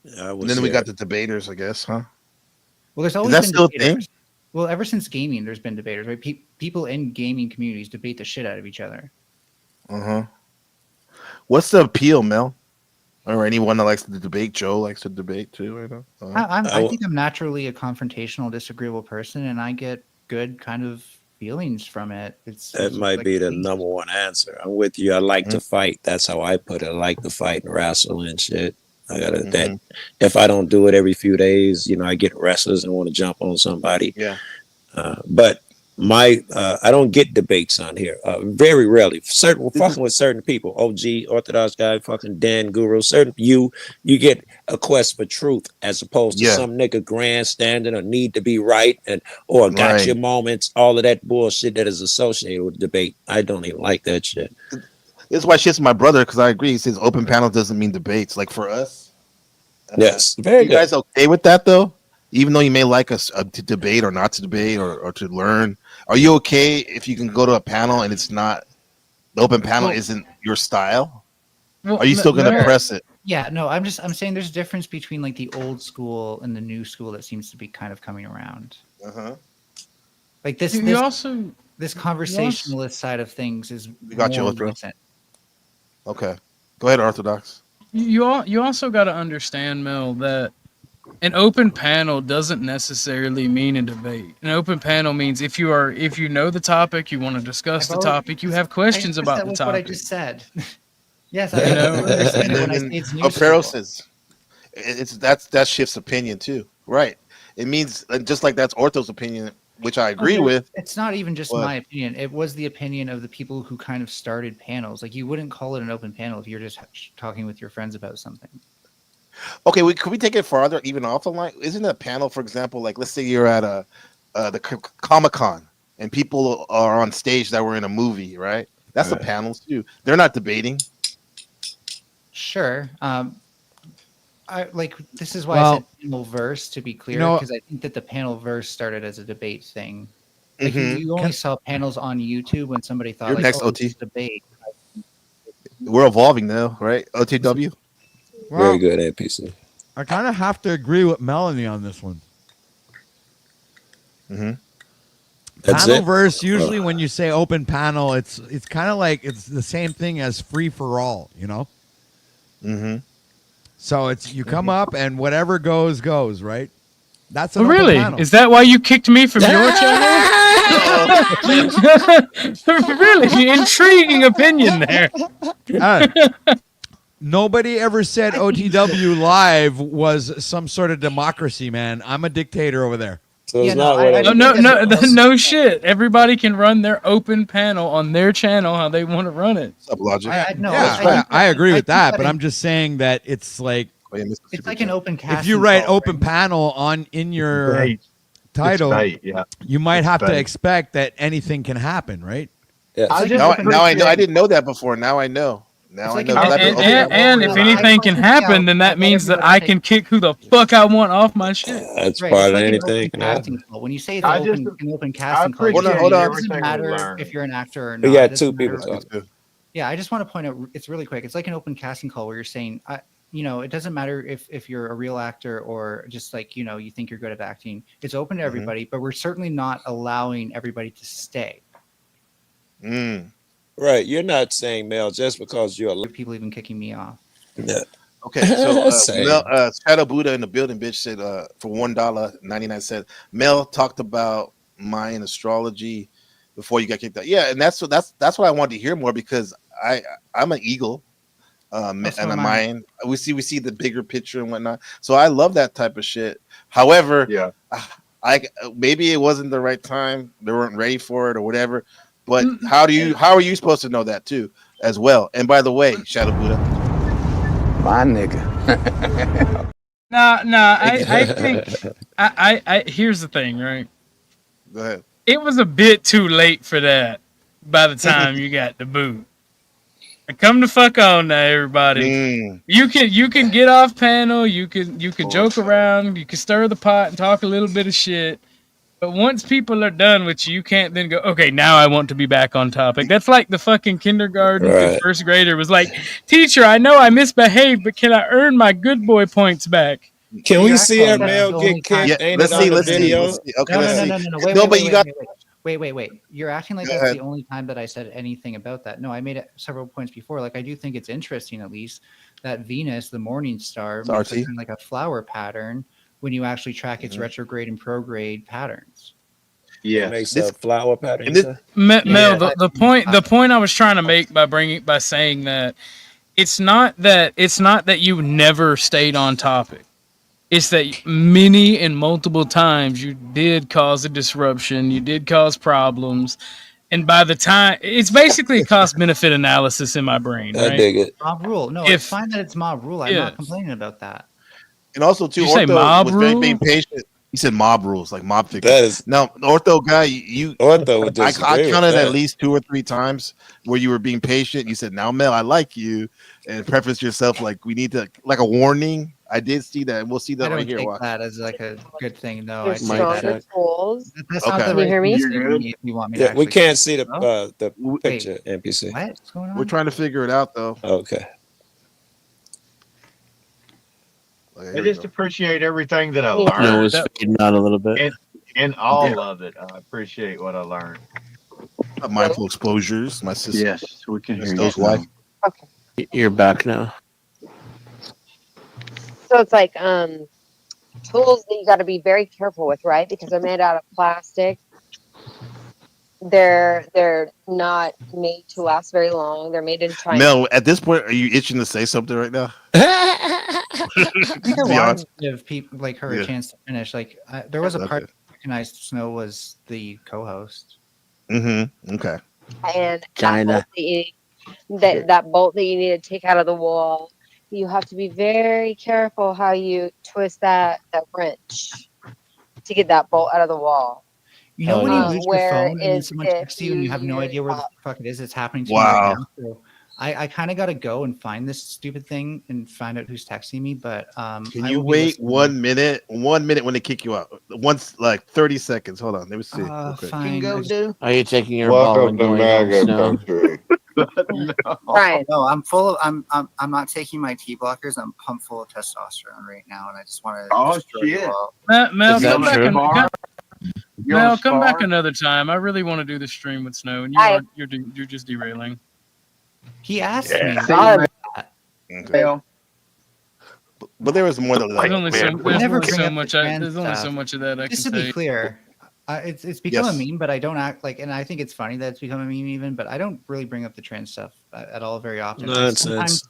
And then we got the debaters, I guess, huh? Well, there's always been still debaters. A thing? Well, ever since gaming, there's been debaters, right? People in gaming communities debate the shit out of each other. What's the appeal, Mel? Or anyone that likes to debate? Joe likes to debate too. I think I'm naturally a confrontational, disagreeable person, and I get good kind of feelings from it. That might be the number one answer. I'm with you. I like to fight. That's how I put it. I like to fight and wrestle and shit. I gotta that. If I don't do it every few days, I get restless and want to jump on somebody. Yeah. But I don't get debates on here. Very rarely. Fucking with certain people. OG, Orthodox guy, fucking Dan Guru. You get a quest for truth, as opposed to some nigga grandstanding or need to be right or gotcha moments. All of that bullshit that is associated with debate. I don't even like that shit. This is why shit's my brother, because I agree. He says open panel doesn't mean debates. Like for us, Yes, very you good. guys okay with that though? Even though you may like us to debate or not to debate or to learn, are you okay if you can go to a panel and it's not the open panel isn't your style? Well, Are you still going to no. press it? Yeah, no, I'm saying there's a difference between like the old school and the new school that seems to be kind of coming around. Like this conversationalist side of things is We got you, more Ortho. recent. Okay, go ahead, Orthodox. You also got to understand, Mel, that an open panel doesn't necessarily mean a debate. An open panel means if you know the topic, you want to discuss the topic, you have questions about the topic. What I just said. Yes, I understand it when I say it's new Apparel school. says that shifts opinion too, right? It means just like that's Ortho's opinion, which I agree with. It's not even just my opinion. It was the opinion of the people who kind of started panels. Like you wouldn't call it an open panel if you're just talking with your friends about something. Okay, could we take it farther, even off the line? Isn't a panel, for example, like let's say you're at the Comic-Con and people are on stage that were in a movie, right? That's the panels too. They're not debating. Sure. This is why I said panel verse, to be clear, because I think that the panel verse started as a debate thing. Like you only saw panels on YouTube when somebody thought You're next, OT. It's debate. We're evolving now, right? OTW. Very good, NPC. I kind of have to agree with Melanie on this one. That's panel it? verse, usually when you say open panel, it's kind of like it's the same thing as free for all, you know? So it's you come up and whatever goes, right? That's an really? open panel. Is that why you kicked me from your channel? Really intriguing opinion there. Nobody ever said OTW Live was some sort of democracy, man. I'm a dictator over there. So it's not no shit. Everybody can run their open panel on their channel how they want to run it. What's up, Logic? I agree with that, but I'm just saying that it's like It's like an open casting. if you write call, open panel in your title, you might have to expect that anything can happen, right? Yeah. Now I know. I didn't know that before. Now I know. Now I know. And if anything can happen, then that means that I can kick who the fuck I want off my shit. That's part of anything. When you say it's an open casting call, hold on. it doesn't matter if you're an actor or not. We got two people talking. Yeah, I just want to point out, it's really quick. It's like an open casting call where you're saying, it doesn't matter if you're a real actor or just like, you think you're good at acting. It's open to everybody, but we're certainly not allowing everybody to stay. Right. You're not saying, Mel, just because you're a people even kicking me off. Yeah. Okay, so Shadow Buddha in the building, bitch, said for $1.99. Mel talked about Mayan astrology before you got kicked out. Yeah, and that's what I wanted to hear more because I'm an eagle. And a Mayan. We see the bigger picture and whatnot. So I love that type of shit. However, maybe it wasn't the right time. They weren't ready for it or whatever. But how are you supposed to know that too, as well? And by the way, Shadow Buddha, my nigga. I think I here's the thing, right? Go ahead. It was a bit too late for that by the time you got the boot. Come the fuck on now, everybody. You can get off panel, you can joke around, you can stir the pot and talk a little bit of shit. But once people are done with you can't then go, okay, now I want to be back on topic. That's like the fucking kindergarten and first grader was like, teacher, I know I misbehaved, but can I earn my good boy points back? Can we see our Mel get kicked? Yeah, let's see. Okay, Wait. You're acting like that's the only time that I said anything about that. No, I made it several points before. Like I do think it's interesting, at least, that Venus, the morning star, makes kind of like a flower pattern when you actually track its retrograde and prograde patterns. Yeah, makes a flower pattern. Mel, the point I was trying to make by saying that it's not that you never stayed on topic. It's that many and multiple times you did cause a disruption, you did cause problems, and by the time it's basically a cost-benefit analysis in my brain. I dig it. Mob rule. No, it's fine that it's mob rule. I'm not complaining about that. And also, too, Ortho was very patient. He said mob rules, like mob fiction. That is now, Ortho guy, Ortho would I disagree with counted that. at least 2 or 3 times where you were being patient. You said, "Now, Mel, I like you," and preface yourself like we need to, like a warning. I did see that, and we'll see I that don't right here. take Watch. that as like a good thing. No, There's I take that stronger as tools. that's not Okay. the Can you right hear thing me? to say to me if you want me to Yeah, we actually. can't see Hello? the Wait, picture, NPC. What's going on? We're trying to figure it out, though. Okay. Okay, I here we just go. appreciate everything that I Yeah. learned. No, it's fading out a little bit. In all of it, I appreciate what I learned. Mindful exposures, my sister. Yes, we can hear you. His wife. Okay. You're back now. So it's like tools that you got to be very careful with, right? Because they're made out of plastic. They're not made to last very long. They're made in China. Mel, at this point, are you itching to say something right now? I think I To be wanted honest. to give people like her Yeah. a chance to finish. Like there was a part Okay. I recognized Snow was the co-host. Okay. And China. that bolt that you need to take out of the wall, you have to be very careful how you twist that wrench to get that bolt out of the wall. You know when you yeah. lose your Where phone and then is someone if texts you and you have no use, idea where the fuck it is? It's happening to me right Wow. now. So I kind of got to go and find this stupid thing and find out who's texting me. But Can I you will be wait listening. 1 minute? 1 minute when they kick you out. Once, like 30 seconds. Hold on. Let me see. real quick. Fine. I just- Are you taking your Welcome ball and to going home, MAGA Snow? country. Brian. No, I'm full of. I'm not taking my T blockers. I'm pumped full of testosterone right now, and I just want to Oh, destroy shit. you all. Mel, Is that come back true? Mel, come back another time. I really want to do the stream with Snow, and you're just derailing. He asked me. Okay. Well, But there was more than There's only so, there's never only bring so up the much. trans There's only so stuff. much of that I Just can to be say. clear, it's become Yes. a meme, but I don't act like, and I think it's funny that it's become a meme even, but I don't really bring up the trans stuff at all very often. Nonsense.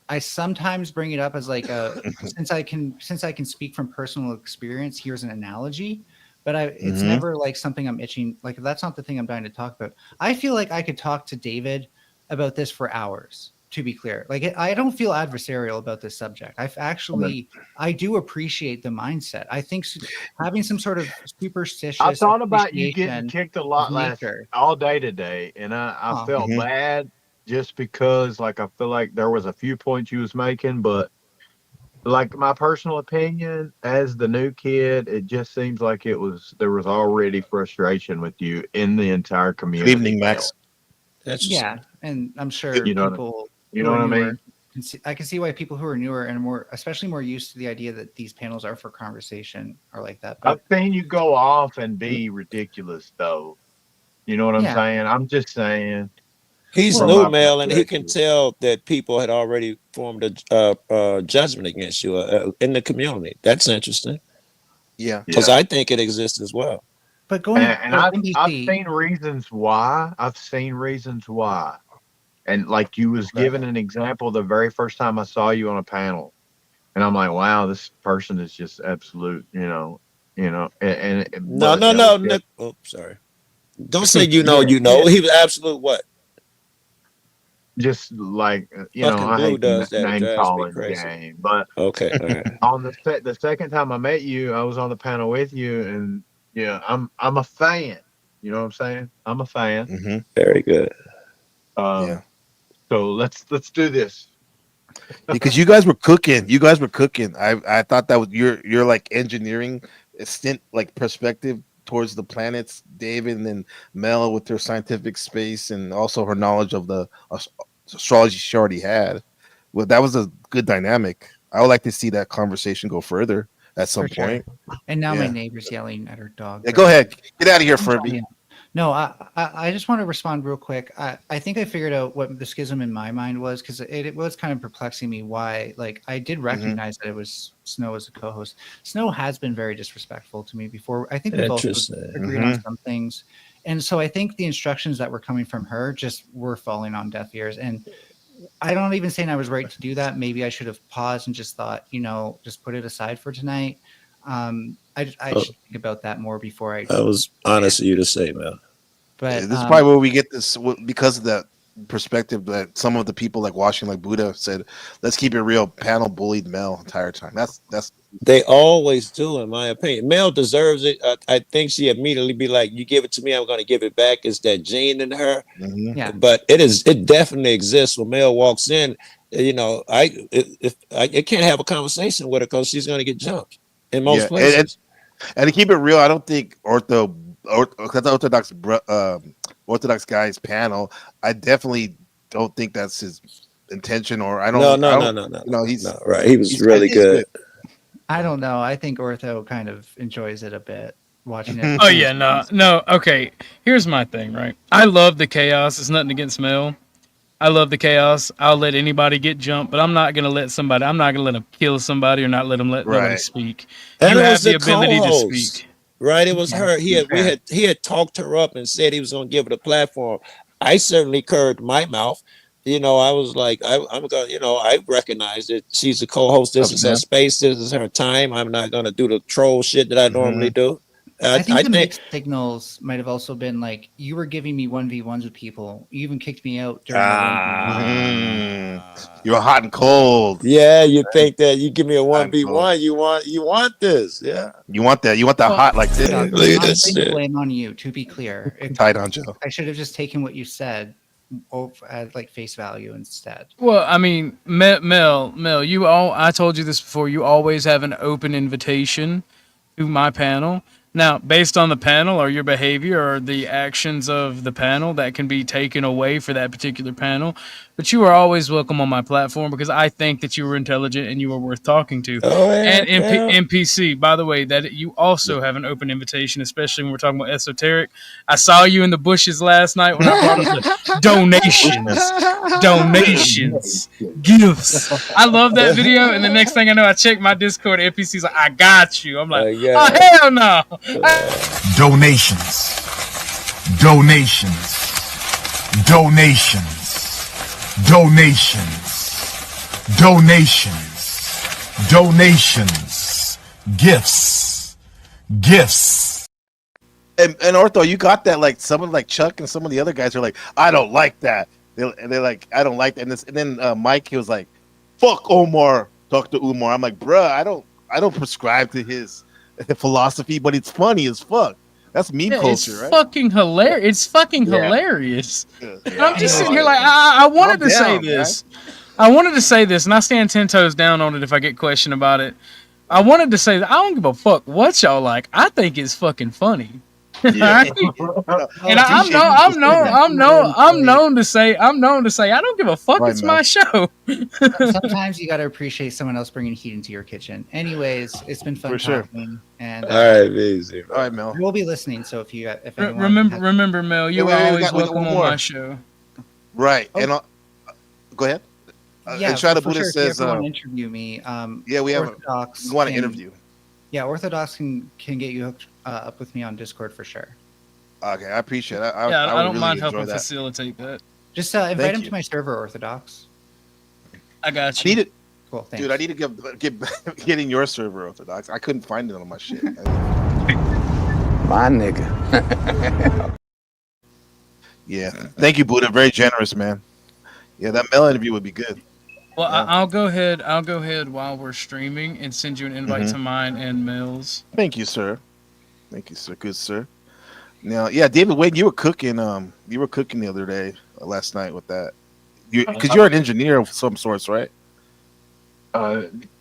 I sometimes bring it up as like a since I can speak from personal experience, here's an analogy. But it's never like something I'm itching. Like that's not the thing I'm dying to talk about. I feel like I could talk to David about this for hours. To be clear, like I don't feel adversarial about this subject. I do appreciate the mindset. I think having some sort of superstitious. I thought about you getting appreciation kicked a lot all day today, and I felt bad just because, like, I feel like there was a few points you was making, but like my personal opinion as the new kid, it just seems like there was already frustration with you in the entire community. Good evening, Max. Yeah, and I'm sure You know people. you know what I mean? I can see why people who are newer and especially more used to the idea that these panels are for conversation are like that. But I've seen you go off and be ridiculous, though. You know what I'm saying? I'm just saying. He's from new, my Mel, and he can perspective. tell that people had already formed a judgment against you in the community. That's interesting. Yeah, because I think it exists as well. But going and I've seen reasons why. And like you was giving an example the very first time I saw you on a panel, and I'm like, wow, this person is just absolute, No. Oh, sorry. Don't say you know. He was absolute what? Just like Fucking I Blue hate does the that. It name drives me calling crazy. game, but Okay, all right. on the second time I met you, I was on the panel with you, and I'm a fan. You know what I'm saying? I'm a fan. Very good. Yeah. So let's do this. Because you guys were cooking. I thought that was your like engineering stint, like perspective towards the planets. David and then Mel with her scientific space and also her knowledge of the astrology she already had. Well, that was a good dynamic. I would like to see that conversation go further at some For sure. point. And now my Yeah. neighbor's yelling at her dog. Yeah, go ahead. Get out of here, Furby. No, I just want to respond real quick. I think I figured out what the schism in my mind was because it was kind of perplexing me why, like, I did recognize that it was Snow as a co-host. Snow has been very disrespectful to me before. I think we've also Interesting. agreed on some things. And so I think the instructions that were coming from her just were falling on deaf ears. And I don't even saying I was right to do that. Maybe I should have paused and just thought, just put it aside for tonight. I should think about that more before I. That was honest of you to say, Mel. But this is probably where we get this because of perspective that some of the people like watching, like Buddha said, let's keep it real. Panel bullied Mel entire time. That's They always do, in my opinion. Mel deserves it. I think she immediately be like, "You give it to me, I'm going to give it back." It's that gene in her. Yeah. But it definitely exists when Mel walks in. You know, I can't have a conversation with her because she's going to get jumped in most places. And to keep it real, I don't think Orthodox guy's panel. I definitely don't think that's his intention, or I don't. No. You know, he's no, right. He was really good. I don't know. I think Ortho kind of enjoys it a bit watching it. Oh yeah, no. Okay, here's my thing. Right, I love the chaos. It's nothing against Mel. I love the chaos. I'll let anybody get jumped, but I'm not gonna let somebody. I'm not gonna let him kill somebody or not let him let nobody speak. And You it have was the the ability to co-host. speak. Right, it was her. He had talked her up and said he was going to give it a platform. I certainly curved my mouth. You know, I was like, I'm going. You know, I recognize that she's a co-host. This is her space. This is her time. I'm not going to do the troll shit that I normally do. I think the mixed signals might have also been like you were giving me 1v1s with people. You even kicked me out during You're hot and cold. Yeah, you think that you give me a 1v1, you want this. Yeah. You want that. You want that hot like this. I'm Look at not this putting shit. blame on you, to be clear. Tight on Joe. I should have just taken what you said at like face value instead. Well, I mean, Mel, I told you this before. You always have an open invitation to my panel. Now, based on the panel or your behavior or the actions of the panel, that can be taken away for that particular panel. But you are always welcome on my platform because I think that you were intelligent and you were worth talking to. Oh, yeah, And NPC, by the way, that you also have an open invitation, especially when we're talking about esoteric. I saw you in the bushes last night when I brought up the donations, gifts. I love that video. And the next thing I know, I check my Discord. NPC's like, "I got you." I'm like, "Oh hell no!" Donations. Gifts. And Ortho, you got that. Like someone like Chuck and some of the other guys are like, I don't like that. They're like, I don't like that. And then Mike, he was like, fuck Omar, talk to Umar. I'm like, bruh, I don't prescribe to his philosophy, but it's funny as fuck. That's meme culture, it's right? Fucking hilarious. It's fucking hilarious. And I'm just sitting here like, I wanted to say this. I wanted to say this, and I stand 10 toes down on it if I get questioned about it. I wanted to say that I don't give a fuck what y'all like. I think it's fucking funny. Yeah. And I'm known to say I don't give a fuck. It's my show. Sometimes you got to appreciate someone else bringing heat into your kitchen. Anyways, it's been fun talking. And all right, easy. All right, Mel. We'll be listening. So if anyone remember, Mel, you're always welcome on my show. Right. And go ahead. Yeah, and try to for Buddha sure. says, if you want to interview me, yeah, we Orthodox have. We want to interview. Yeah, Orthodox can get you hooked up with me on Discord for sure. Okay, I appreciate it. I don't really mind helping facilitate that. Just invite him to my server, Orthodox. I got you. Cool, thanks. Dude, I need to get in your server, Orthodox. I couldn't find it on my shit. My nigga. Yeah. Thank you, Buddha. Very generous, man. Yeah, that Mel interview would be good. Well, yeah. I'll go ahead while we're streaming and send you an invite to mine and Mel's. Thank you, sir. Thank you, sir. Good, sir. Now, yeah, David Wade, you were cooking the other day, last night with that. Because you're an engineer of some sorts, right?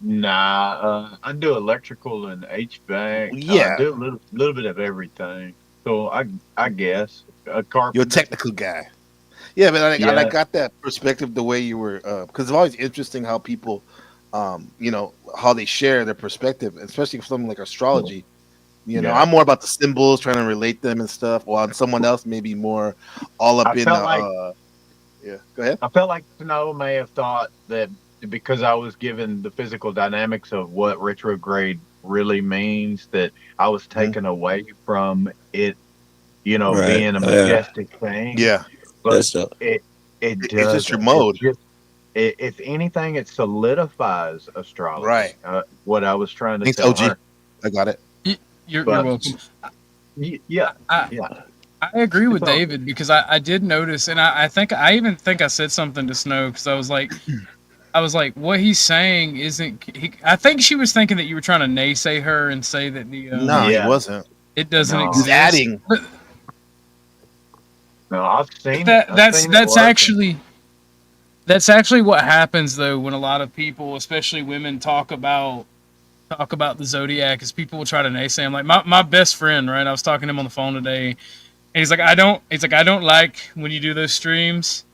Nah. I do electrical and HVAC. Yeah. I do a little bit of everything. So I guess a carpenter. You're a technical guy. Yeah, but I got that perspective the way you were, because it's always interesting how people, how they share their perspective, especially for something like astrology. You know, I'm more about the symbols, trying to relate them and stuff, while someone else may be more all up in the. Yeah, go ahead. I felt like Snow may have thought that because I was given the physical dynamics of what retrograde really means, that I was taken away from it, being a majestic thing. Yeah. But it does. It's just your mode. If anything, it solidifies astrology. Right. What I was trying to Thanks, tell OG. her. I got it. You're welcome. Yeah. I agree with David because I did notice, and I think I even think I said something to Snow because I was like, what he's saying isn't. I think she was thinking that you were trying to naysay her and say that the No, he wasn't. it doesn't No. He's exist. adding. But No, I've seen it. That's actually what happens though when a lot of people, especially women, talk about the zodiac. Is people will try to naysay. I'm like my best friend, right? I was talking to him on the phone today, and he's like, I don't like when you do those streams.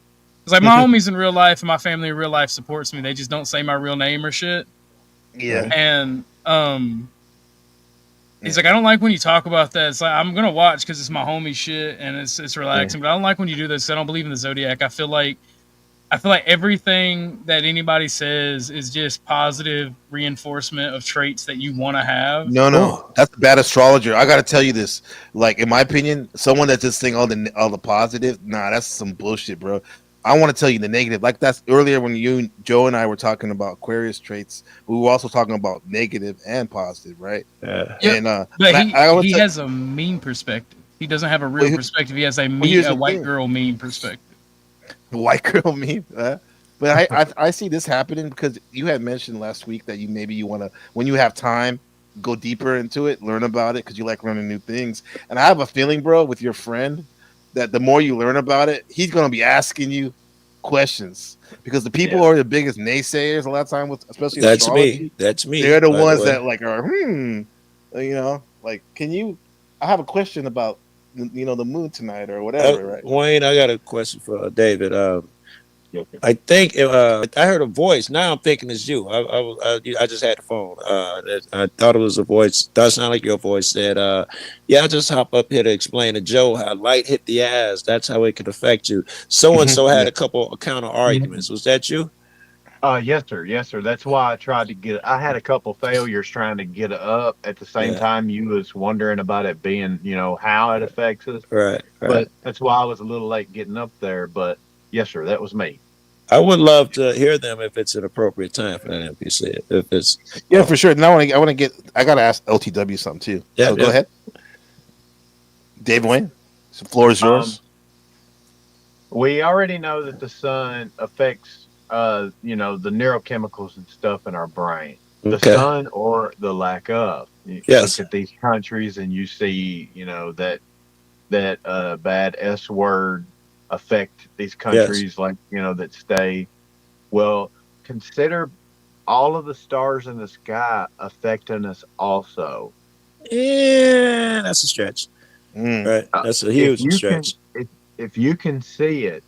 It's like my homies in real life and my family in real life supports me. They just don't say my real name or shit. Yeah. And he's like, I don't like when you talk about that. It's like I'm gonna watch because it's my homie shit and it's relaxing. But I don't like when you do this. I don't believe in the zodiac. I feel like everything that anybody says is just positive reinforcement of traits that you want to have. No, that's a bad astrologer. I got to tell you this. Like, in my opinion, someone that's just saying all the positive, nah, that's some bullshit, bro. I want to tell you the negative. Like that's earlier when Joe and I were talking about Aquarius traits. We were also talking about negative and positive, right? Yeah. And But he has a mean perspective. He doesn't have a real perspective. He has a white girl mean perspective. The white girl meme. But I see this happening because you had mentioned last week that you want to, when you have time, go deeper into it, learn about it because you like learning new things. And I have a feeling, bro, with your friend, that the more you learn about it, he's gonna be asking you questions because the people who are the biggest naysayers a lot of time with, especially That's astrology. me. That's me. They're the by ones way. that like are like, can you? I have a question about the moon tonight or whatever, right? Wayne, I got a question for David. I think I heard a voice. Now I'm thinking it's you. I just had the phone. I thought it was a voice. Does sound like your voice. Said, "Yeah, I just hop up here to explain to Joe how light hit the ass. That's how it could affect you." So and so had a couple of counter arguments. Was that you? Yes, sir. Yes, sir. That's why I tried to get. I had a couple failures trying to get it up at the same time. You was wondering about it being, how it affects us. Right. But that's why I was a little late getting up there. But yes, sir, that was me. I would love to hear them if it's an appropriate time for that NPC. If it's for sure. Now I gotta ask LTW something too. Yeah, so go ahead. Dave Wayne, the floor is yours. We already know that the sun affects the neurochemicals and stuff in our brain. The sun or the lack of. You look at these countries and you see, that bad S word affect these countries that stay. Well, consider all of the stars in the sky affecting us also. Yeah, that's a stretch. Right, that's a huge stretch. If you can see it,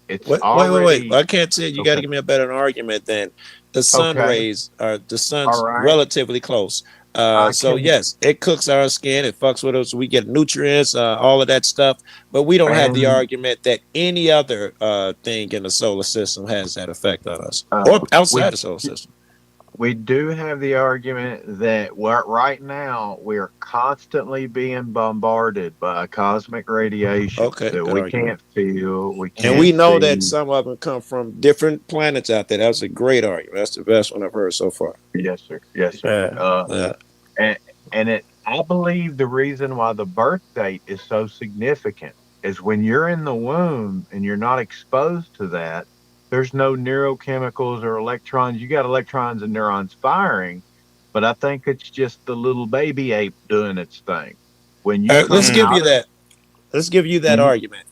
it's wait. I can't see it. You got to give me a better argument than the sun rays are. The sun's relatively close. So yes, it cooks our skin. It fucks with us. We get nutrients, all of that stuff. But we don't have the argument that any other thing in the solar system has that effect on us, or outside the solar system. We do have the argument that right now we are constantly being bombarded by cosmic radiation that we can't feel. And we know that some of them come from different planets out there. That's a great argument. That's the best one I've heard so far. Yes, sir. Yes, sir. I believe the reason why the birth date is so significant is when you're in the womb and you're not exposed to that. There's no neurochemicals or electrons. You got electrons and neurons firing, but I think it's just the little baby ape doing its thing. When you let's give you that. Let's give you that argument.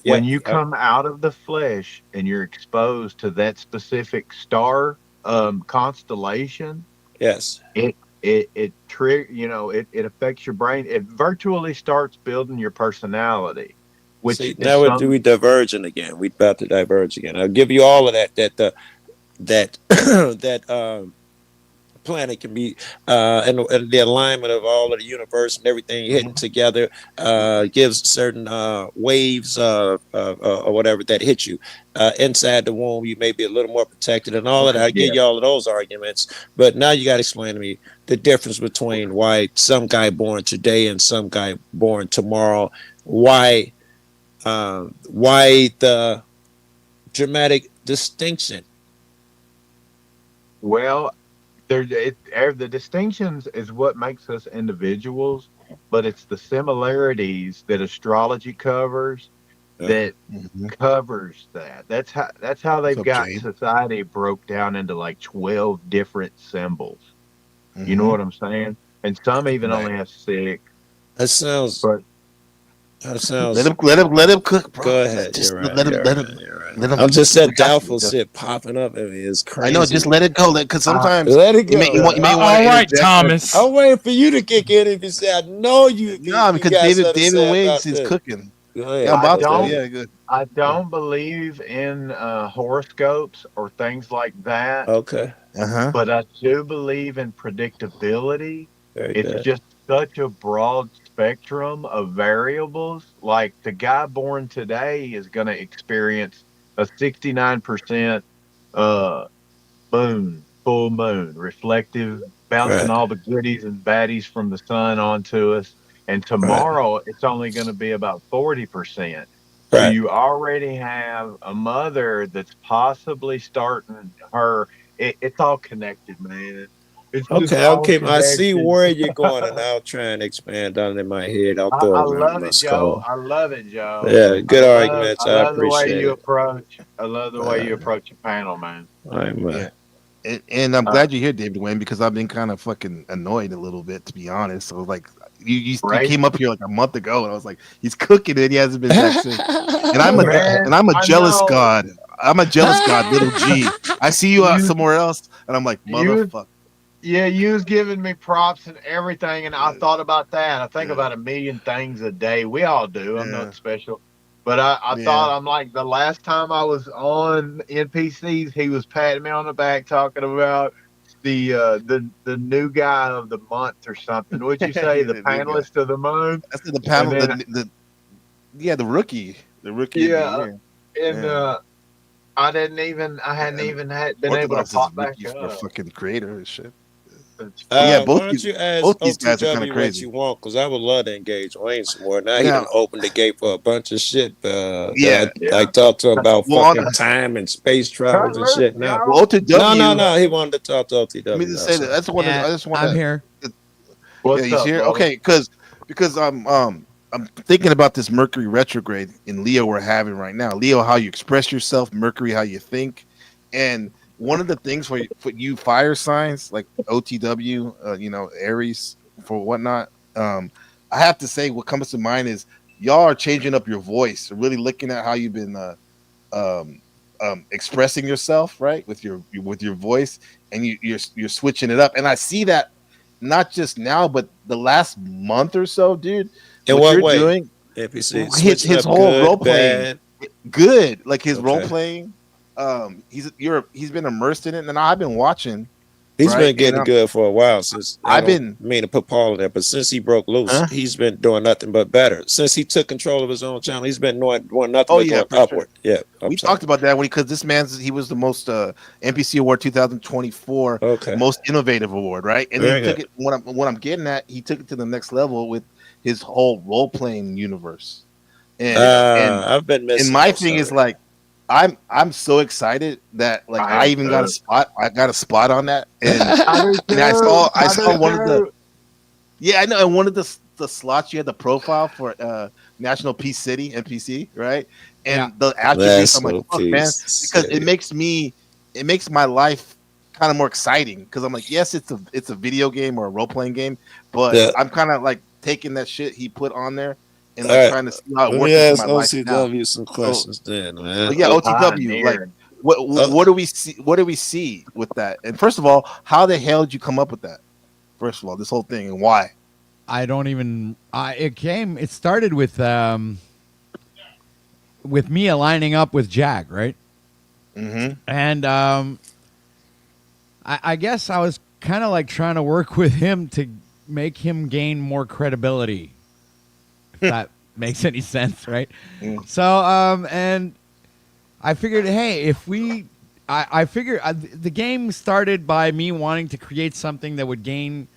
When you come out of the flesh and you're exposed to that specific star constellation, yes, it affects your brain. It virtually starts building your personality. Now we diverging again. We about to diverge again. I'll give you all of that. That planet can be and the alignment of all of the universe and everything hitting together gives certain waves or whatever that hit you inside the womb. You may be a little more protected and all of that. I give you all of those arguments, but now you got to explain to me the difference between why some guy born today and some guy born tomorrow. Why the dramatic distinction? Well, the distinctions is what makes us individuals. but it's the similarities that astrology covers that covers that. That's how they've got society broke down into like 12 different symbols. You know what I'm saying? And some even only have 6. That sounds. But that sounds. Let him cook, bro. Go ahead. Just You're right. let him. Let him. I'm just that doubtful shit popping up. I mean, it's crazy. I know. Just let it go. Because sometimes let it go. You may All right, Thomas. I'm waiting for you to kick in if you say I know you. No, because David Wings is cooking. Yeah, I'm about to. Yeah, good. I don't believe in horoscopes or things like that. Okay. But I do believe in predictability. It's just such a broad spectrum of variables. Like the guy born today is going to experience a 69% full moon, reflective, bouncing all the goodies and baddies from the sun onto us. And tomorrow it's only going to be about 40%. So you already have a mother that's possibly starting her. It's all connected, man. It's okay. I see where you're going, and I'll try and expand on it in my head. I'll throw it around my skull. I love it, Joe. Yeah, good arguments. I love the way appreciate you it. approach. I love the way you approach your panel, man. And I'm glad you're here, David Wayne, because I've been kind of fucking annoyed a little bit, to be honest. So like, you came up here like a month ago, and I was like, he's cooking it. He hasn't been back since. And I'm a jealous god. I'm a jealous god, little G. I see you out somewhere else, and I'm like, motherfucker. Yeah, you was giving me props and everything, and I thought about that. I think about a million things a day. We all do. I'm not special. But I thought, I'm like, the last time I was on NPCs, he was patting me on the back talking about the new guy of the month or something. What'd you say? The panelist of the month? That's the panel. The rookie. The rookie. Yeah. And I hadn't even been able to pop back up. For fucking creator and shit. Why don't you ask both these guys are kind of crazy. What you want? Because I would love to engage Wayne some more. Now he done opened the gate for a bunch of shit. I talked to him about fucking time and space travels and shit. Now, OTW. No. He wanted to talk to OTW. Let me just say that. That's what I just want. I'm here. He's here. Okay, because I'm thinking about this Mercury retrograde in Leo we're having right now. Leo, how you express yourself. Mercury, how you think, and one of the things for you fire signs like OTW, Aries for whatnot. I have to say, what comes to mind is y'all are changing up your voice, really looking at how you've been expressing yourself, right, with your voice, and you're switching it up. And I see that not just now, but the last month or so, dude. In what way? Doing, his whole role playing, good, like his role playing. He's been immersed in it, and I've been watching. He's been getting good for a while since I mean to put Paul in there, but since he broke loose, he's been doing nothing but better. Since he took control of his own channel, he's been doing nothing but going upward. Sure. Yeah, we talked about that because this he was the most NPC Award 2024 most innovative award, right? And he took it. What I'm getting at, he took it to the next level with his whole role playing universe. And I've been missing. And my thing is like, I'm so excited that like I even got a spot. I got a spot on that, and I saw one of the. Yeah, I know. And one of the slots you had the profile for National Peace City NPC, right? And the attributes, I'm like, oh, man, because it makes my life kind of more exciting. Because I'm like, yes, it's a video game or a role playing game, but I'm kind of like taking that shit he put on there. And like trying to see how it works. Let me ask OTW some questions then, man. Yeah, OTW. Like, what do we see? What do we see with that? And first of all, how the hell did you come up with that? First of all, this whole thing and why? I don't even. It started with me aligning up with Jag, right? Mm-hmm. And I guess I was kind of like trying to work with him to make him gain more credibility. If that makes any sense, right? So, and I figured, hey, I figured the game started by me wanting to create something that would gain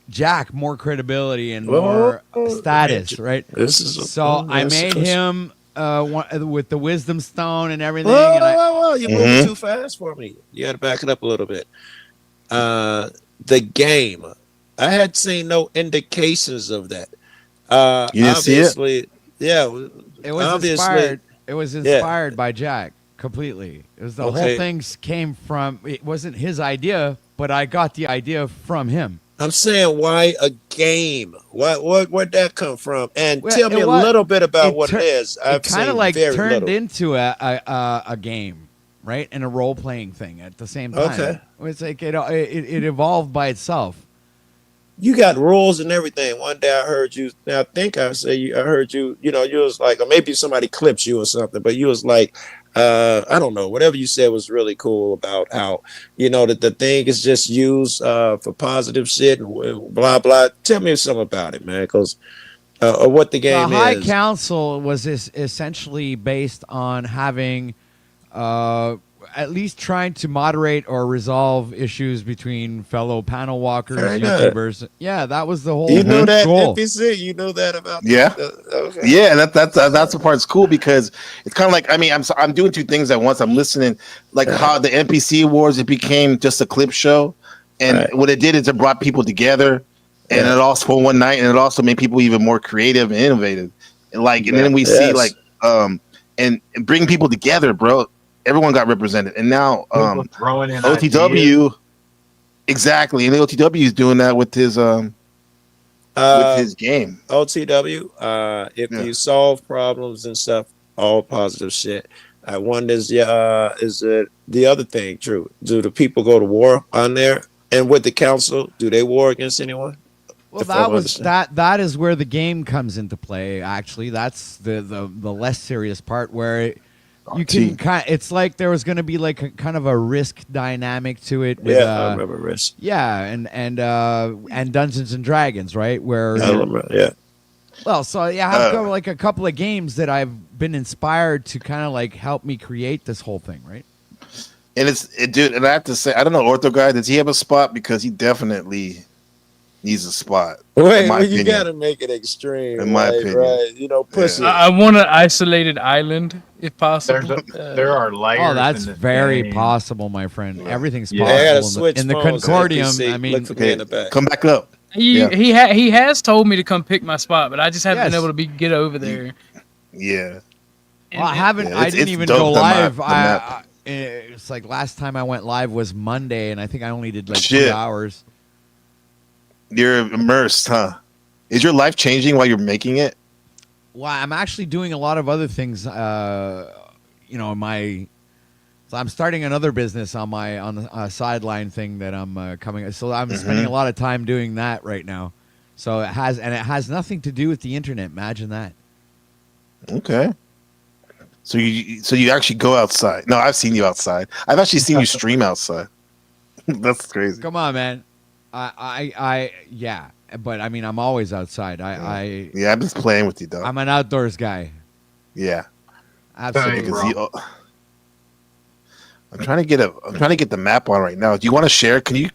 Jack more credibility and more status, right? So I made him with the Wisdom Stone and everything. Whoa, you're moving too fast for me. You got to back it up a little bit. The game, I had seen no indications of that. You didn't see it? Obviously, yeah. It was Obviously, inspired. It was yeah. inspired by Jack completely. It was the whole Okay. thing came from. It wasn't his idea, but I got the idea from him. I'm saying, why a game? Where'd that come from? And Well, tell me it a wa- little bit about what tur- it is. It I've kind of seen like very turned little. into a game, right, and a role playing thing at the same time. Okay. It's like it evolved by itself. You got rules and everything. One day I heard you. Now I think I heard you. You know, you was like, or maybe somebody clipped you or something. But you was like, I don't know. Whatever you said was really cool about how, you know, that the thing is just used for positive shit and blah blah. Tell me something about it, man. Because or what the game The High is. Council was essentially based on having, at least trying to moderate or resolve issues between fellow panel walkers, Very good. YouTubers. Yeah, that was the whole You know that goal. NPC. You know that about. Yeah. Okay. Yeah, that's the part that's cool because it's kind of like, I mean, I'm doing two things at once. I'm listening, like how the NPC Awards, it became just a clip show, and what it did is it brought people together, and it also for one night, and it also made people even more creative and innovative, and then we see like and bring people together, bro. Everyone got represented, and now throwing in OTW ideas. exactly, and the OTW is doing that with his game. OTW. If you solve problems and stuff, all positive shit. I wonder is it the other thing true? Do the people go to war on there? And with the council, do they war against anyone? Well, that is where the game comes into play. Actually, that's the less serious part where you can it's like there was going to be like a kind of a risk dynamic to it. With, I remember risk. Yeah, and Dungeons and Dragons, right? Where I remember, yeah. Well, so yeah, I have like a couple of games that I've been inspired to kind of like help me create this whole thing, right? And dude, and I have to say, I don't know, Ortho Guy, does he have a spot? Because he definitely needs a spot. Wait, you gotta make it extreme. In my opinion. Right? You know, pussy. I want an isolated island if possible. There are layers. Oh, that's in this very game. possible, my friend. Everything's Yeah, I gotta possible switch in the phones, Concordium. NPC. I mean, Look for me in the back. Come back up. He has told me to come pick my spot, but I just haven't been able to get over there. Yeah. Well, I haven't. Yeah, I didn't it's even dope, go the live. map. It's like last time I went live was Monday, and I think I only did like Shit. 2 hours. You're immersed, huh? Is your life changing while you're making it? Well, I'm actually doing a lot of other things. So I'm starting another business on the sideline thing that I'm coming. So I'm spending a lot of time doing that right now. So it has nothing to do with the internet. Imagine that. Okay. So you actually go outside? No, I've seen you outside. I've actually seen you stream outside. That's crazy. Come on, man. Yeah, but I mean, I'm always outside. I'm just playing with you, dog. I'm an outdoors guy. Yeah, absolutely. Because I'm trying to get the map on right now. Do you want to share? Can you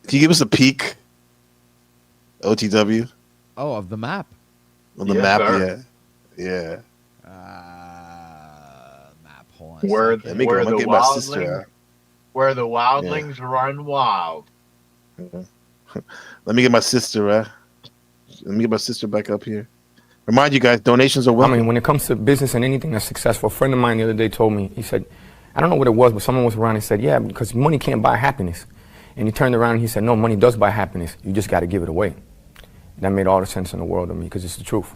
give us a peek? OTW. Oh, of the map. On the map, yeah. Map. Hold on. Where the wildlings Yeah. run wild. Let me get my sister. Let me get my sister back up here. Remind you guys, donations are welcome. I mean, when it comes to business and anything that's successful, a friend of mine the other day told me, he said, I don't know what it was, but someone was around and said, yeah, because money can't buy happiness. And he turned around and he said, no, money does buy happiness. You just got to give it away. That made all the sense in the world to me because it's the truth.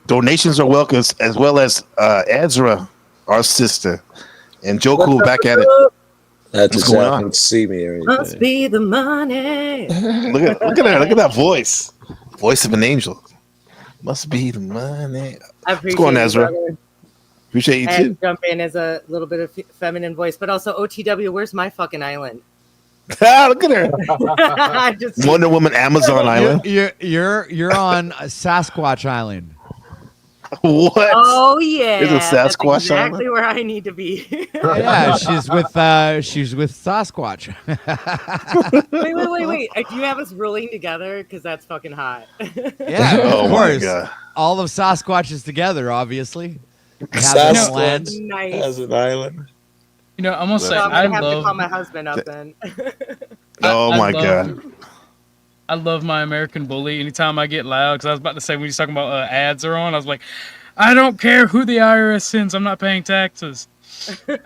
Donations are welcome, as well as Ezra, our sister, and Joku back at it. That's What's going on? to see me or anything. Must be the money. Look at her. Look at that voice. Voice of an angel. Must be the money. I What's going on, Ezra? brother. Appreciate you I had too. to jump in as a little bit of feminine voice, but also OTW. Where's my fucking island? Look at her. I just Wonder Woman, Amazon Island. You're on Sasquatch Island. What? Oh yeah, There's a that's Sasquatch exactly island? where I need to be. Yeah, she's with Sasquatch. Wait. Do you have us rolling together? Because that's fucking hot. Yeah, Oh of my course. God. All of Sasquatch is together, obviously. They have their own land. Nice. As an island. You know, I'm gonna So say I'm I gonna have to call love. my husband up then. Oh I my love. god. I love my American Bully. Anytime I get loud, because I was about to say when he's talking about ads are on, I was like, I don't care who the IRS sends. I'm not paying taxes.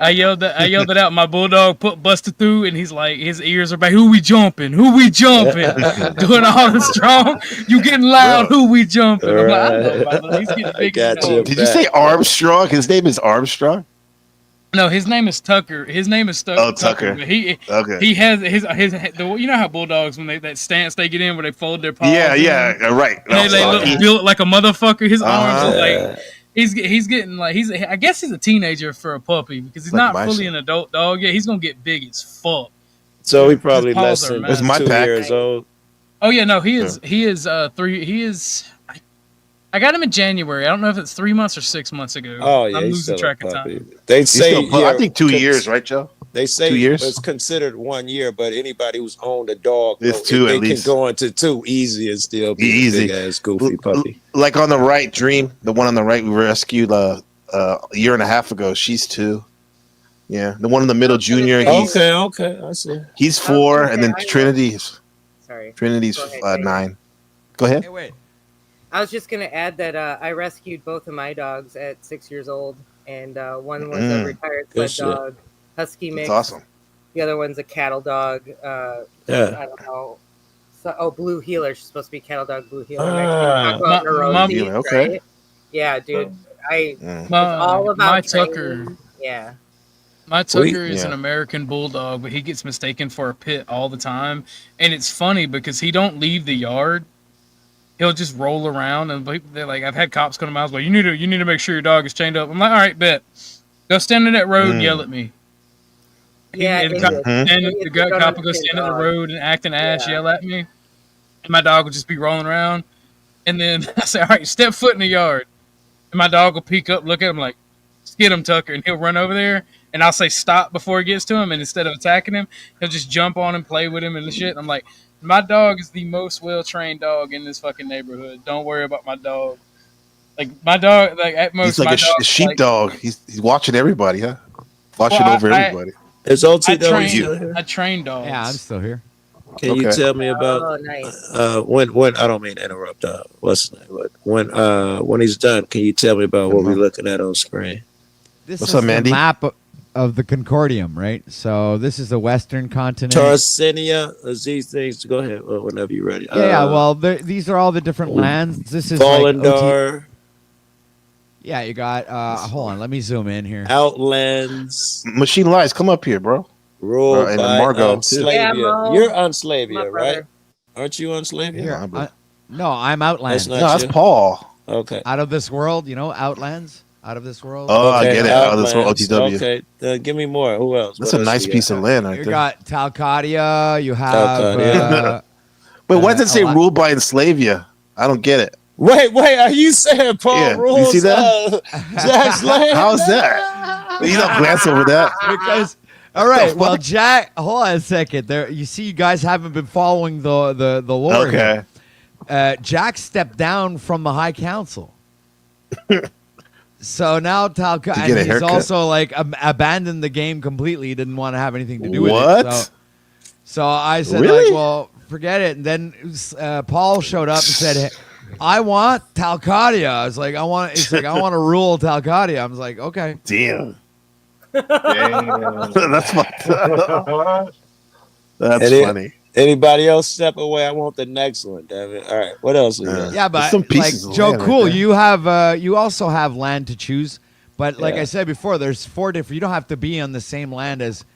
I yelled that out. My bulldog busted through, and he's like, his ears are back. Who we jumping? Who we jumping? Doing all the strong. You getting loud? Bro. Who we jumping? I'm like, I love Right. my little. He's getting I big as got you fuck. Did you say back. Armstrong? His name is Armstrong? No, his name is Tucker. His name is Oh, Tucker. Tucker. But he Okay. has his you know how bulldogs when that stance they get in where they fold their paws Yeah, in yeah, right. and they look Stocky. built like a motherfucker. His arms are like Uh, he's getting like I guess he's a teenager for a puppy because he's Like not my fully son. an adult dog yet. He's gonna get big as fuck. so he Yeah. His probably paws less are than Where's massive. my 2 pack? years old. Oh yeah, no, Yeah. he is 3. He is. I got him in January. I don't know if it's 3 months or 6 months ago. Oh yeah, I'm he's losing still a track of puppy. time. They He's say still, I think 2 years, right, Joe? They 2 say years? it's considered 1 year, but anybody who's owned a dog, It's know, 2 they at can least. go into 2 easy and still be a Easy. big ass goofy puppy. Like on the right, Dream, the one on the right we rescued a year and a half ago. She's 2. Yeah, the one in the middle, Junior. Okay, I see. He's I was 4, gonna and say, then I Trinity's Sorry. Trinity's Go ahead, Jay. 9. Go ahead. Hey, wait. I was just gonna add that I rescued both of my dogs at 6 years old, and one was a retired Good sled shit. dog, husky That's mix. awesome. The other one's a cattle dog. Yeah. I don't know. So, blue healer. She's supposed to be cattle dog blue healer. Ah. Talk about neuroses, Healer, okay. right? Yeah, dude. It's My all about my training. Tucker. Yeah. My Tucker is an Yeah. American bulldog, but he gets mistaken for a pit all the time, and it's funny because he don't leave the yard. He'll just roll around, and they're like, I've had cops come to my house, like, you need to make sure your dog is chained up. I'm like, all right, bet. Go stand in that road and yell at me. Yeah, And idiots. the Idiots gut don't cop will go understand stand in the dogs. road and act an ass, Yeah. yell at me, and my dog will just be rolling around. And then I say, all right, step foot in the yard, and my dog will peek up, look at him like, skid him, Tucker, and he'll run over there. And I'll say stop before he gets to him, and instead of attacking him, he'll just jump on him, play with him, and the shit. And I'm like, my dog is the most well-trained dog in this fucking neighborhood. Don't worry about my dog. Like, my dog, like, at most, He's like my a dog, sheepdog. He's watching everybody, huh? Watching Well, over I- everybody. Is OTW still here? I train dogs. Yeah, I'm still here. Can you Okay. tell me about Oh, nice. when I don't mean to interrupt what's his name, but when he's done, can you tell me about what we're looking at on screen? This What's is up, Mandy? the map of the Concordium, right? So this is the western continent. Tarsinia, these things. Go ahead, whenever you're ready. Yeah, well, these are all the different lands. This is like Volendar, Yeah, you got. Hold on, let me zoom in here. Outlands, Machine Lies, come up here, bro. ruled And by Margot, too. Unslavia. Yeah, Mo. You're My Unslavia, right? brother. Aren't you Unslavia? Here, no, I'm Outlands. That's No, not that's you. Paul. Okay. Out of this world, you know, Outlands. Out of this world. Oh, I get it. Out of this world, Outlands. OTW. Okay, give me more. Who else? That's What a else nice we piece got? of land right You there. got Talcadia. You have. Talcadia. Wait, why does it say a lot- ruled by Enslavia? I don't get it. Wait, are you saying Paul Yeah, rules? you see that? Jack's land? How's that? You don't glance over that. Because. All right. Well, Jack, hold on a second. There, you see, you guys haven't been following the lore. Okay. Here. Jack stepped down from the High Council. So now Talca, To and get a he's haircut? also like abandoned the game completely. He didn't want to have anything to do with What? it. So I said, Really? like, well, forget it. And then Paul showed up and said, hey, I want Talcadia. I was like, It's like I want to rule Talcadia. I was like, okay. Damn. That's fucked up. That's funny. Anybody else step away? I want the next one. Damn it! All right, what else we got? Yeah, but some like pieces of Joe, land right cool. there. You have you also have land to choose, but like Yeah. I said before, there's 4 different. You don't have to be on the same land as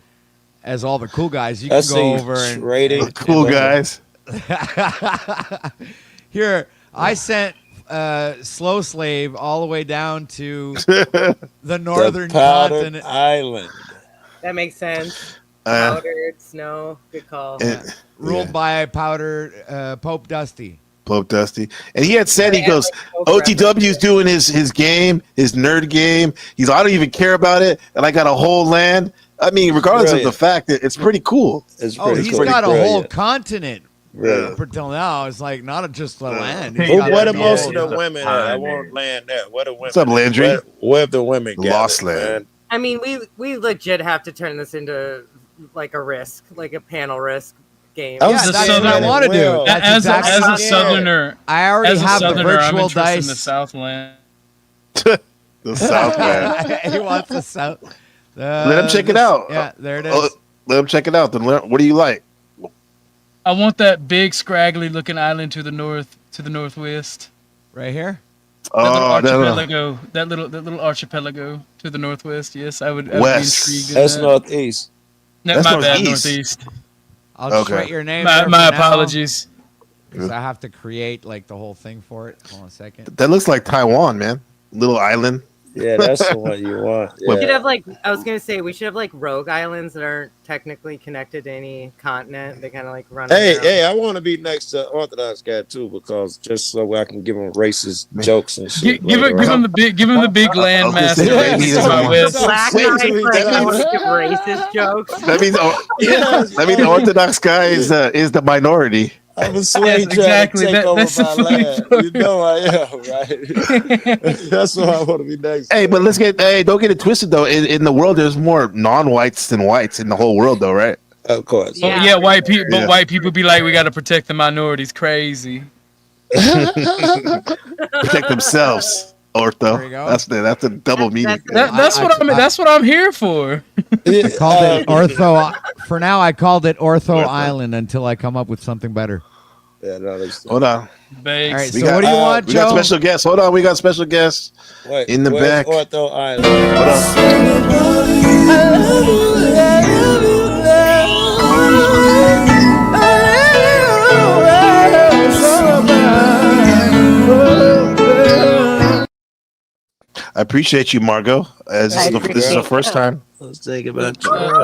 all the cool guys. You I can go see over and trading. The cool guys. Here, I sent Slow Slave all the way down to the northern the Powdered continent. Island. That makes sense. Uh, Powdered snow. Good call. Ruled by Powder Pope Dusty. Pope Dusty. And he had said, he Yeah, goes, like OTW's doing his game, his nerd game. He's I don't even care about it. And I got a whole land. I mean, regardless Brilliant. of the fact that it's pretty cool. It's Oh, pretty he's cool. got a Brilliant. whole continent. Brilliant. Up until now, it's like not just the land. Hey, He's got Where the the whole- most of the women at? I pioneer. want land there. Where the women? What's up, Landry? Where the women? Lost gathered, land. I mean, we legit have to turn this into like a risk, like a panel risk game. Yeah, that's what I want to do. That's As exactly a southerner, I already have the I'm virtual interested in the dice. Southland. The Southland. He wants the South. Let him check it out. Yeah, there it is. Oh, let him check it out. Then what do you like? I want that big, scraggly looking island to the northwest. Right here. Oh, archipelago. That little archipelago to the northwest. Yes, I would be intrigued. That's northeast. No, That's my bad, northeast. northeast. I'll just Okay. write your name. My there for now, apologies. 'cause I have to create like the whole thing for it. Hold on a second. That looks like Taiwan, man. Little island. Yeah, that's the one you want. We should Yeah. have I was gonna say we should have like rogue islands that aren't technically connected to any continent. They kind of like run. around. Hey, I want to be next to Orthodox guy too, because just so I can give him racist jokes and shit. Give him the big landmass. Black guy racist jokes. That means the Orthodox guy is the minority. I'm a Swede trying to take over my land. You know I am, right? That's why I want to be next. Hey, but don't get it twisted though. In the world, there's more non-whites than whites in the whole world, though, right? Of course. Yeah, white people. Yeah. But white people be like, we got to protect the minorities. Crazy. Protect themselves, Ortho. That's a double meaning. That's what I'm here for. I called it Ortho. For now, I called it Ortho Island until I come up with something better. Yeah, no, hold on. Bakes. All right, so what do you want, We Joe? got special guests. Hold on, we got special guests in the where's back. Ortho Island? I appreciate you, Margot. This is the first time. Let's take it back.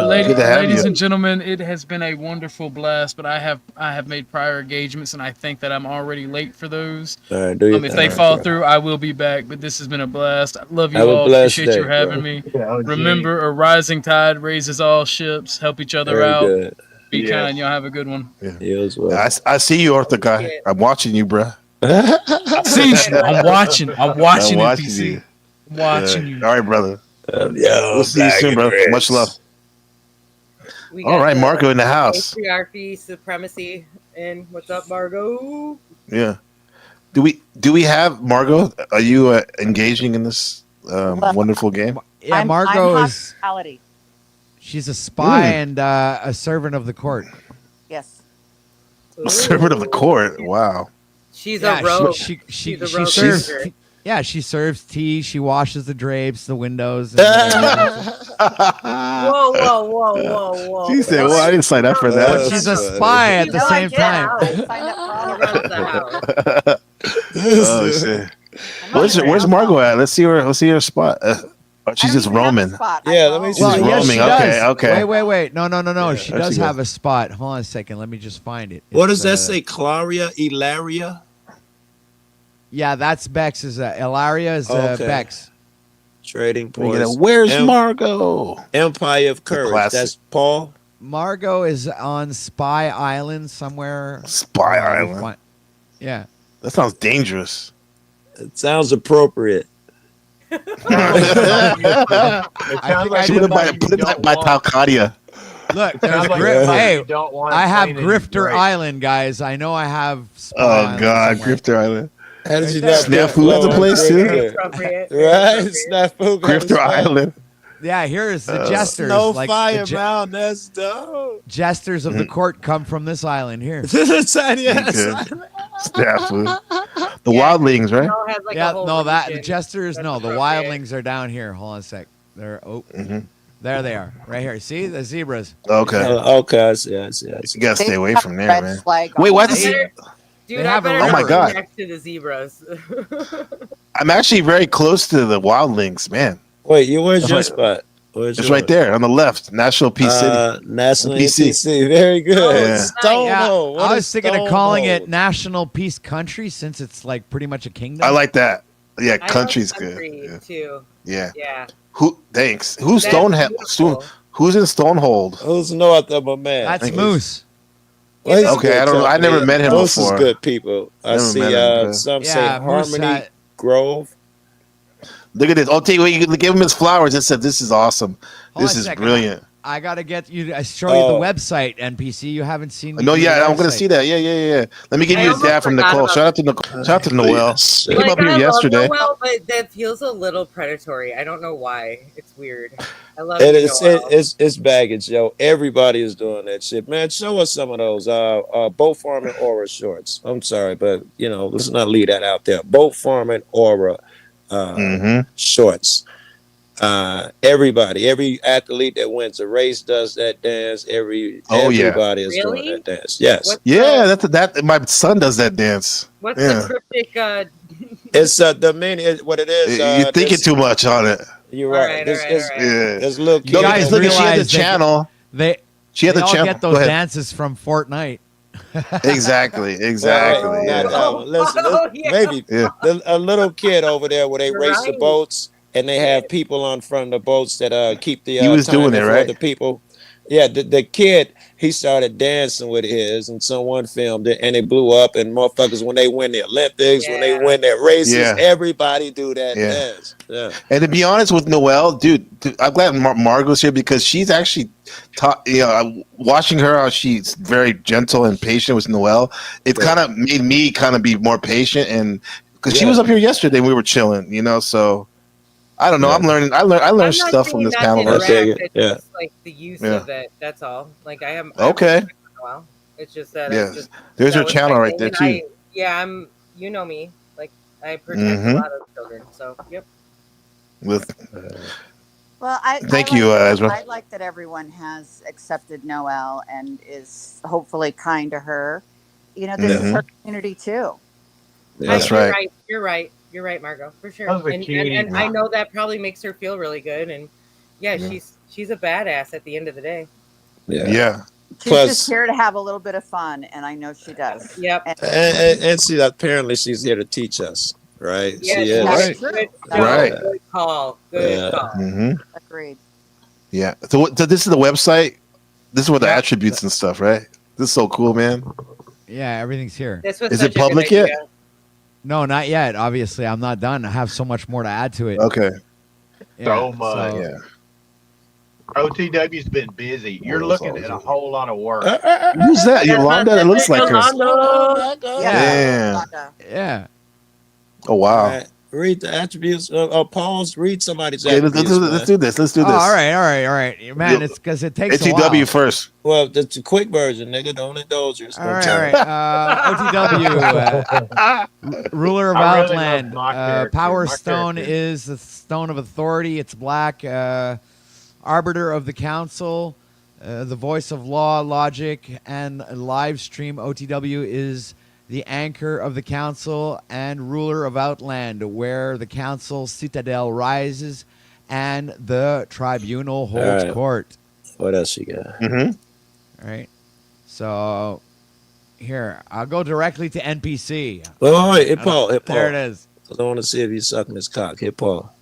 Ladies and gentlemen, it has been a wonderful blast, but I have made prior engagements, and I think that I'm already late for those. All right, do your If thing, they my fall friend. through, I will be back. But this has been a blast. I love you Have a all. blessed Appreciate you day, having bro. me. Yeah, OG. Remember, a rising tide raises all ships. Help each other Very out. good. Be kind. Y'all have a good one. You as well. I see you, Ortho guy. I'm watching you, bro. I see you. I'm watching. I'm watching you, PC. you. I'm watching Yeah. you. All right, brother. We'll see you soon, bro. Much love. We All got right, the Marco in the house. Patriarchy, supremacy, and what's up, Margo? Yeah. Do we have Margot? Are you engaging in this wonderful game? Yeah, Margot I'm is. hospitality. She's a spy and a servant of the court. Yes. A servant of the court. Wow. She's Yeah, a rogue. She She's a rogue serves. secret. Yeah, she serves tea. She washes the drapes, the windows. Whoa, whoa, whoa, whoa, whoa. She said, "Well, I didn't sign up for that." But she's a spy at the same time. Oh shit! Where's Margot at? Let's see her spot. She's just roaming. Yeah, let me see. Well, yes, roaming. she does. Okay. Wait. No. Yeah, She there does she have goes. a spot. Hold on a second. Let me just find it. What It's, does that say? Claria, Ilaria? Yeah, that's Bex. Ilaria is Okay. Bex. Trading Look at that. points. Where's Margot? Empire of Courage. classic. That's Paul. Margot is on Spy Island somewhere. Spy Island. Yeah. That sounds dangerous. It sounds appropriate. I think I Put did. it by Talcadia. Look, there's Sounds like Grif- somebody hey, you don't want I have cleaning your Grifter grate. Island, guys. I know I have. Spy Oh Island God, somewhere. Grifter Island. How did you Right not there. put Snafu has a Lower place, too. Grifter? Appropriate. Right? Snafu. Grifter Island. Yeah, here's the jesters. No like fire the mound. That's dope. jesters of the court come from this island here. Tiny ass. Okay. Snafu. The wildlings, right? It has like a Yeah, whole no, that region. jesters. That's No, the appropriate. wildlings are down here. Hold on a sec. They're Mm-hmm. there. They are right here. See the zebras. Okay. Okay, I see. You gotta stay away from there, Red man. flag Wait, on why the does side. it? Dude, They I have a better river. Oh my not God. be next to the zebras. I'm actually very close to the wildlings, man. Wait, where's your That's spot? Where's It's yours? right there on the left, National Peace City. National PC. PC. Very good. Yeah. Stone Yeah, Hold. What I is was thinking of Stone calling it Hold? National Peace Country since it's like pretty much a kingdom. I like that. Yeah, I country's love good. country, Yeah. too. Yeah. Yeah. Who? Thanks. Who's That's beautiful. Who's in Stonehold? Who's north of my man? That's Thank you. Moose. Well, he's Okay, good I don't know. I company. never met him Those before. is good people. I Never see. met him, but- Some Yeah, say Moose, Harmony Grove. Look at this. Oh, take wait, you give him his flowers. It said, "This is awesome. Hold This on a is second. brilliant." I gotta get you. I show you the website, NPC. You haven't seen. Me No, do the yeah, I'm gonna website. see that. Yeah. Let me give I you a almost dab from forgot Nicole. about Shout out to Nicole. Shout out to Noel. She came Like up here I love yesterday. Noel, but that feels a little predatory. I don't know why. It's weird. I love And you, Noel. it's baggage, yo. Everybody is doing that shit, man. Show us some of those boat farming aura shorts. I'm sorry, but let's not leave that out there. Boat farming aura shorts. Everybody, every athlete that wins a race does that dance. Everybody is doing that dance. Yes. Yeah, that. My son does that dance. What's Yeah. the cryptic? It's the meaning. What it is? You're thinking too much on it. You're right. Yeah. There's little You kids. guys look, she had the realize channel. She had they the all channel. get Go those ahead. dances from Fortnite. Exactly. Well, Yeah. not that one. Listen, maybe a little kid over there where they race the boats and they have people on front of the boats that keep the He was doing timing it, for right? the people. Yeah, the kid, he started dancing with his, and someone filmed it, and it blew up. And motherfuckers, when they win the Olympics, when they win their races, Yeah. everybody do that Yeah. dance. Yeah. And to be honest with Noelle, dude, I'm glad Margot's here because she's actually taught. Watching her, how she's very gentle and patient with Noelle. It kind of made me kind of be more patient, and because she was up here yesterday, we were chilling, So I don't know. I'm learning. I learned stuff from this panel. It's just like the use of it. That's all. Like I have. Okay. Well, it's just that. Yeah. It's just, There's her was channel my right thing, there and too. I'm. You know me. Like I protect a lot of children. So yep. Well, I Thank like you, that- Ezra. I like that everyone has accepted Noelle and is hopefully kind to her. This is her community too. That's You're right. right. You're right. You're right, Margot, for sure. That was a And cutie. I know that probably makes her feel really good. And yeah, Yeah. she's a badass at the end of the day. Yeah. She's just here to have a little bit of fun, and I know she does. Yep. And see, apparently she's here to teach us, right? Yes, She is. That's true. Right. Good call. Good call. Agreed. Yeah. So this is the website. This is where the attributes and stuff, right? This is so cool, man. Yeah, everything's here. This was Is such it a good public yet? idea. No, not yet. Obviously, I'm not done. I have so much more to add to it. Okay. Yeah, So much. Yeah. OTW's been busy. You're looking at a whole lot of work. Who's that? Yolanda? It looks like her. Damn. Yeah. Oh wow. Right. Read the attributes. Pause. Read somebody's Okay, let's attributes. do this. Let's do this. Oh, all right, man. It's because it takes a while. ATW first. Well, that's a quick version, nigga. Don't indulge yourself. All right. OTW, ruler of I really Outland. love my character. Power My Stone character. is the stone of authority. It's black. Arbiter of the council. The voice of law, logic, and live stream. OTW is the anchor of the council and ruler of Outland, where the council citadel rises and the tribunal holds court. What else you got? Mm-hmm. All right. So here, I'll go directly to NPC. Oh, wait, hit Paul. Hit Paul. There it is. I don't want to see if he's sucking his cock. Hit Paul.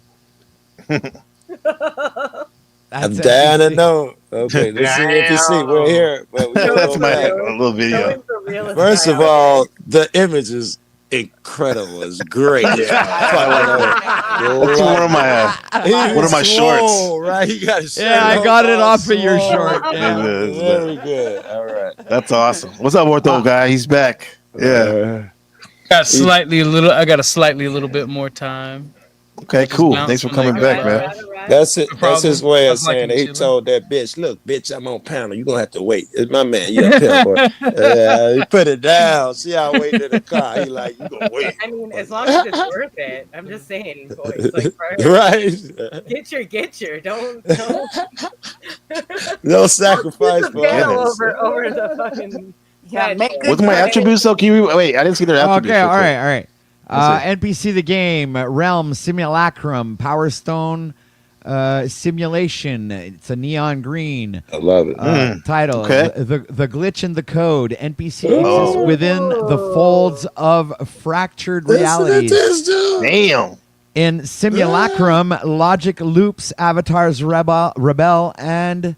I'm That's down to NPC. know. Okay, let's see if you see. We're here. But we That's don't my know. little video. First of all, the image is incredible. It's great. That's one of my shorts. Right? He got his Yeah, I got it off of your short. Yeah. Very good. All right. That's awesome. What's up, Ortho guy? He's back. Yeah. I got a slightly a little bit more time. Okay, cool. Thanks for coming back, man. That's it. That's his way of That's like saying him it. He chilling. told that bitch, "Look, bitch, I'm on panel. You're gonna have to wait. It's my man. You up here, boy." He put it down. See how I waited in the car. He like, you gonna wait. I mean, as long as it's worth it. I'm just saying, boys. Like, Right. Get your. Don't. No sacrifice for Battle others. over the fucking. Yeah, make good What's my attributes though? Can you wait? I didn't see their attributes. Okay, real all quick. right, all right. NPC the game, Realm, Simulacrum, Power Stone, Simulation. It's a neon green. I love it. Title. Okay. The glitch in the code. NPC exists within the folds of fractured realities. Damn. In Simulacrum, logic loops, avatars rebel, and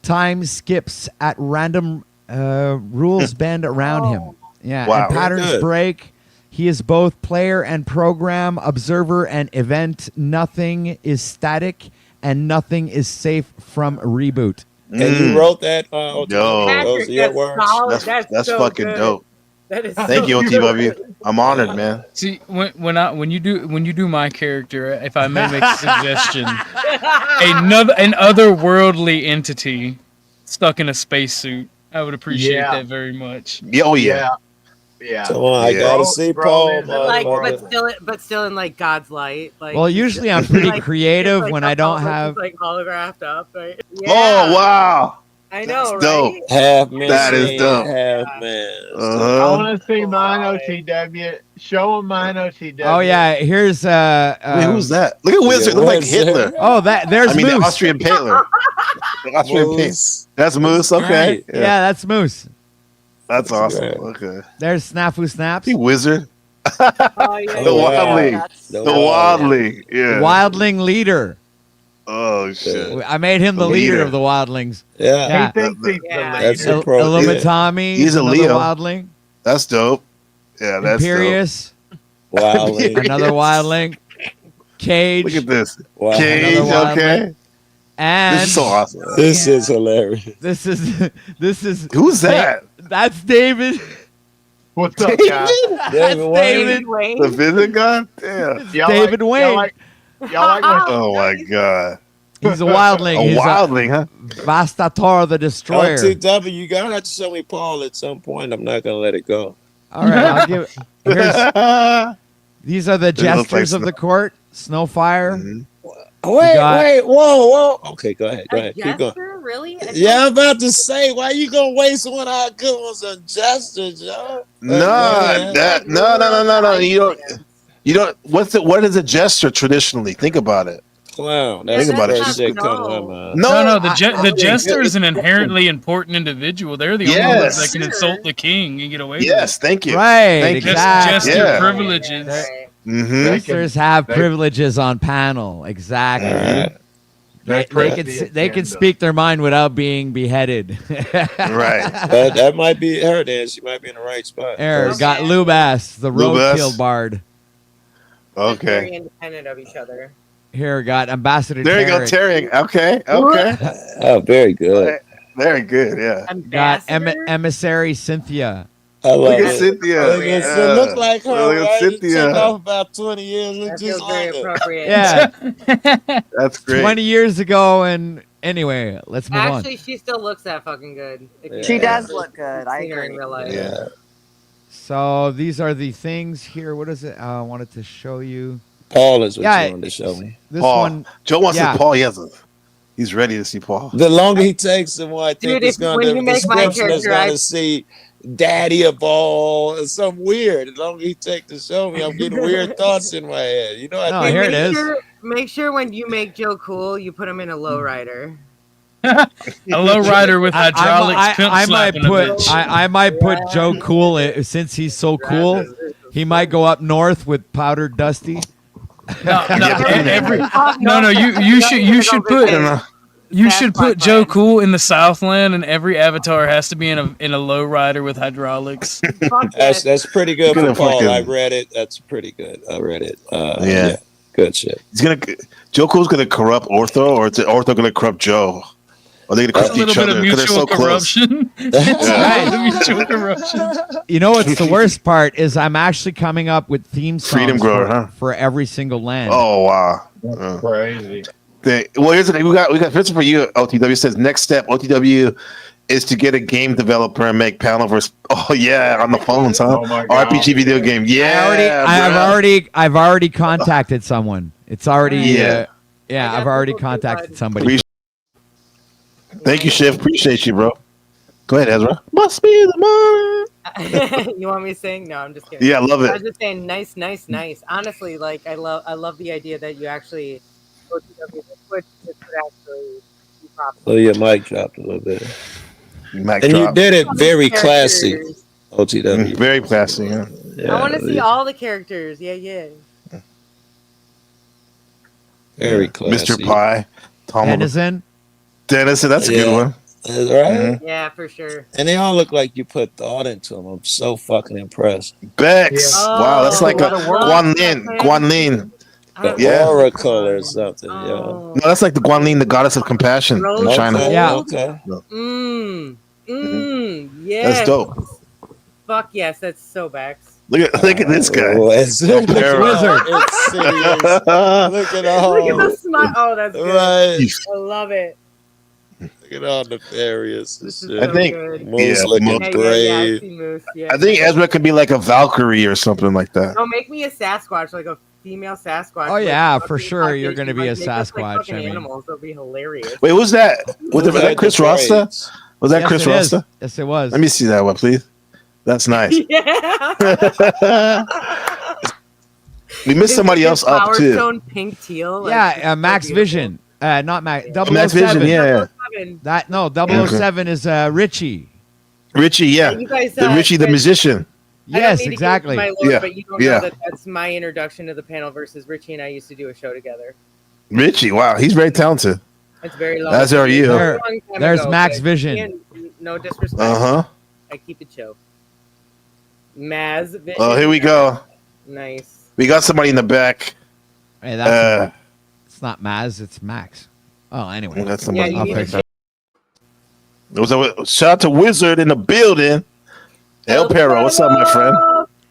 time skips at random. Rules bend around him. Yeah, Wow. and patterns Good. break. He is both player and program, observer and event. Nothing is static, and nothing is safe from reboot. And you wrote that, Yo, those are your words. That's so fucking good. dope. That is Thank so you, good. OTW. I'm honored, man. See, when you do my character, if I may make a suggestion, an otherworldly entity stuck in a spacesuit, I would appreciate that very much. Oh yeah. Yeah. Come on, I gotta see Paul, motherfucker. but still in like God's light. Like, Well, usually I'm pretty like, creative like when the I don't Paul have. is, like holographed up. Right? Oh wow. I know, That's dope. right? Half man, That is dope. half man. I want to see mine OTW. Show them mine OTW. Oh yeah, here's Wait, who's that? Look at Wizard. Look like Hitler. Oh, there's the Moose. Austrian painter. The Austrian Moose. That's Moose. Okay. Yeah, that's Moose. That's awesome. Okay. There's Snafu Snaps. He Wizard. Oh, yeah. The Wildling. The Wildling. Yeah. Wildling leader. Oh shit. I made him the leader of the Wildlings. Yeah. He thinks he's That's the a pro. Illumitami. He's a another Leo. Wildling. That's dope. Yeah, that's Imperious. Wildling. Another Wildling. Cage. Look at this. Wow. Cage. Another Okay. Wildling. And This is so awesome. This is hilarious. This is Who's that? That's David. What's up, guys? That's David. The visit guy? Damn. David Wayne. Y'all like Oh my god. He's a wildling. A He's wildling, huh? Vastator the Destroyer. OTW, you gotta have to show me Paul at some point. I'm not gonna let it go. All right, I'll give. These are the They look gestures like of the court. Snowfire. Wait, whoa. Okay, go ahead. Keep going. Really? Yeah, I'm about to say, why you gonna waste one of our good ones on gestures, yo? No. You don't. What is a gesture traditionally? Think about it. Clown. Think about it. Shit come to my mind. No. The jester is an inherently important individual. They're the only ones that can insult the king and get away with it. Yes, thank you. Right, Thank you. exactly. Jester privileges. Jesters have privileges on panel. Exactly. They can speak their mind without being beheaded. Right. That might be her then. She might be in the right spot. There, got Lubass, the Lubass. roadkill bard. Very Okay. independent of each other. Here, got Ambassador There you go, Tarek. Tarek. Okay. Oh, very good. Very good. Yeah. Got Emissary Cynthia. I love Look at it. Cynthia. Look at Cynthia. Look like her, Look at right? Cynthia. Took off about 20 years. Look That just feels very like her. appropriate. Yeah, That's great. 20 years ago, and anyway, let's move on. Actually, she still looks that fucking good. She does look good. I Seen her in agree. real life. Yeah. So these are the things here. What is it? I wanted to show you. Paul is what Yeah, you wanted to show me. This Paul. one. Joe wants yeah. to see Paul. He's ready to see Paul. The longer he takes, the more I think Dude, it's when going to. you The make my description is character, going I- to see Daddy a ball or something weird. The longer he takes to show me, I'm getting weird thoughts in my head. You know, I No, think here it is. Make sure when you make Joe cool, you put him in a lowrider. A lowrider with hydraulics, pimp I might slapping a put bitch. I might put Joe Cool since he's so cool. He might go up north with Powdered Dusty. You should put Joe Cool in the Southland, and every avatar has to be in a lowrider with hydraulics. that's pretty good Gonna for Paul. fucking- I read it. That's pretty good. I read it. Yeah. Good shit. Joe Cool's gonna corrupt Ortho, or is Ortho gonna corrupt Joe? Or are they gonna That's corrupt a little each bit other of because they're so mutual close? corruption. It's a little bit of mutual corruption. You know what's the worst part is I'm actually coming up with theme songs Freedom Grower, for, huh? for every single land. Oh wow. That's crazy. Well, here's the thing. We got this is for you. OTW says next step. OTW is to get a game developer and make panel versus. Oh yeah, on the phones, huh? Oh my God. RPG video game. Yeah, I've already contacted someone. It's already Yeah. I've already contacted somebody. Thank you, Chef. Appreciate you, bro. Go ahead, Ezra. Must be the money. You want me to sing? No, I'm just kidding. Yeah, I love it. I was just saying, nice. Honestly, like I love the idea that you actually would actually be profitable. Oh, your mic dropped a little bit. Mic And drop. you did it very classy. Characters. OTW. Very classy. Yeah. Yeah, I want to see all the characters. Yeah. Very classy. Mr. Pie. Tom Denizen. Dennison. That's a good one. Right? Yeah, for sure. And they all look like you put thought into them. I'm so fucking impressed. Bex. Wow, that's like a Guanlin. The Oracle or something. Yeah. No, that's like the Guanlin, the goddess of compassion in China. Okay. Yes. That's dope. Fuck yes, that's so Bex. Look at this guy. Oh, it's Wizard. Look at all. Look at the smile. Oh, that's good. Right. I love it. Look at all nefarious and shit. I think Moose looking brave. I see Moose. Yeah. I think Ezra could be like a Valkyrie or something like that. No, make me a Sasquatch, like a female Sasquatch. Oh like, yeah, fucking for sure. You're Caucasian, gonna be a like, make us, like, Sasquatch. fucking I mean, animals. That'll be hilarious. Wait, was that? Was that Chris Rasta? Was that Yes, Chris it is. Rasta? Yes, it was. Let me see that one, please. That's nice. We missed somebody else up Power too. Stone pink teal. Like, Yeah, Max Vision. Not Max. 007. Max Vision, yeah. That no, 007 is Richie. Richie, yeah. You guys, the Richie the musician. Yes, I don't mean to exactly. give you my lore, Yeah, but you don't yeah. know that that's my introduction to the panel versus Richie and I used to do a show together. Richie, wow, he's very talented. It's very long. As are you. Very long time There's ago, Max but Vision. again, no disrespect. Uh-huh. I keep it chill. Maz Vision. Oh, here we go. Nice. We got somebody in the back. Hey, that's it's not Maz, it's Max. Oh, anyway. That's somebody. I'll pick that. Shout out to Wizard in the building. El Perro, what's up, my friend?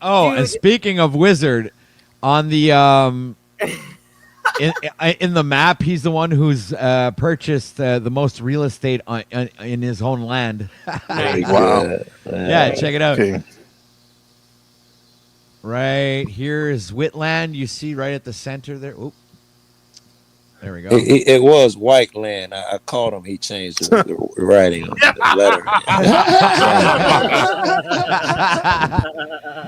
Oh, and speaking of Wizard, on the in the map, he's the one who's purchased the most real estate in his own land. Wow. Yeah, check it out. Okay. Right here is Whitland. You see right at the center there. Oop. There we go. It was White Land. I called him. He changed the writing on the letter.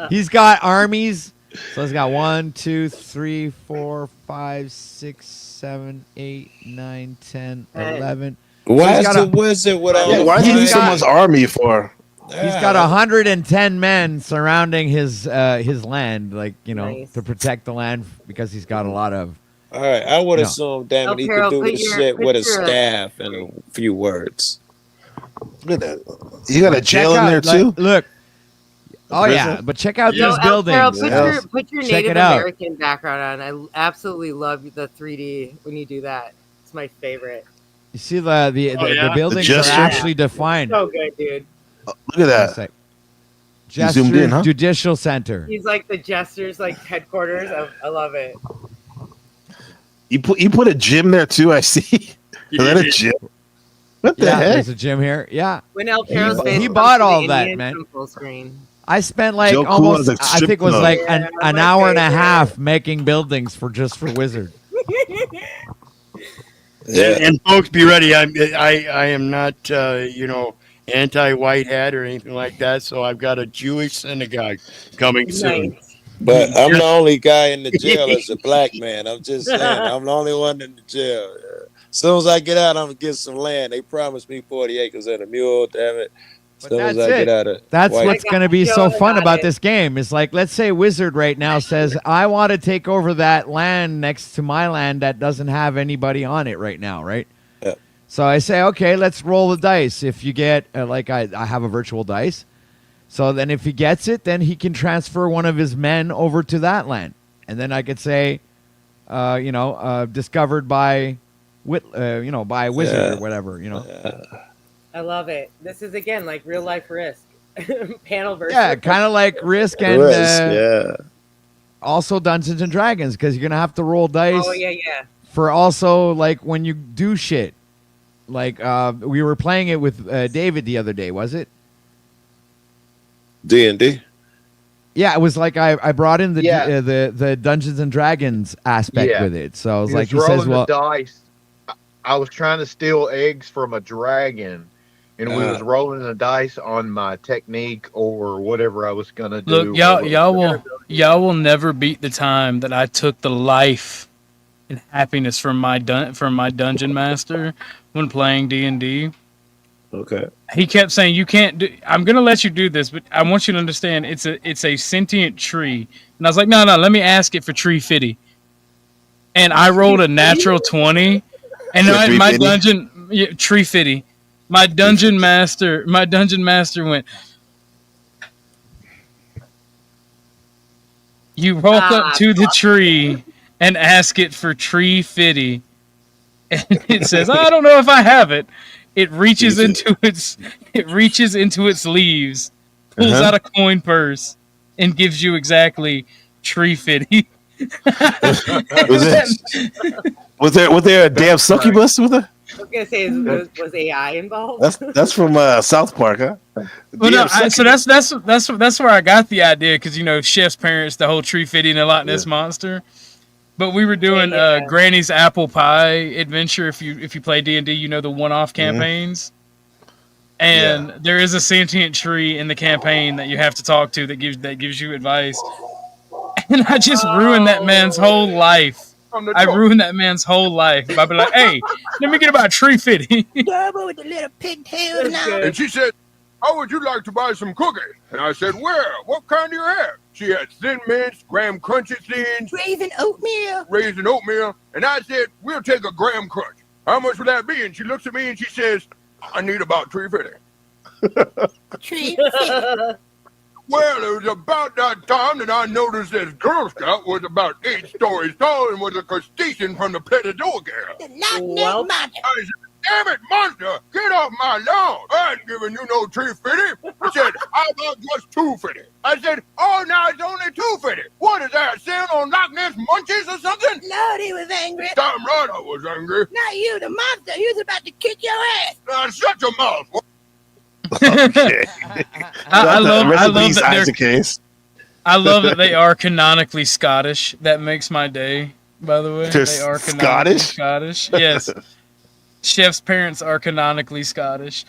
He's got armies. So he's got 1, 2, 3, 4, 5, 6, 7, 8, 9, 10, 11. Why is the wizard with all the why does he need someone's army for? He's got 110 men surrounding his land, like, you know, to protect the land because he's got a lot of. All right, I would assume, damn it, he could do this shit with a staff and a few words. Look at that. You got a jail in there too? Look. Oh yeah, but check out these buildings. Carol, put your Check Native it out. American background on. I absolutely love the 3D when you do that. It's my favorite. You see the buildings The are gesture? actually defined. So good, dude. Look at that. You zoomed in, huh? Judicial Center. He's like the Jester's like headquarters. I love it. You put a gym there too, I see. Is that a gym? What the Yeah, heck? there's a gym here. Yeah. When El Pero's face He comes bought to the all that, Indians man. on full screen. I spent like Joe Cool almost, has a I strip think it was club. like Yeah, an my hour and a favorite. half making buildings for Wizard. And folks, be ready. I am not anti-white hat or anything like that. So I've got a Jewish synagogue coming soon. But I'm the only guy in the jail as a black man. I'm just saying, I'm the only one in the jail. As soon as I get out, I'm gonna get some land. They promised me 40 acres and a mule. Damn it! As soon as I get out of That's white- what's going to be so fun about this game. It's like, let's say Wizard right now says, I want to take over that land next to my land that doesn't have anybody on it right now, right? Yeah. So I say, okay, let's roll the dice. If you get, I have a virtual dice. So then if he gets it, then he can transfer one of his men over to that land. And then I could say, discovered by, by Wizard or whatever, I love it. This is again like real life Risk panel versus. Yeah, kind of like Risk and also Dungeons and Dragons, because you're gonna have to roll dice. Oh yeah. For also like when you do shit, like we were playing it with David the other day, was it? D&D. Yeah, it was like I brought in the Dungeons and Dragons aspect with it. So I was like, he says, well, dice. I was trying to steal eggs from a dragon. And we was rolling the dice on my technique or whatever I was gonna do. Look, y'all will never beat the time that I took the life and happiness from my dungeon master when playing D&D. Okay. He kept saying, "You can't do. I'm gonna let you do this, but I want you to understand it's a sentient tree." And I was like, "No, let me ask it for tree fitty." And I rolled a natural 20, and my dungeon tree fitty. My dungeon master went, you walk up to the tree and ask it for tree fitty. And it says, I don't know if I have it. It reaches into its leaves, pulls out a coin purse, and gives you exactly tree fitty. Was there a damn succubus with her? I was gonna say, was AI involved? That's from South Park, huh? Well, no, so that's where I got the idea, because Chef's parents, the whole tree fitty and the Loch Ness monster. But we were doing Granny's apple pie adventure. If you play D&D, the one-off campaigns. And there is a sentient tree in the campaign that you have to talk to that gives you advice. And I just ruined that man's whole life. I ruined that man's whole life by being like, hey, let me get about tree fitting. Double with the little pigtails now. And she said, how would you like to buy some cookies? And I said, well, what kind do you have? She had Thin Mints, Graham Crunchy Thins, Raisin oatmeal. And I said, we'll take a Graham Crunch. How much would that be? And she looks at me and she says, I need about $3.50. $3.50. Well, it was about that time that I noticed this Girl Scout was about 8 stories tall and was a crustacean from the Petador girl. Well, I said, damn it, monster, get off my lawn. I ain't giving you no $3.50. He said, how about just $2.50? I said, oh, now it's only $2.50. What is that, sale on Loch Ness Munchies or something? Lord, he was angry. Damn right I was angry. Not you, the monster. He was about to kick your ass. Now shut your mouth. Okay. I love Isaac Hayes. I love that they are canonically Scottish. That makes my day, by the way. They're They are Scottish? canonically Scottish. Yes. Chef's parents are canonically Scottish.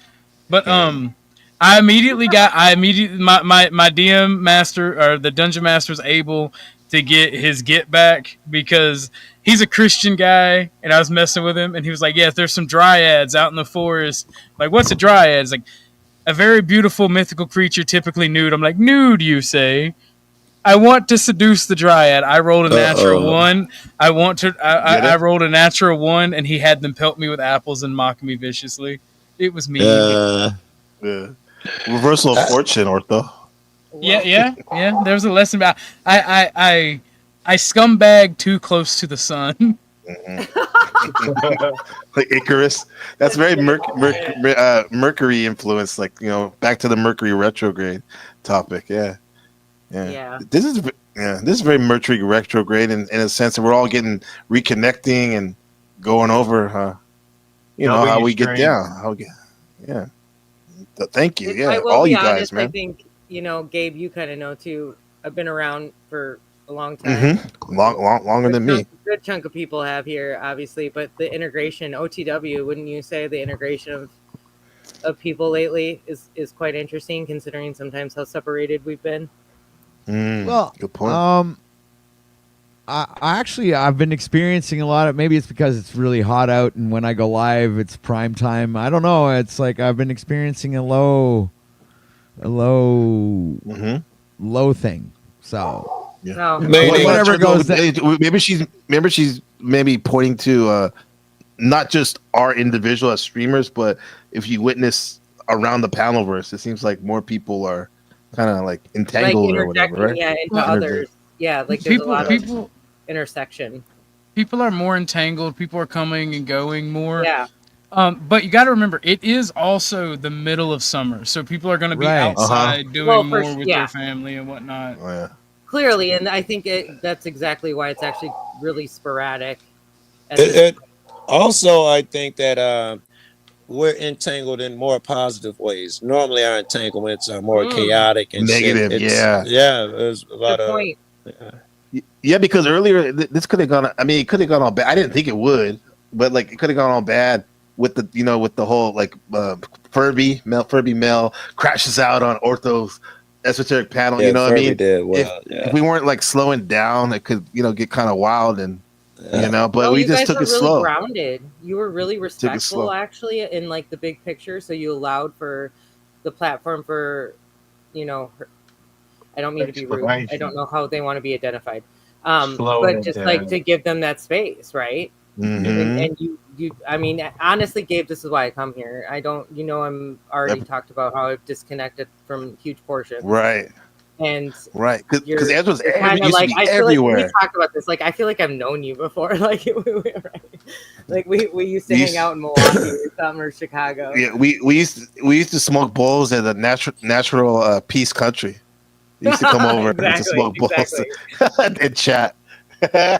But my DM master, or the dungeon master, was able to get his get back because he's a Christian guy, and I was messing with him, and he was like, yeah, there's some dryads out in the forest. Like, what's a dryad? It's like, a very beautiful mythical creature, typically nude. I'm like, nude, you say? I want to seduce the dryad. I rolled a natural 1. I rolled a natural 1, and he had them pelt me with apples and mock me viciously. It was mean. Yeah. Reversal of fortune, Ortho. Yeah. There was a lesson about I scumbag too close to the sun. Like Icarus. That's very Mercury influence. Like back to the Mercury retrograde topic. Yeah. This is very Mercury retrograde in a sense that we're all getting reconnecting and going over, how we get down. Thank you. Yeah, all you guys, man. I think Gabe, you kind of know too. I've been around for a long time. Longer than me. A good chunk of people have here, obviously, but the integration, OTW, wouldn't you say the integration of people lately is quite interesting, considering sometimes how separated we've been? Well, good point. I've been experiencing a lot of, maybe it's because it's really hot out and when I go live it's prime time. I don't know. It's like I've been experiencing a low thing. So yeah. Whatever goes. Maybe she's pointing to not just our individual as streamers, but if you witness around the panelverse, it seems like more people are kind of like entangled or whatever, right? Yeah, into others. Yeah, like there's a lot of intersection. People are more entangled. People are coming and going more. Yeah. But you got to remember, it is also the middle of summer, so people are going to be outside doing more with their family and whatnot. Oh, yeah. Clearly, and I think that's exactly why it's actually really sporadic. Also, I think that we're entangled in more positive ways. Normally, our entanglements are more chaotic and negative. There's a lot Good point. Yeah, because earlier this could have gone. I mean, it could have gone all bad. I didn't think it would, but like it could have gone all bad with the with the whole like Furby Mel crashes out on Ortho's esoteric panel. Yeah, you know Furby what I mean? Did well, if we weren't like slowing down, it could get kind of wild and But we just took it really slow. Grounded. You were really respectful, actually, in like the big picture. So you allowed for the platform for, I don't mean to be rude. I don't know how they want to be identified. But just like to give them that space, right? Mm-hmm. And I mean, honestly, Gabe, this is why I come here. I don't, I'm already talked about how I've disconnected from huge portions. Right. And right, because Ezra's kind of used like, to be I feel like we everywhere. talked about this. Like, I feel like I've known you before. Like, we used to hang out in Milwaukee or something, or Chicago. Yeah, we used to smoke bowls at a natural peace country. We used to come over to smoke bowls and chat. Yeah,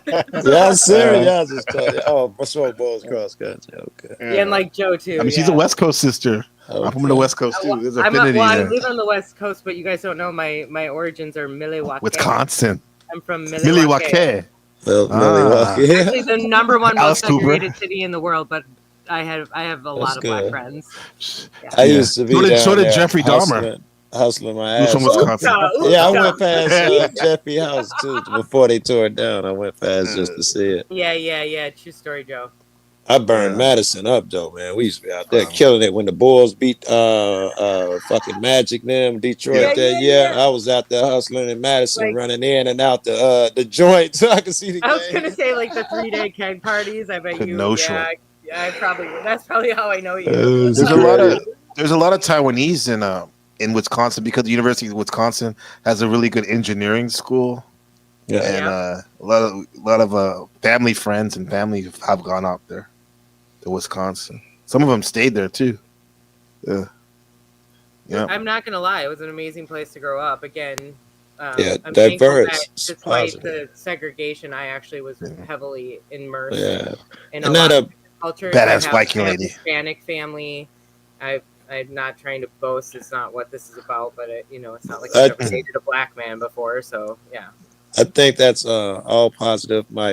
serious. Yeah, I just thought. Oh, I smoke balls cross country. Okay. Yeah, and like Joe too. I mean, she's a West Coast sister. I'm from the West Coast too. There's affinity I there. live on the West Coast, but you guys don't know my origins are Milwaukee, Wisconsin. I'm from Milwaukee. Milwaukee. Actually, the number one most segregated city in the world, but I have a lot of black friends. Yeah. I used to be so did there Jeffrey Dahmer. Hustling my Who's ass. from Wisconsin? Yeah, I went past Jeffrey house too before they tore it down. I went past just to see it. Yeah. True story, Joe. I burned Madison up though, man. We used to be out there killing it when the Bulls beat fucking Magic them Detroit that year. I was out there hustling in Madison, running in and out the joint so I could see the game. I was gonna say like the 3-day keg parties. I bet you. That's probably how I know you. There's a lot of Taiwanese in Wisconsin because the University of Wisconsin has a really good engineering school. Yeah, and a lot of family friends and family have gone out there to Wisconsin. Some of them stayed there too. Yeah. I'm not gonna lie, it was an amazing place to grow up. Again, I'm diverse. Despite the segregation, I actually was heavily immersed in a and lot that of culture. Badass Viking I have lady. Hispanic family. I'm not trying to boast. It's not what this is about, but it's not like I've ever dated a black man before. So yeah. I think that's all positive. My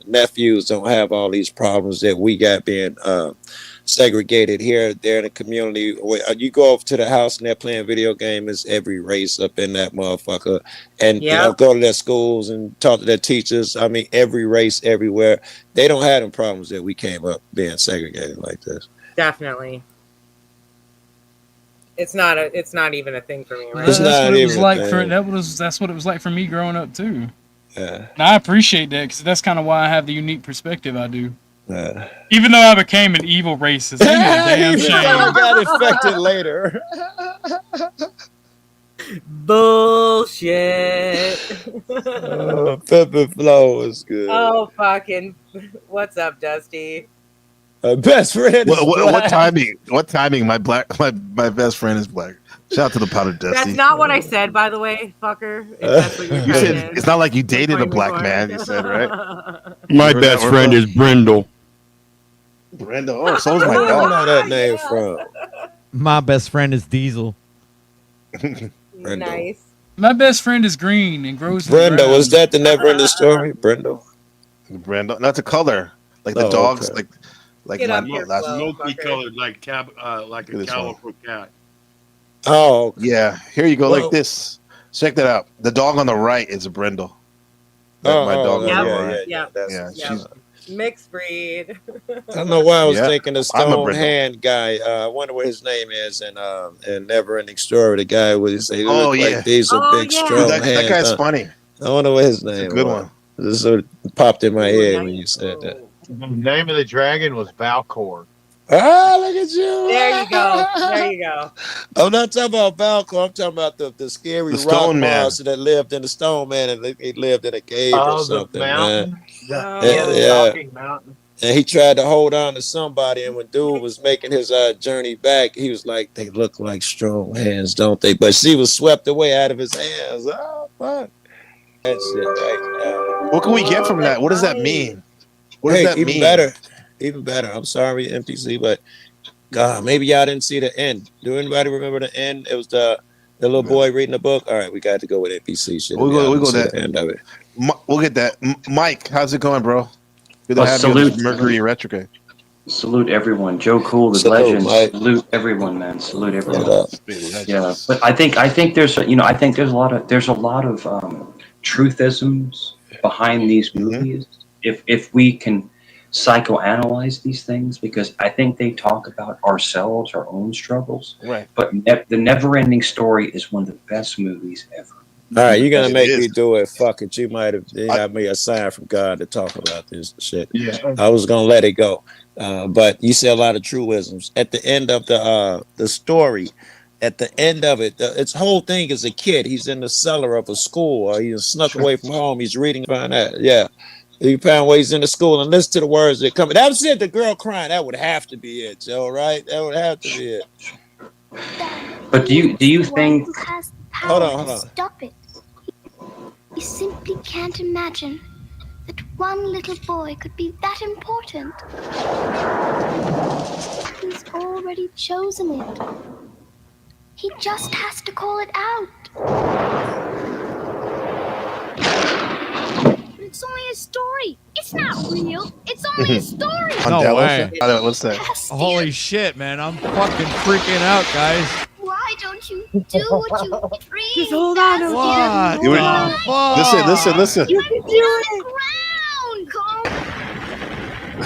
nephews don't have all these problems that we got being segregated here. They're in the community. You go over to the house and they're playing video games. It's every race up in that motherfucker. And go to their schools and talk to their teachers. I mean, every race, everywhere. They don't have them problems that we came up being segregated like this. Definitely. It's not even a thing for me, right? It's That's not what it was even like a for thing. that's what it was like for me growing up too. Yeah. And I appreciate that because that's kind of why I have the unique perspective I do. Yeah. Even though I became an evil racist, ain't it a damn shame. I got infected later. Bullshit. Pepper Flow is good. Oh fucking! What's up, Dusty? Best friend. What timing? What timing? My best friend is black. Shout out to the powder Dusty. That's not what I said, by the way, fucker. If that's what You said it's not like you dated a black man. You said, right? My best friend is Brindle. Brindle. Oh, so's my Where do you dog. know that name from? My best friend is Diesel. Nice. My best friend is green and grows. Brenda, was that the never ending story? Brindle. Brindle. That's a color. Like the dogs. Okay. Like Get my up here, Flo, Multicolored, like a calico cat. Oh, okay. Yeah. Here you go, like this. Check that out. The dog on the right is a Brindle. My dog on the right. Yeah. She's Mixed breed. I don't know why I was Yeah. thinking the I'm a Stone Brindle. Hand guy. I wonder what his name is in Never Ending Story. The guy would say, Oh, look yeah. like these are big, yeah. strong that hands. guy's funny. I wonder what his name It's a good was. one. This sort of popped in my head when you said that. The name of the dragon was Valcor. Ah, look at you. There you go. There you go. I'm not talking about Valcor. I'm talking about the scary The rock Stone Man. monster that lived in the Stone Man and he lived in a cave or Oh, the something, mountain. man. The talking mountain. And he tried to hold on to somebody, and when dude was making his journey back, he was like, "They look like strong hands, don't they?" But she was swept away out of his hands. Oh, fuck. That shit right now. What can we get from that? What does that mean? What does that even mean? better. Even better. I'm sorry, MTC, but God, maybe y'all didn't see the end. Do anybody remember the end? It was the little boy reading the book. All right, we got to go with NPC shit. We'll go to that the end of it. We'll get that. Mike, how's it going, bro? Good to have you on Salute. this Mercury Retrograde. Salute everyone. Joe Cool, the Salute, legend. Mike. Salute everyone, man. Salute everyone. What Yeah, but I think there's a lot of truthisms behind these movies. If we can psychoanalyze these things, because I think they talk about ourselves, our own struggles. Right. But the Never Ending Story is one of the best movies ever. All right, you're gonna It make is. me do it. Fuck it. You might have got me a sign from God to talk about this shit. Yeah. I was gonna let it go, but you say a lot of truisms at the end of the story. At the end of it, its whole thing is a kid. He's in the cellar of a school, or he snuck away from home. He's reading about that. Yeah, he found ways in the school and listen to the words that come. That was it. The girl crying. That would have to be it, Joe. Right? That would have to be it. But do you think? Who has the Hold power on, hold to on. stop it? You simply can't imagine that one little boy could be that important. He's already chosen it. He just has to call it out. It's only a story. It's not real. It's only a story. No way. What's that? Holy shit, man. I'm fucking freaking out, guys. Why don't you do what you dream? Just hold on. What You were- the fuck? Listen. You can do it.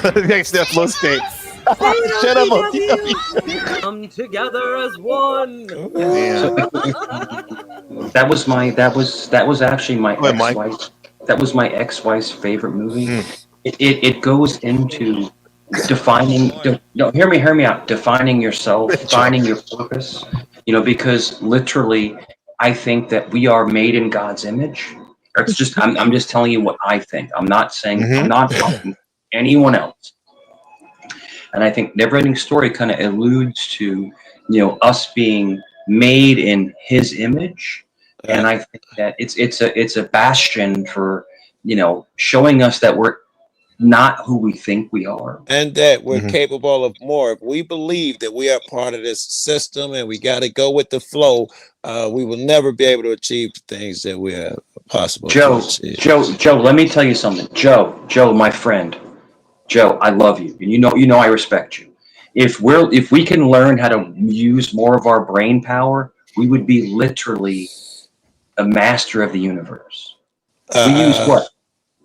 Ground. Next step, flow state. Shut up, OTW. Come together as one. That was actually my Go ahead, Mike. ex-wife. That was my ex-wife's favorite movie. It goes into defining. No, hear me out. Defining yourself, finding your purpose. Because literally, I think that we are made in God's image. It's just I'm just telling you what I think. I'm not saying I'm not talking to anyone else. And I think Neverending Story kind of alludes to us being made in His image. And I think that it's a bastion for showing us that we're not who we think we are, and that we're capable of more. If we believe that we are part of this system and we got to go with the flow, we will never be able to achieve the things that we are possible to achieve. Joe, let me tell you something. Joe, my friend, Joe, I love you, and you know I respect you. If we can learn how to use more of our brain power, we would be literally a master of the universe. We use what?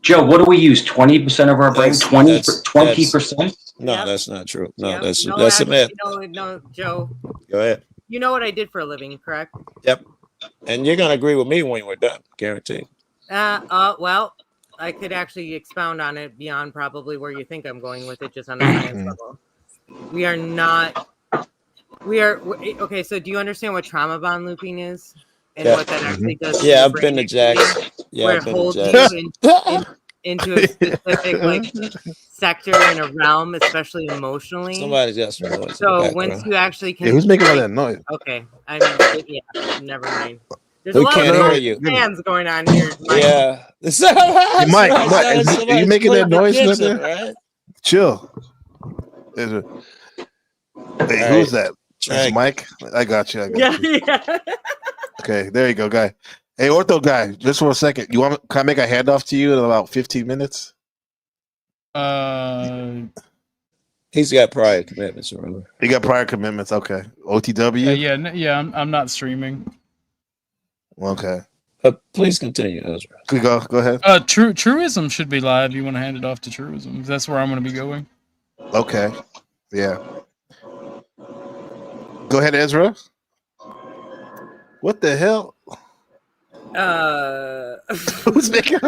Joe, what do we use? 20% of our brain? 20%? No, that's not true. No, Yep. that's actually, a myth. No, Joe. Go ahead. You know what I did for a living, correct? Yep. And you're gonna agree with me when we're done, guaranteed. Well, I could actually expound on it beyond probably where you think I'm going with it, just on a science level. We are okay. So do you understand what trauma bond looping is? And what that actually does to I've been to Jack's. Where it holds you into a specific sector in a realm, especially emotionally. Somebody's got some noise. So once you actually can, who's making all that noise? Okay, never mind. There's We a lot can't of hear you. fans going on here. Yeah. Mike, are you making that noise? Right? Chill. Hey, who's that? It's Mike. I got you. Yeah. Okay, there you go, guy. Hey, ortho guy, just for a second. Can I make a handoff to you in about 15 minutes? He's got prior commitments, remember? He got prior commitments. Okay. OTW? Yeah. I'm not streaming. Okay. Please continue, Ezra. Go ahead. Truism should be live. You want to hand it off to Truism? That's where I'm going to be going. Okay. Yeah. Go ahead, Ezra. What the hell? Who's making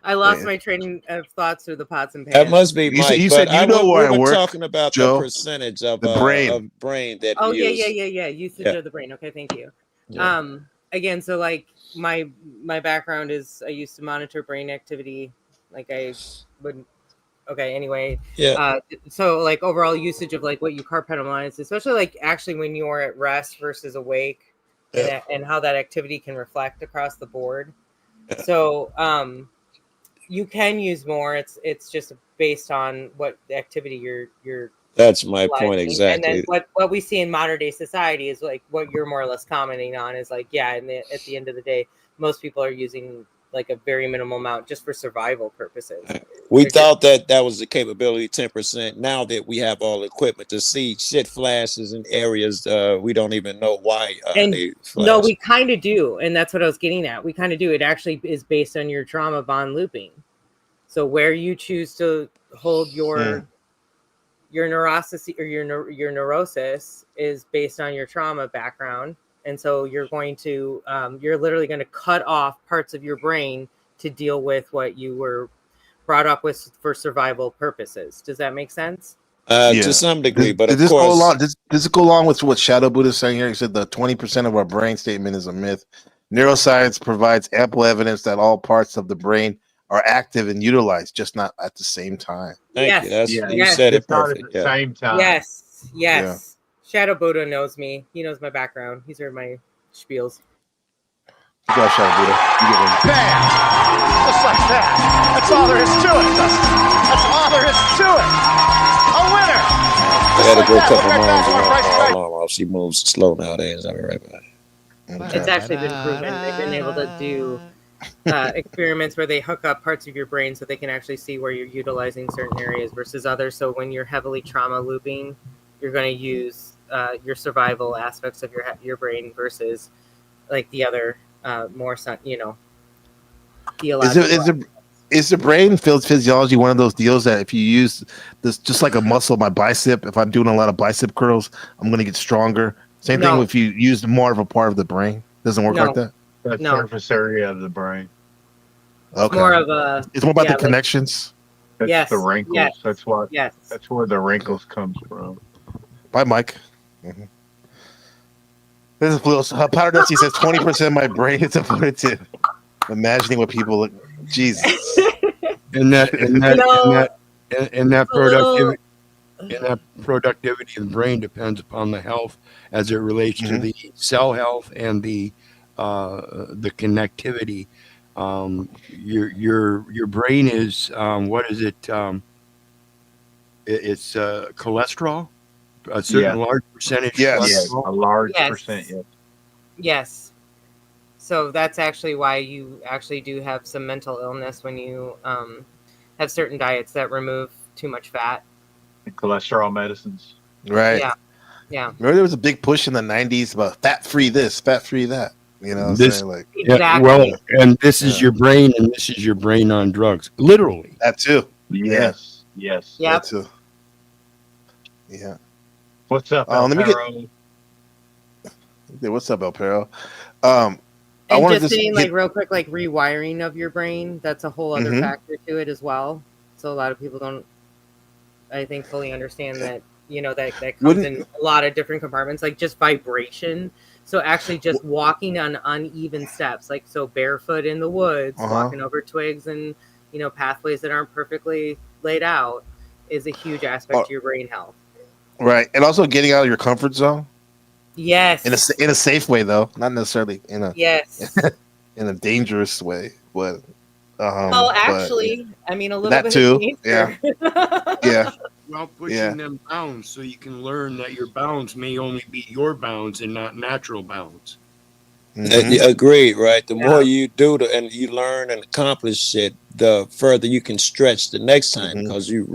I lost my training of thoughts through the pots and pans. That must be Mike. You said you know where I work. Talking about Joe, the percentage of the brain. Of brain that. Oh we use. yeah. Usage of the brain. Okay, thank you. Yeah. Again, so like my background is I used to monitor brain activity. Like I would. Okay. Anyway. Yeah. So like overall usage of like what you compartmentalize, especially like actually when you're at rest versus awake. Yeah. And how that activity can reflect across the board. Yeah. So you can use more. It's just based on what activity you're That's my point exactly. And then what we see in modern day society is like what you're more or less commenting on is like, at the end of the day, most people are using like a very minimal amount just for survival purposes. We thought that was the capability 10%. Now that we have all the equipment to see shit flashes in areas we don't even know why they flash. No, we kind of do, and that's what I was getting at. We kind of do. It actually is based on your trauma bond looping. So where you choose to hold your neurosis or your neurosis is based on your trauma background. And so you're going to, you're literally going to cut off parts of your brain to deal with what you were brought up with for survival purposes. Does that make sense? To some degree, but Does of this go course, along? Does this go along with what Shadow Buddha is saying here? He said the 20% of our brain statement is a myth. Neuroscience provides ample evidence that all parts of the brain are active and utilized, just not at the same time. thank you. That's Yeah, you said it it's not at perfect. the Yeah. same time. Yes, Yeah. yes. Shadow Buddha knows me. He knows my background. He's heard my spiels. You got Shadow Buddha. You get one. Bam! Just like that. That's all there is to it, Dustin. That's all there is to it. A winner. I had to go cut my mom's alarm off. She moves slow nowadays. I'll be right back. It's actually been proven. They've been able to do experiments where they hook up parts of your brain so they can actually see where you're utilizing certain areas versus others. So when you're heavily trauma looping, you're going to use your survival aspects of your brain versus like the other more, theological. Is the brain physiology one of those deals that if you use this, just like a muscle, my bicep, if I'm doing a lot of bicep curls, I'm going to get stronger. Same thing if you use more of a part of the brain. Doesn't work like that? The surface area of the brain. Okay. It's more of a. It's more about the connections. That's the wrinkles. Yes, that's what. Yes. That's where the wrinkles comes from. Bye, Mike. Mm-hmm. This is Blue. Powder Dusty says 20% of my brain is devoted to imagining what people look. Jesus. And that productivity of the brain depends upon the health as it relates to the cell health and the connectivity. Your brain is what is it? It's cholesterol. A certain large percentage. Yes, a large percent. Yes. Yes. So that's actually why you actually do have some mental illness when you have certain diets that remove too much fat. And cholesterol medicines. Right. Yeah. Remember there was a big push in the 90s about fat-free this, fat-free that. You know what I'm saying? Like, exactly. Well, and this is your brain, and this is your brain on drugs. Literally. That too. Yes. Yes. Yep. That too. Yeah. What's up, let me get. What's up, El Perro? And just saying, like, real quick, like rewiring of your brain, that's a whole other factor to it as well. So a lot of people don't, I think, fully understand that, that comes in a lot of different compartments, like just vibration. So actually just walking on uneven steps, like so barefoot in the woods, walking over twigs and, pathways that aren't perfectly laid out is a huge aspect to your brain health. Right. And also getting out of your comfort zone. Yes. In a safe way, though, not necessarily in a in a dangerous way. But well, actually, I mean a little that bit too. of danger. Yeah. Well, pushing them bounds so you can learn that your bounds may only be your bounds and not natural bounds. Agreed, right? The more you do and you learn and accomplish shit, the further you can stretch the next time because you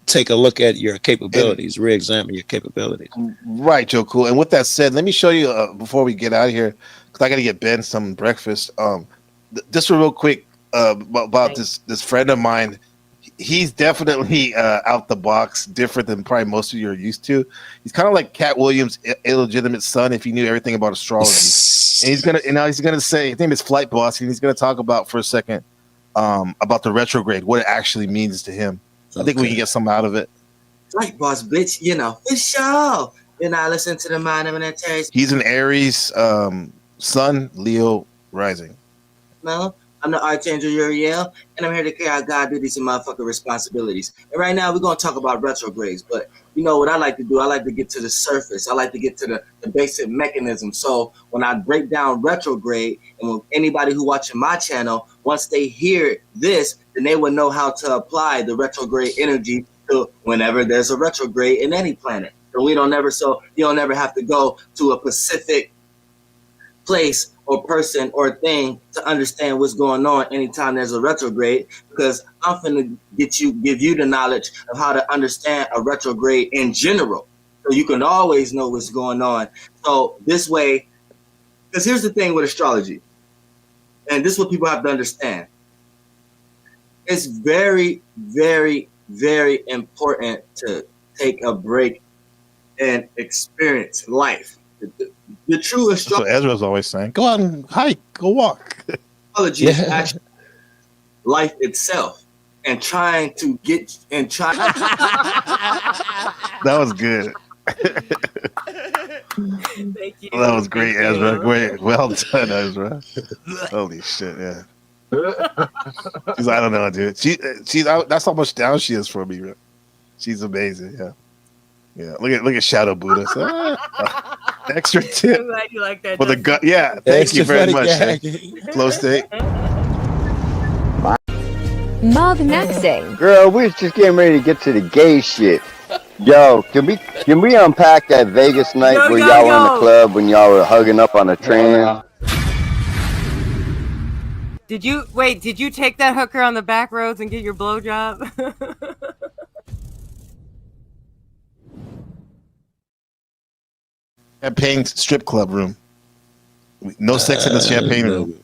take a look at your capabilities, re-examine your capabilities. Right, Joe. Cool. And with that said, let me show you before we get out of here, because I got to get Ben some breakfast. Just real quick about this friend of mine. He's definitely out the box, different than probably most of you are used to. He's kind of like Cat Williams' illegitimate son, if he knew everything about astrology. And he's gonna say his name is Flight Boss, and he's gonna talk about for a second about the retrograde, what it actually means to him. I think we can get something out of it. Flight Boss, bitch, for sure. Listen to the mind of an Terry. He's an Aries sun, Leo rising. No, I'm the Archangel Uriel, and I'm here to carry out God duties and motherfucking responsibilities. And right now, we're going to talk about retrogrades. But you know what I like to do? I like to get to the surface. I like to get to the basic mechanism. So when I break down retrograde, and when anybody who watching my channel, once they hear this, then they will know how to apply the retrograde energy to whenever there's a retrograde in any planet. So you don't never have to go to a specific place or person or thing to understand what's going on anytime there's a retrograde, because I'm finna give you the knowledge of how to understand a retrograde in general, so you can always know what's going on. So this way, because here's the thing with astrology, and this is what people have to understand. It's very, very, very important to take a break and experience life. The true That's what Ezra's always saying. Go out and hike. Go walk. astrology is actually life itself, and trying to get and try. That was good. Thank you. That was great, Thank Ezra. you. Great. Well done, Ezra. Holy shit, yeah. She's I don't know, dude. She's that's how much down she is for me. Bro. She's amazing, yeah. Yeah. Look at Shadow Buddha. So, extra tip I'm glad you like that. for the gut. Yeah, thank you very much. Close date. Mugnexing. Girl, we was just getting ready to get to the gay shit. Yo, can we unpack that Vegas night where y'all were in the club when y'all were hugging up on a train? Did you take that hooker on the back roads and get your blowjob? Champagne strip club room. No sex in the champagne room.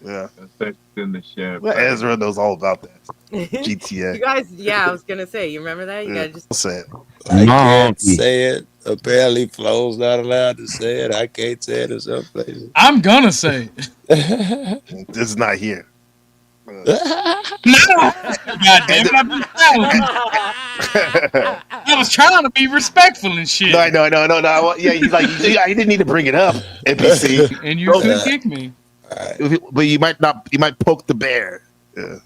Yeah. No sex in the champagne. Well, Ezra knows all about that. GTA. You guys, I was gonna say, you remember that? You gotta just say it. I can't say it. Apparently, Flo's not allowed to say it. I can't say it in some places. I'm gonna say it. This is not here. No! God damn it, I was trying to be respectful and shit. No. Yeah, he's like, he didn't need to bring it up, NPC. And you could kick me. But you might not. You might poke the bear. Yeah.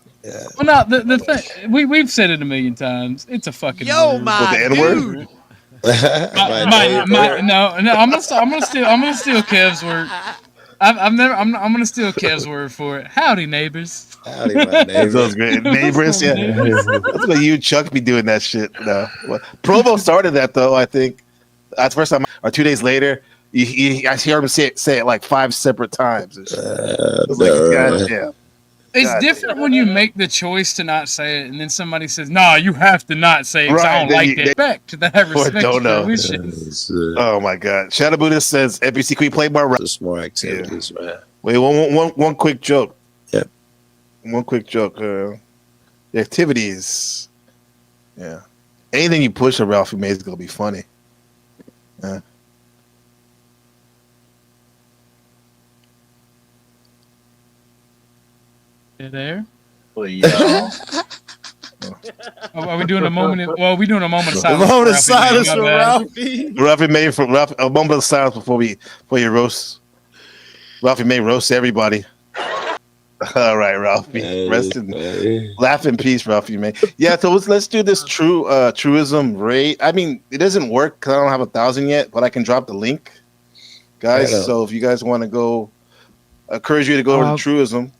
Well, no, the thing we've said it a million times. It's a fucking word. my the N-word? No, I'm gonna steal Kev's word. I'm gonna steal Kev's word for it. Howdy, neighbors. Howdy, my neighbors. Those great neighbors. Yeah, that's what you and Chuck be doing that shit. No, well, Provo started that though. I think that's the first time. Or 2 days later, I hear him say it like 5 separate times. It's like, goddamn. It's different when you make the choice to not say it, and then somebody says, "No, you have to not say it." 'Cause I don't like that. Respect that. Respect don't know. wishes. Oh my God! Shadow Buddha says, "NPC, can we play more?" More activities, man. Wait, one quick joke. Yep. One quick joke. The activities. Yeah. Anything you push a Ralphie May is gonna be funny. Yeah. You there? Well, yeah. Are we doing a moment? Well, we doing a moment of A silence. moment of silence for Ralphie. Ralphie May a moment of silence before you roast. Ralphie May roast everybody. All right, Ralphie. Laugh in peace, Ralphie May. Yeah, so let's do this truism rate. I mean, it doesn't work because I don't have 1,000 yet, but I can drop the link, guys. So if you guys want to go, I encourage you to go over to truism.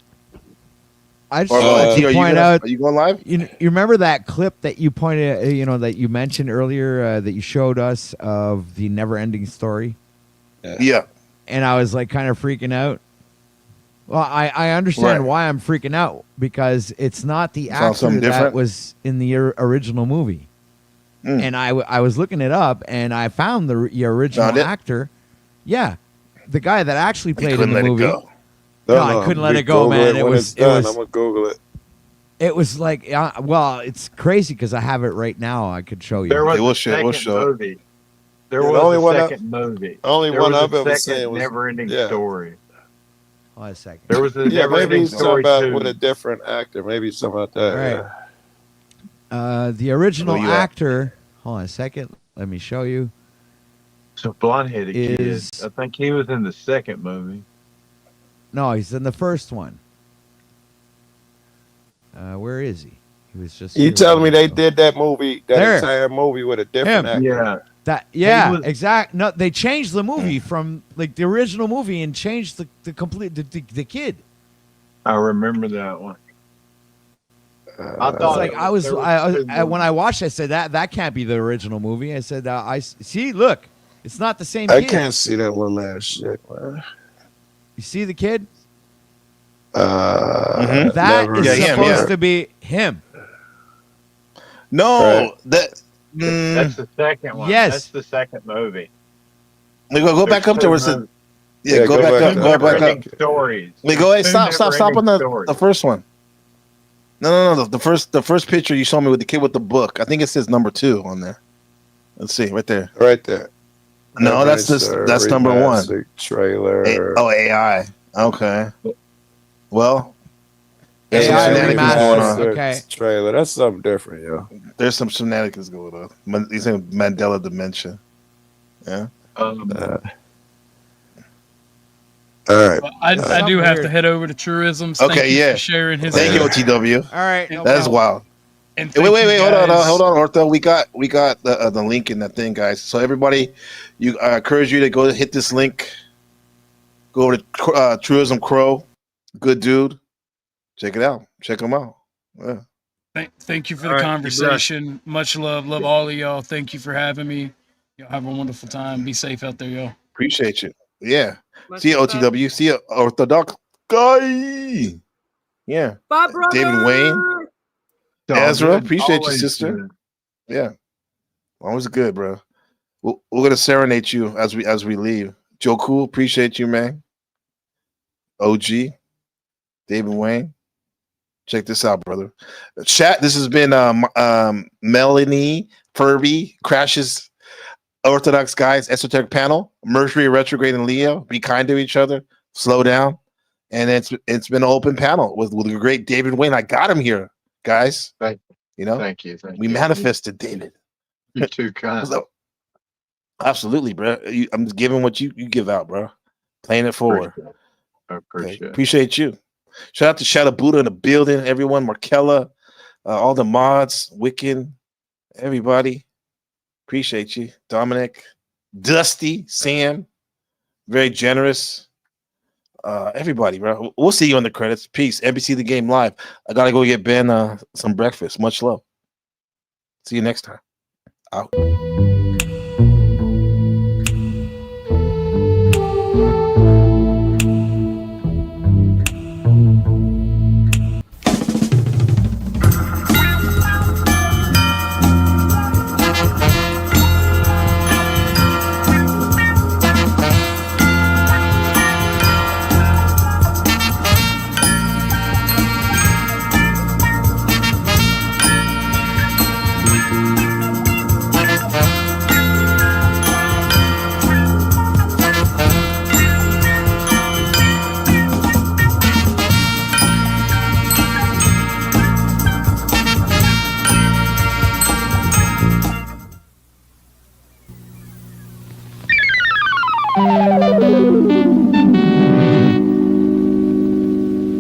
I just want to point out. Are you going live? You remember that clip that you pointed, that you mentioned earlier that you showed us of the never-ending story? Yeah. And I was like kind of freaking out. Well, I understand why I'm freaking out because it's not the actor that was in the original movie. And I was looking it up and I found the original actor. Yeah, the guy that actually played in the movie. No, I couldn't let it go, man. It was. I'm gonna Google it. It was like, well, it's crazy because I have it right now. I could show you. There was we'll show movie. There was a second movie. Only one I've ever seen was Never-Ending Story. Hold on a second. There was a maybe Never-Ending Story about with a different actor. Maybe something like that. Right. The original actor. Hold on a second. Let me show you. So blonde-headed kid. I think he was in the second movie. No, he's in the first one. Where is he? He was just. You telling me they did that movie, entire movie with a different actor? Yeah. Exact. No, they changed the movie from like the original movie and changed the complete the kid. I remember that one. I thought like I was when I watched it, I said that can't be the original movie. I said I see. Look, it's not the same. I kid. can't see that one last shit, man. You see the kid? That is supposed to be him. No, that's the second one. Yes, that's the second movie. Go back up to where it said. Yeah, go back up. Go back up. Stories. Go ahead. Stop on the first one. No. The first picture you showed me with the kid with the book. I think it says number 2 on there. Let's see, right there. Right there. No, that's number one. Trailer. AI. Okay. Well, there's some AI shenanigans going on. Okay. Trailer. That's something different, yo. There's some shenanigans going on. He's in Mandela dimension. Yeah. All right. Well, I do have to head over to Truisms. Okay, Thank you yeah. for sharing his. Thank you, OTW. All right. That is wild. And Hey, wait, hold guys. on, Ortho. We got the link in that thing, guys. So everybody, I encourage you to go hit this link. Go over to Truism Crow, good dude. Check it out. Check him out. Yeah. Thank you for the conversation. Much love. Love all of y'all. Thank you for having me. Y'all have a wonderful time. Be safe out there, y'all. Appreciate you. Yeah. See you, OTW. See you, Orthodox guy. Yeah. Bye, brother. David Wayne. Ezra, appreciate you, sister. Good. Yeah. Always good, bro. We're gonna serenade you as we leave. Joe Cool, appreciate you, man. OG, David Wayne. Check this out, brother. Chat, this has been Melanie Furby Crashes Orthodox Guys Esoteric Panel. Mercury retrograde in Leo. Be kind to each other. Slow down. And it's been an open panel with the great David Wayne. I got him here, guys. Thank you. We manifested David. You're too kind. Absolutely, bro. I'm just giving what you give out, bro. Playing it forward. I appreciate it. Appreciate you. Shout out to Shadow Buddha in the building, everyone, Markella, all the mods, Wiccan, everybody. Appreciate you. Dominic, Dusty, Sam, very generous. Everybody, bro. We'll see you on the credits. Peace. NBC The Game Live. I gotta go get Ben some breakfast. Much love. See you next time. Out.